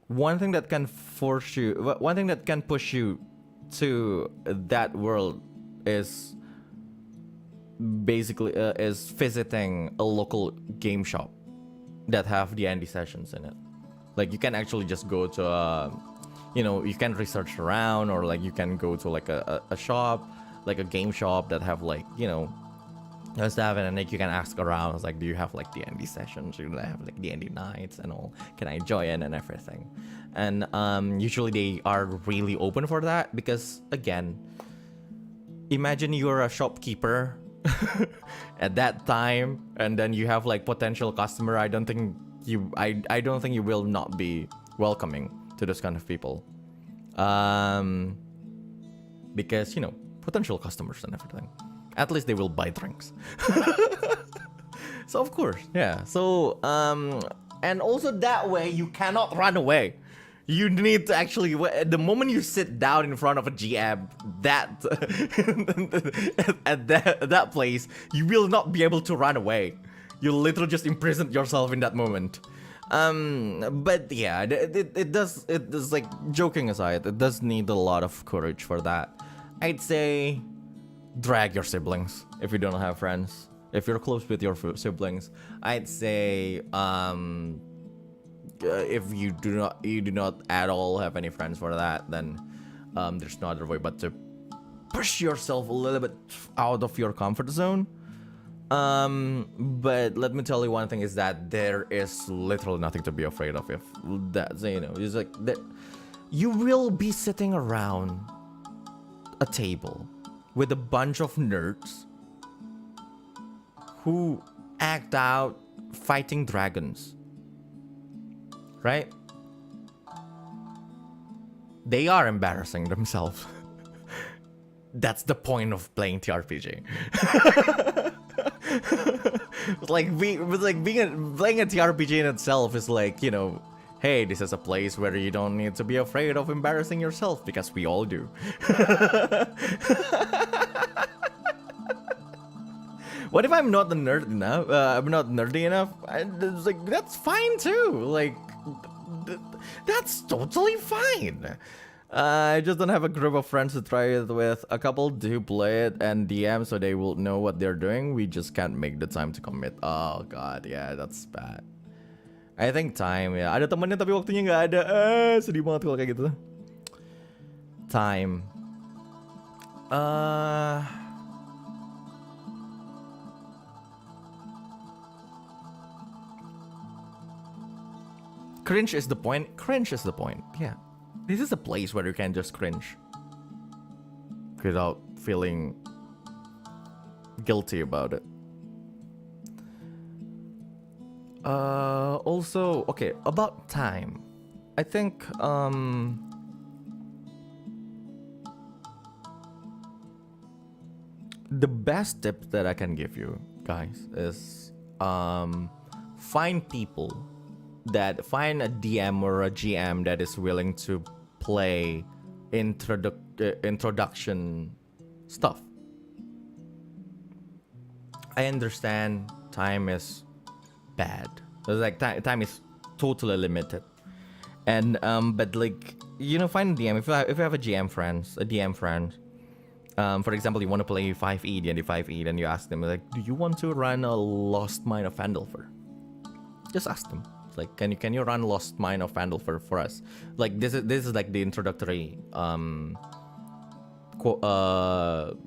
S1: one thing that can push you to that world is basically is visiting a local game shop that have D&D sessions in it. Like, you can actually just go to you can research around, or like you can go to like a shop, like a game shop that have like stuff, and like you can ask around. It's like, do you have like D&D sessions? Do they have like D&D nights and all? Can I join and everything? And usually they are really open for that, because again, imagine you're a shopkeeper at that time, and then you have like potential customer. I don't think you will not be welcoming to those kind of people, because potential customers and everything. At least they will buy drinks. So of course, yeah. So and also that way you cannot run away. You need to actually, the moment you sit down in front of a GM, that at that place, you will not be able to run away. You literally just imprisoned yourself in that moment. But yeah, it does, like, joking aside, it does need a lot of courage for that. I'd say drag your siblings if you don't have friends. If you're close with your siblings, I'd say if you do not at all have any friends for that, then there's no other way but to push yourself a little bit out of your comfort zone. But let me tell you one thing, is that there is literally nothing to be afraid of. If that's, it's like that, you will be sitting around a table with a bunch of nerds who act out fighting dragons, right? They are embarrassing themselves. That's the point of playing TRPG. Playing a TRPG in itself is like, hey, this is a place where you don't need to be afraid of embarrassing yourself, because we all do. What if I'm not the nerd enough? I'm not nerdy enough. It's like, that's fine too. Like, that's totally fine. I just don't have a group of friends to try it with. A couple do play it and DM, so they will know what they're doing. We just can't make the time to commit. Oh god, yeah, that's bad. I think time, ya. Ada temennya tapi waktunya nggak ada. Sedih banget kalau kayak gitu. Time. Cringe is the point. Cringe is the point. Yeah. This is a place where you can just cringe without feeling guilty about it. Also, okay, about time. I think the best tip that I can give you guys is find people find a DM or a GM that is willing to play introduction stuff. I understand time is bad. It's like time is totally limited, and but like, you know, find a DM if you have a DM friends, a DM friend. For example, you want to play 5e, D&D 5e, and you ask them like, do you want to run a Lost Mine of Phandelver? Just ask them. It's like, can you run Lost Mine of Phandelver for us? Like this is like the introductory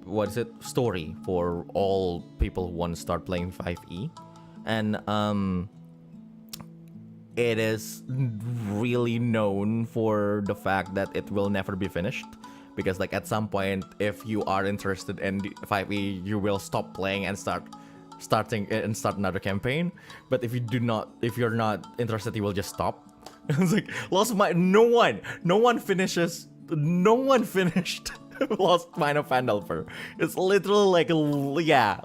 S1: what is it, story for all people who want to start playing 5e, and it is really known for the fact that it will never be finished, because like at some point, if you are interested in 5e, you will stop playing and start another campaign. But if you're not interested, you will just stop. It's like Lost Mine. No one finished Lost Mine of Phandelver. It's literally like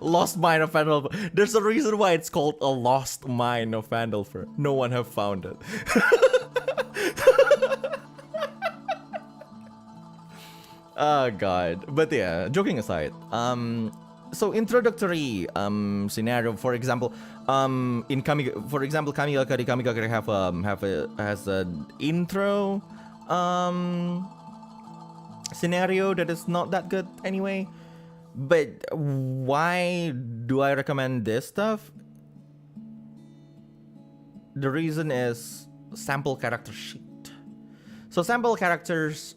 S1: Lost Mine of Phandelver. There's a reason why it's called a Lost Mine of Phandelver. No one have found it. Oh god. But yeah, joking aside, so introductory scenario, for example, in Kamigakari has an intro scenario that is not that good anyway. But why do I recommend this stuff? The reason is sample character sheet. So sample characters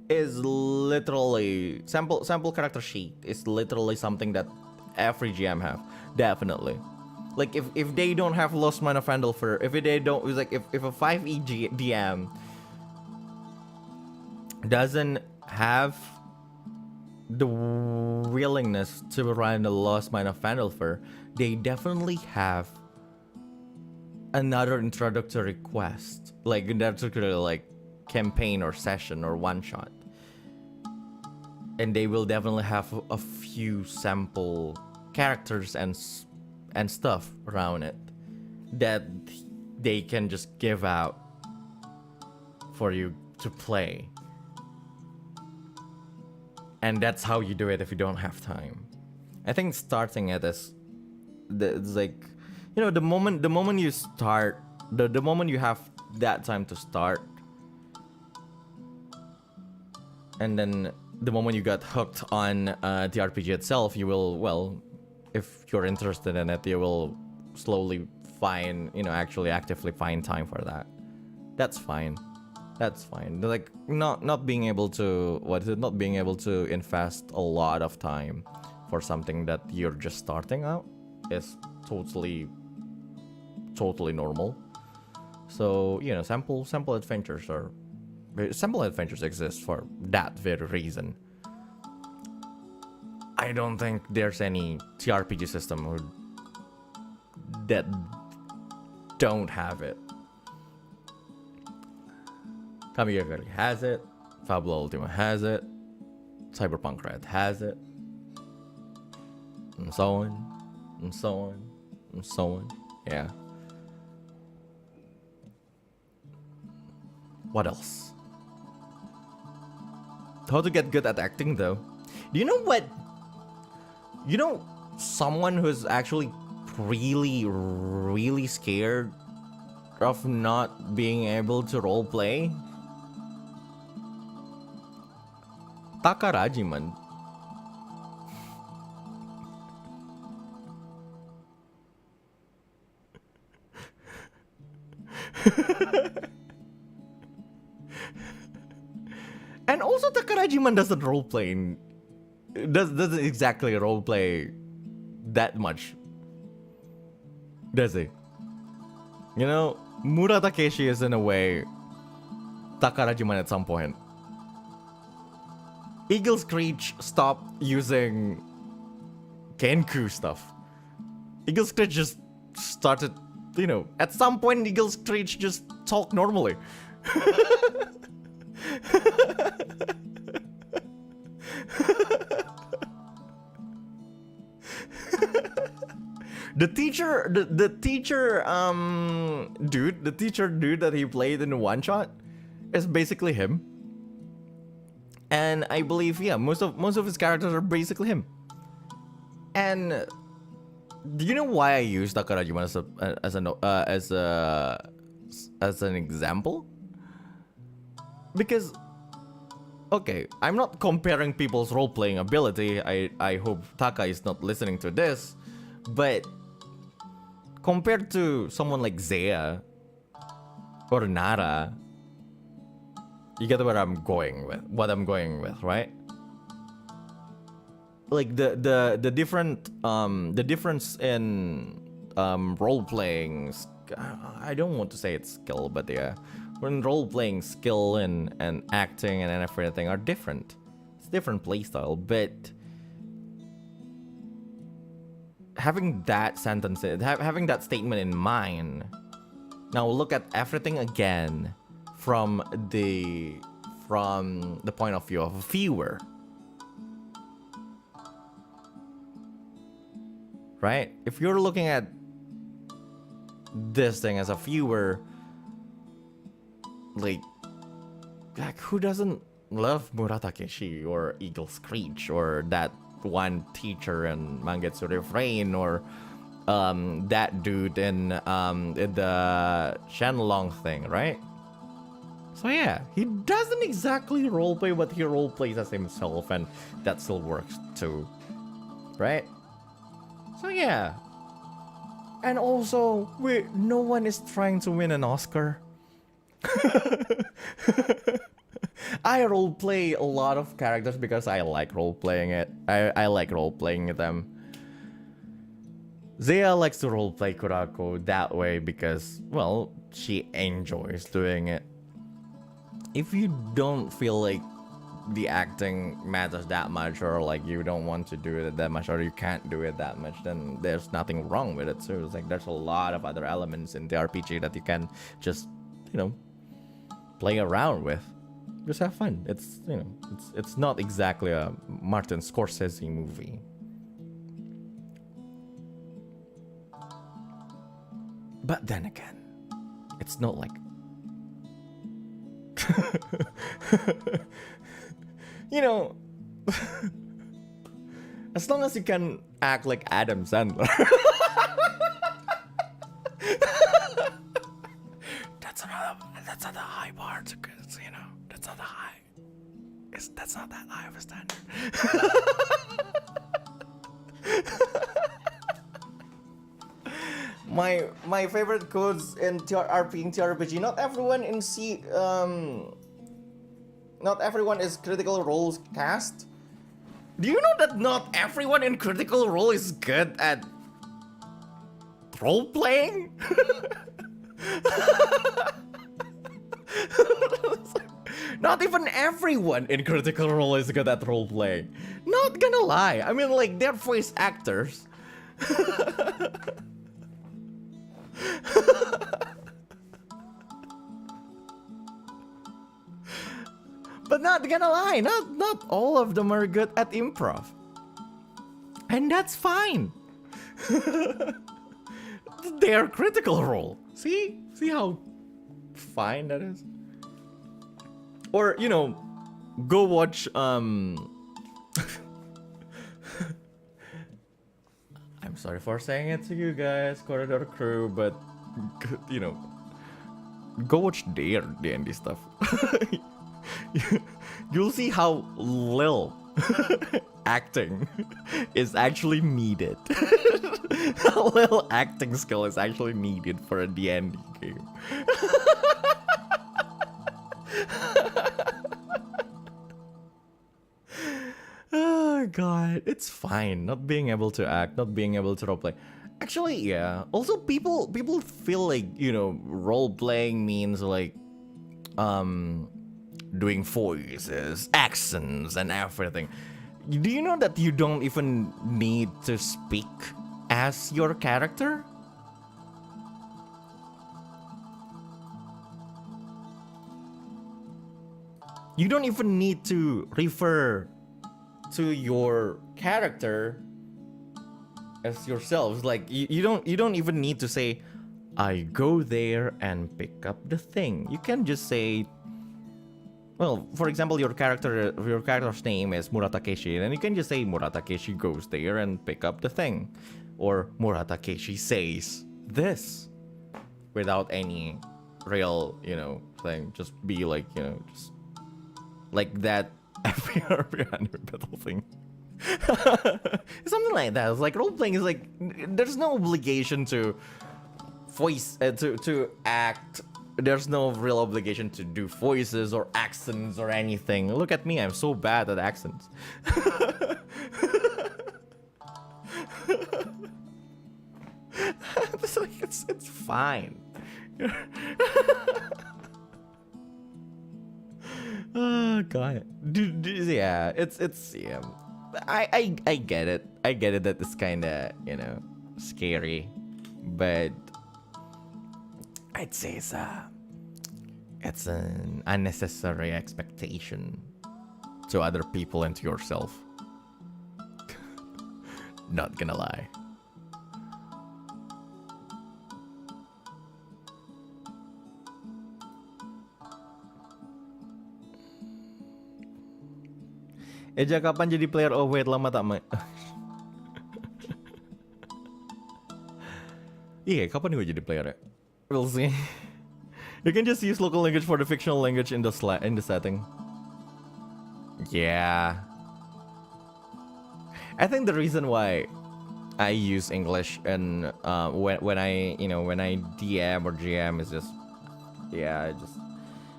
S1: is literally sample character sheet is literally something that every GM have, definitely. Like if they don't have Lost Mine of Phandelver, if they don't, it's like if a 5e DM doesn't have the willingness to run the Lost Mine of Phandelver, they definitely have another introductory quest, like introductory like campaign or session or one shot, and they will definitely have a few sample characters and stuff around it that they can just give out for you to play. And that's how you do it if you don't have time. I think starting it is it's like, you know, the moment you start, the moment you have that time to start, and then the moment you got hooked on the RPG itself, you will, well, if you're interested in it, you will slowly find, you know, actually actively find time for that. That's fine. That's fine. Like not being able to, not being able to invest a lot of time for something that you're just starting out is totally normal. So, you know, sample adventures exist for that very reason. I don't think there's any TRPG system that don't have it. Kamigakari has it, Fabula Ultima has it, Cyberpunk Red has it, and so on, and so on, and so on. Yeah. What else? How to get good at acting, though? Do you know what? You know, someone who's actually really scared of not being able to roleplay? Takarajiman. And also Takarajiman doesn't roleplay. Doesn't exactly roleplay that much, does he? You know, Mura Takeshi is in a way Takarajiman at some point. Eagle Screech stopped using Kenku stuff. Eagle Screech just started, you know, at some point Eagle Screech just talked normally. The teacher dude, the teacher dude that he played in the one shot is basically him. And I believe, yeah, most of his characters are basically him. And do you know why I use Takarajima as an example? Because, okay, I'm not comparing people's role-playing ability. I hope Taka is not listening to this, but compared to someone like Zaya or Nara, you get what I'm going with, right? Like the difference in role playing. I don't want to say it's skill, but yeah, when role playing skill and acting and everything are different. It's different playstyle, but having that sentence, having that statement in mind. Now look at everything again from the point of view of a viewer. Right? If you're looking at this thing as a viewer, like who doesn't love Muratakeshi or Eagle Screech or that one teacher in Mangetsu Refrain or that dude in the Shenlong thing, right? So yeah, he doesn't exactly roleplay, but he roleplays as himself, and that still works too, right? So yeah, and also, no one is trying to win an Oscar. I roleplay a lot of characters because I like roleplaying it. I like roleplaying them. Zaya likes to roleplay Kurako that way because, well, she enjoys doing it. If you don't feel like the acting matters that much, or like you don't want to do it that much, or you can't do it that much, then there's nothing wrong with it. So it's like there's a lot of other elements in the RPG that you can just, play around with. Just have fun. It's it's not exactly a Martin Scorsese movie. But then again, it's not like as long as you can act like Adam Sandler. That's not the high bar to, that's not the high. That's not that high of a standard. My favorite quotes in TRPG. Not everyone is Critical Role's cast. Do you know that not everyone in Critical Role is good at role playing? Not even everyone in Critical Role is good at role playing. Not gonna lie. I mean, like, they're voice actors. But not gonna lie, not all of them are good at improv. And that's fine. They're Critical Role. See how fine that is? Or, go watch I'm sorry for saying it to you guys, Corridor Crew, but go watch their D&D stuff. You'll see how little acting is actually needed. How little acting skill is actually needed for a D&D game. Oh god, it's fine not being able to act, not being able to roleplay. Actually, yeah. Also, people feel like, role playing means like doing voices, accents, and everything. Do you know that you don't even need to speak as your character? You don't even need to refer to your character as yourselves. Like you don't even need to say, I go there and pick up the thing. You can just say, well, for example, your character's name is Muratakeshi, and you can just say Muratakeshi goes there and pick up the thing, or Muratakeshi says this, without any real, thing. Just be like, just like that FPR anime battle thing. Something like that. It's like role playing is like there's no obligation to voice to act. There's no real obligation to do voices or accents or anything. Look at me, I'm so bad at accents. It's fine. Oh god. Yeah, it's yeah. I get it. I get it that it's kind of, scary, but I'd say it's an unnecessary expectation to other people and to yourself. Not gonna lie. Eja kapan jadi player? Oh wait, lama tak main. Iya, kapan gue jadi player ya? We'll see. You can just use local language for the fictional language in the setting. Yeah. I think the reason why I use English and when I DM or GM is just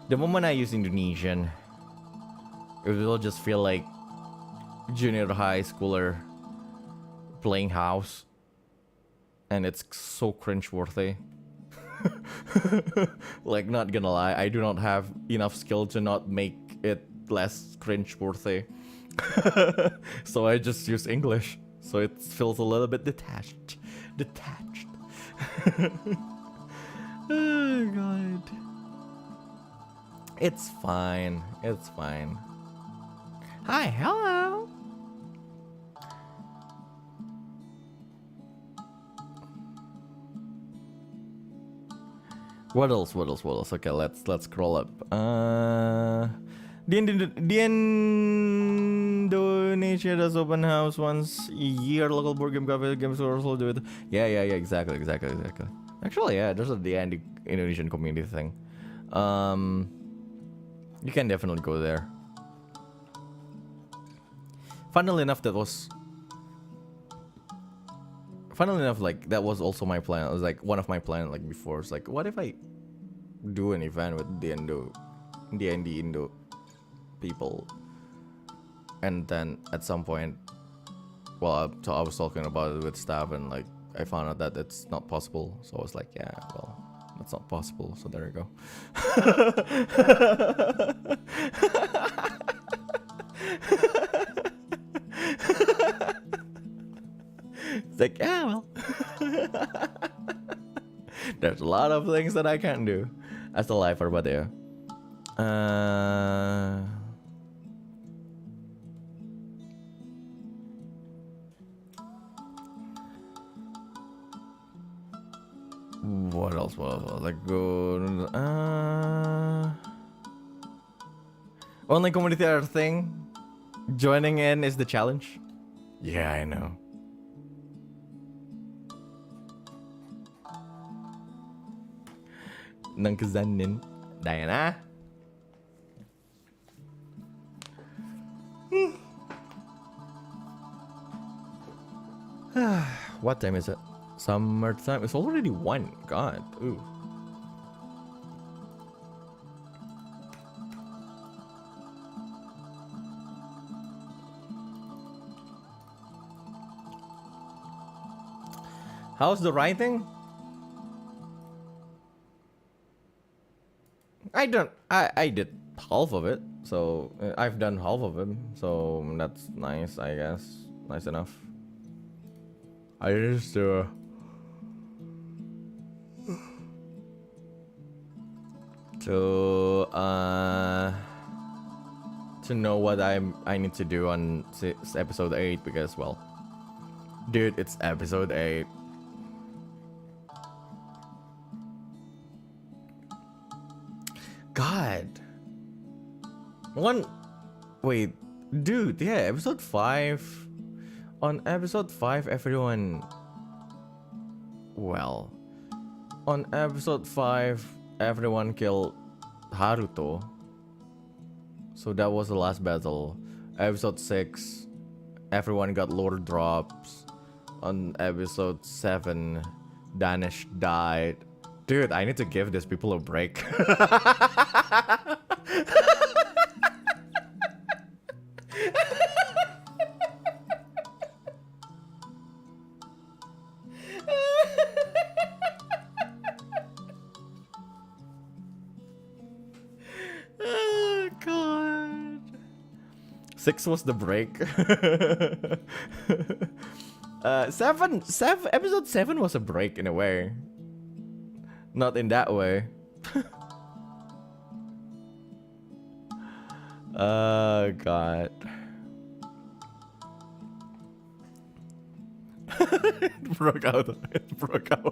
S1: the moment I use Indonesian, it will just feel like junior high schooler playing house, and it's so cringe-worthy. Like, not gonna lie, I do not have enough skill to not make it less cringe-worthy. So I just use English, so it feels a little bit detached. Oh god. It's fine. Hi, hello. What else? Okay, let's scroll up. The Indonesia does open house once a year. Local board game cafe games also do it. Yeah, exactly. Actually, yeah, there's the Indonesian community thing. You can definitely go there. Funnily enough, like that was also my plan. It was like one of my plans, like before. It's like, what if I do an event with the Indo people, and then at some point, well, I was talking about it with staff, and like I found out that it's not possible. So I was like, yeah, well, that's not possible. So there you go. It's like, yeah, well, there's a lot of things that I can't do as a lifer, but yeah. What else? Like, go. Only community art thing. Joining in is the challenge. Yeah, I know. Nang kezanin, Diana. What time is it? Summertime. It's already 1. God. Ooh. How's the writing? I did half of it, so I've done half of it, so that's nice, I guess. Nice enough. I just to know what I need to do on episode 8, because, well, Dude, it's episode 8. God. Wait, dude, yeah, episode 5. On episode 5, everyone. Well, on episode 5, everyone killed Haruto. So that was the last battle. Episode 6, everyone got lore drops. On episode 7, Danish died. Dude, I need to give these people a break. Oh, God. 6 was the break. Episode 7 was a break in a way. Not in that way. God. It broke out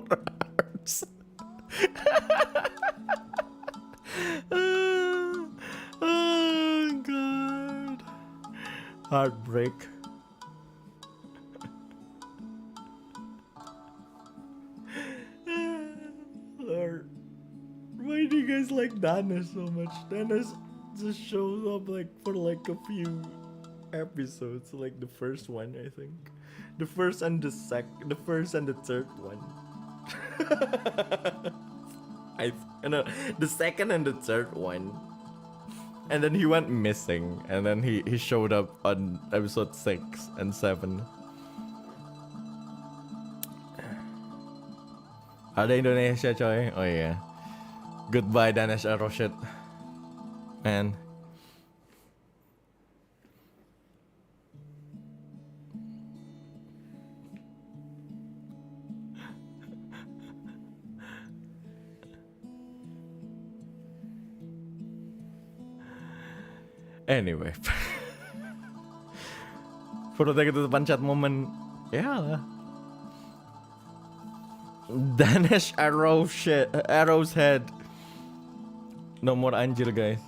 S1: hearts. Oh, God. Heartbreak. Lord, why do you guys like Dana so much? Dana just shows up like for like a few episodes, like the first one, I think. The first and the third one. No, the second and the third one. And then he went missing, and then he showed up on episode 6 and 7. Ada Indonesia, coy. Oh yeah. Goodbye, Danish Arrow shit. Man. Anyway. Perutnya ketutupan chat moment. Ya lah. Danish Arrow's head. No more anjir, guys.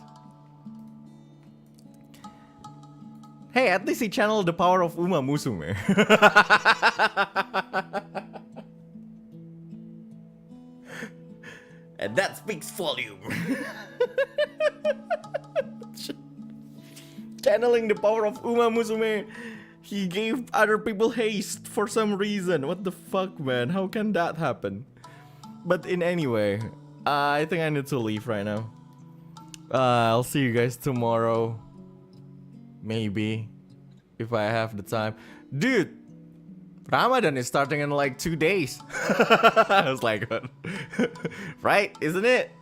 S1: Hey, at least he channeled the power of Uma Musume. And that speaks volume. Channeling the power of Uma Musume. He gave other people haste for some reason. What the fuck, man? How can that happen? But in any way, I think I need to leave right now. I'll see you guys tomorrow. Maybe. If I have the time. Dude! Ramadan is starting in like 2 days. I was like, right? Isn't it?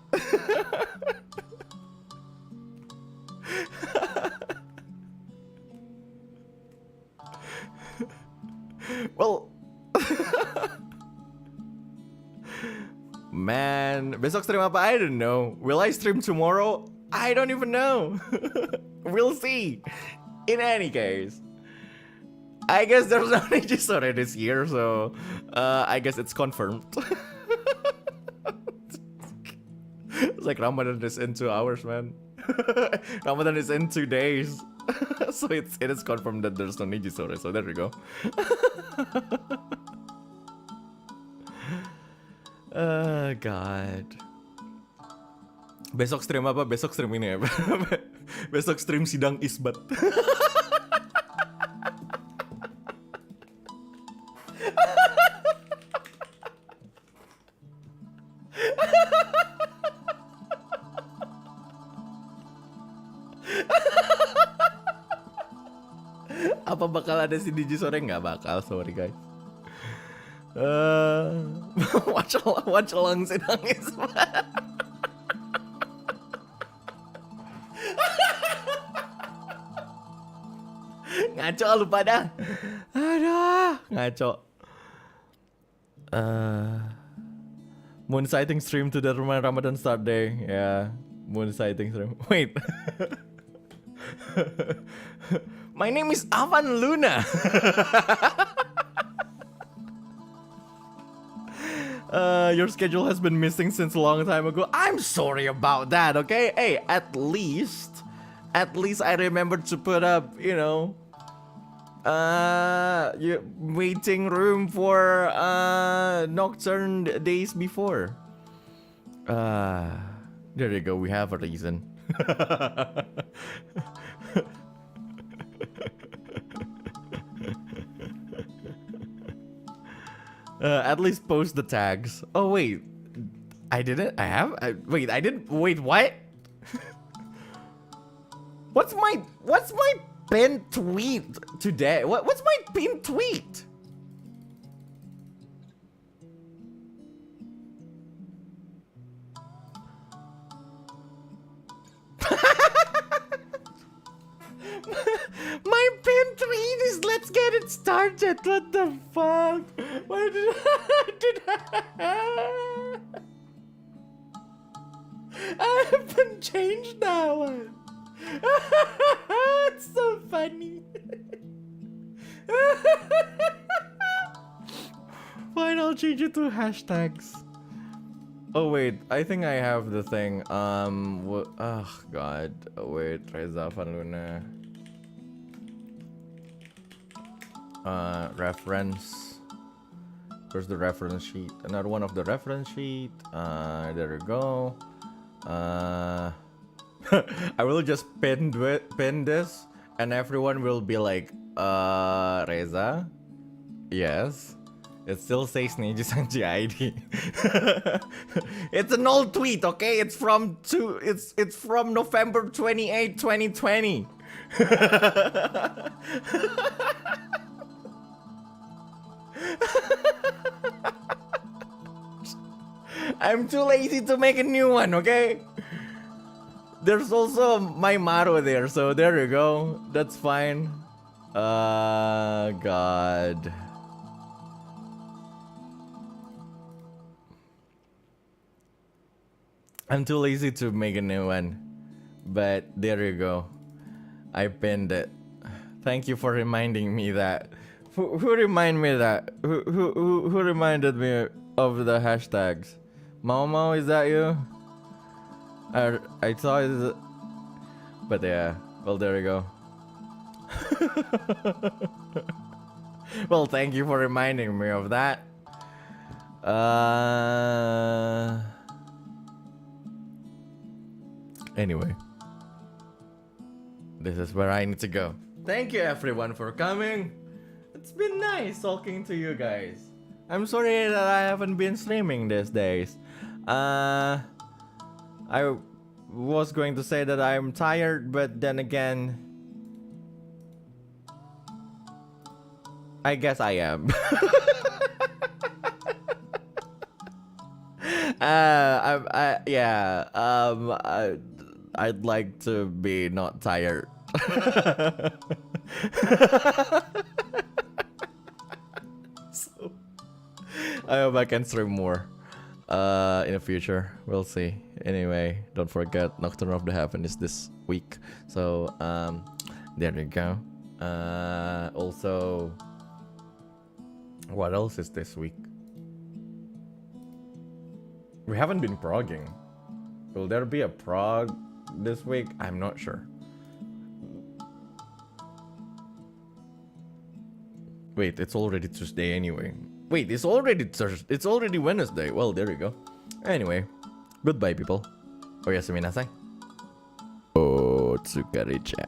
S1: Well, man, besok stream apa? I don't know. Will I stream tomorrow? I don't even know. We'll see. In any case, I guess there's no Nijisore this year, so I guess it's confirmed. It's like Ramadan is in 2 hours, man. Ramadan is in 2 days. So it is confirmed that there's no Nijisore, so there we go. God. Besok stream apa? Besok stream ini ya. Besok stream sidang isbat. Apa bakal ada si Digi sore? Nggak bakal, sorry guys. Watch along sidang isbat. Ngaco lu pada. Aduh, ngaco. Moon sighting stream to the Ramadan start day. Yeah, moon sighting stream. Wait. My name is Avan Luna. Your schedule has been missing since a long time ago. I'm sorry about that, okay? Hey, at least I remembered to put up, you know, waiting room for Nocturne days before. There you go, we have a reason. At least post the tags. Oh wait, I didn't. Wait, I didn't. Wait, what? What's my pinned tweet today? What's my pinned tweet? My pinned tweet is "Let's get it started." What the fuck? Why did I haven't changed that one. It's so funny. Fine, I'll change it to hashtags. Oh wait, I think I have the thing. Oh god. Oh, wait, Reza Van Luna. Reference. Where's the reference sheet? Another one of the reference sheet. There we go. I will just pin this, and everyone will be like, Reza. Yes. It still says Neji Sanji ID. It's an old tweet, okay? It's from November 28, 2020. I'm too lazy to make a new one, okay? There's also my motto there, so there you go. That's fine. God. I'm too lazy to make a new one, but there you go. I pinned it. Thank you for reminding me that. Who reminded me that? Who reminded me of the hashtags? Momo, is that you? I thought it, but yeah. Well, there you go. Well, thank you for reminding me of that. Anyway, this is where I need to go. Thank you everyone for coming. It's been nice talking to you guys. I'm sorry that I haven't been streaming these days. I was going to say that I'm tired, but then again, I guess I am. I'd like to be not tired. So, I hope I can stream more in the future. We'll see. Anyway, don't forget Nocturne of the Heaven is this week. So there you go. Also, what else is this week? We haven't been progging. Will there be a prog this week? I'm not sure. Wait, it's already Tuesday anyway. Wait, it's already Thursday. It's already Wednesday. Well, there you go. Anyway, goodbye, people. Oyasumi nasai. Otsukare-cha.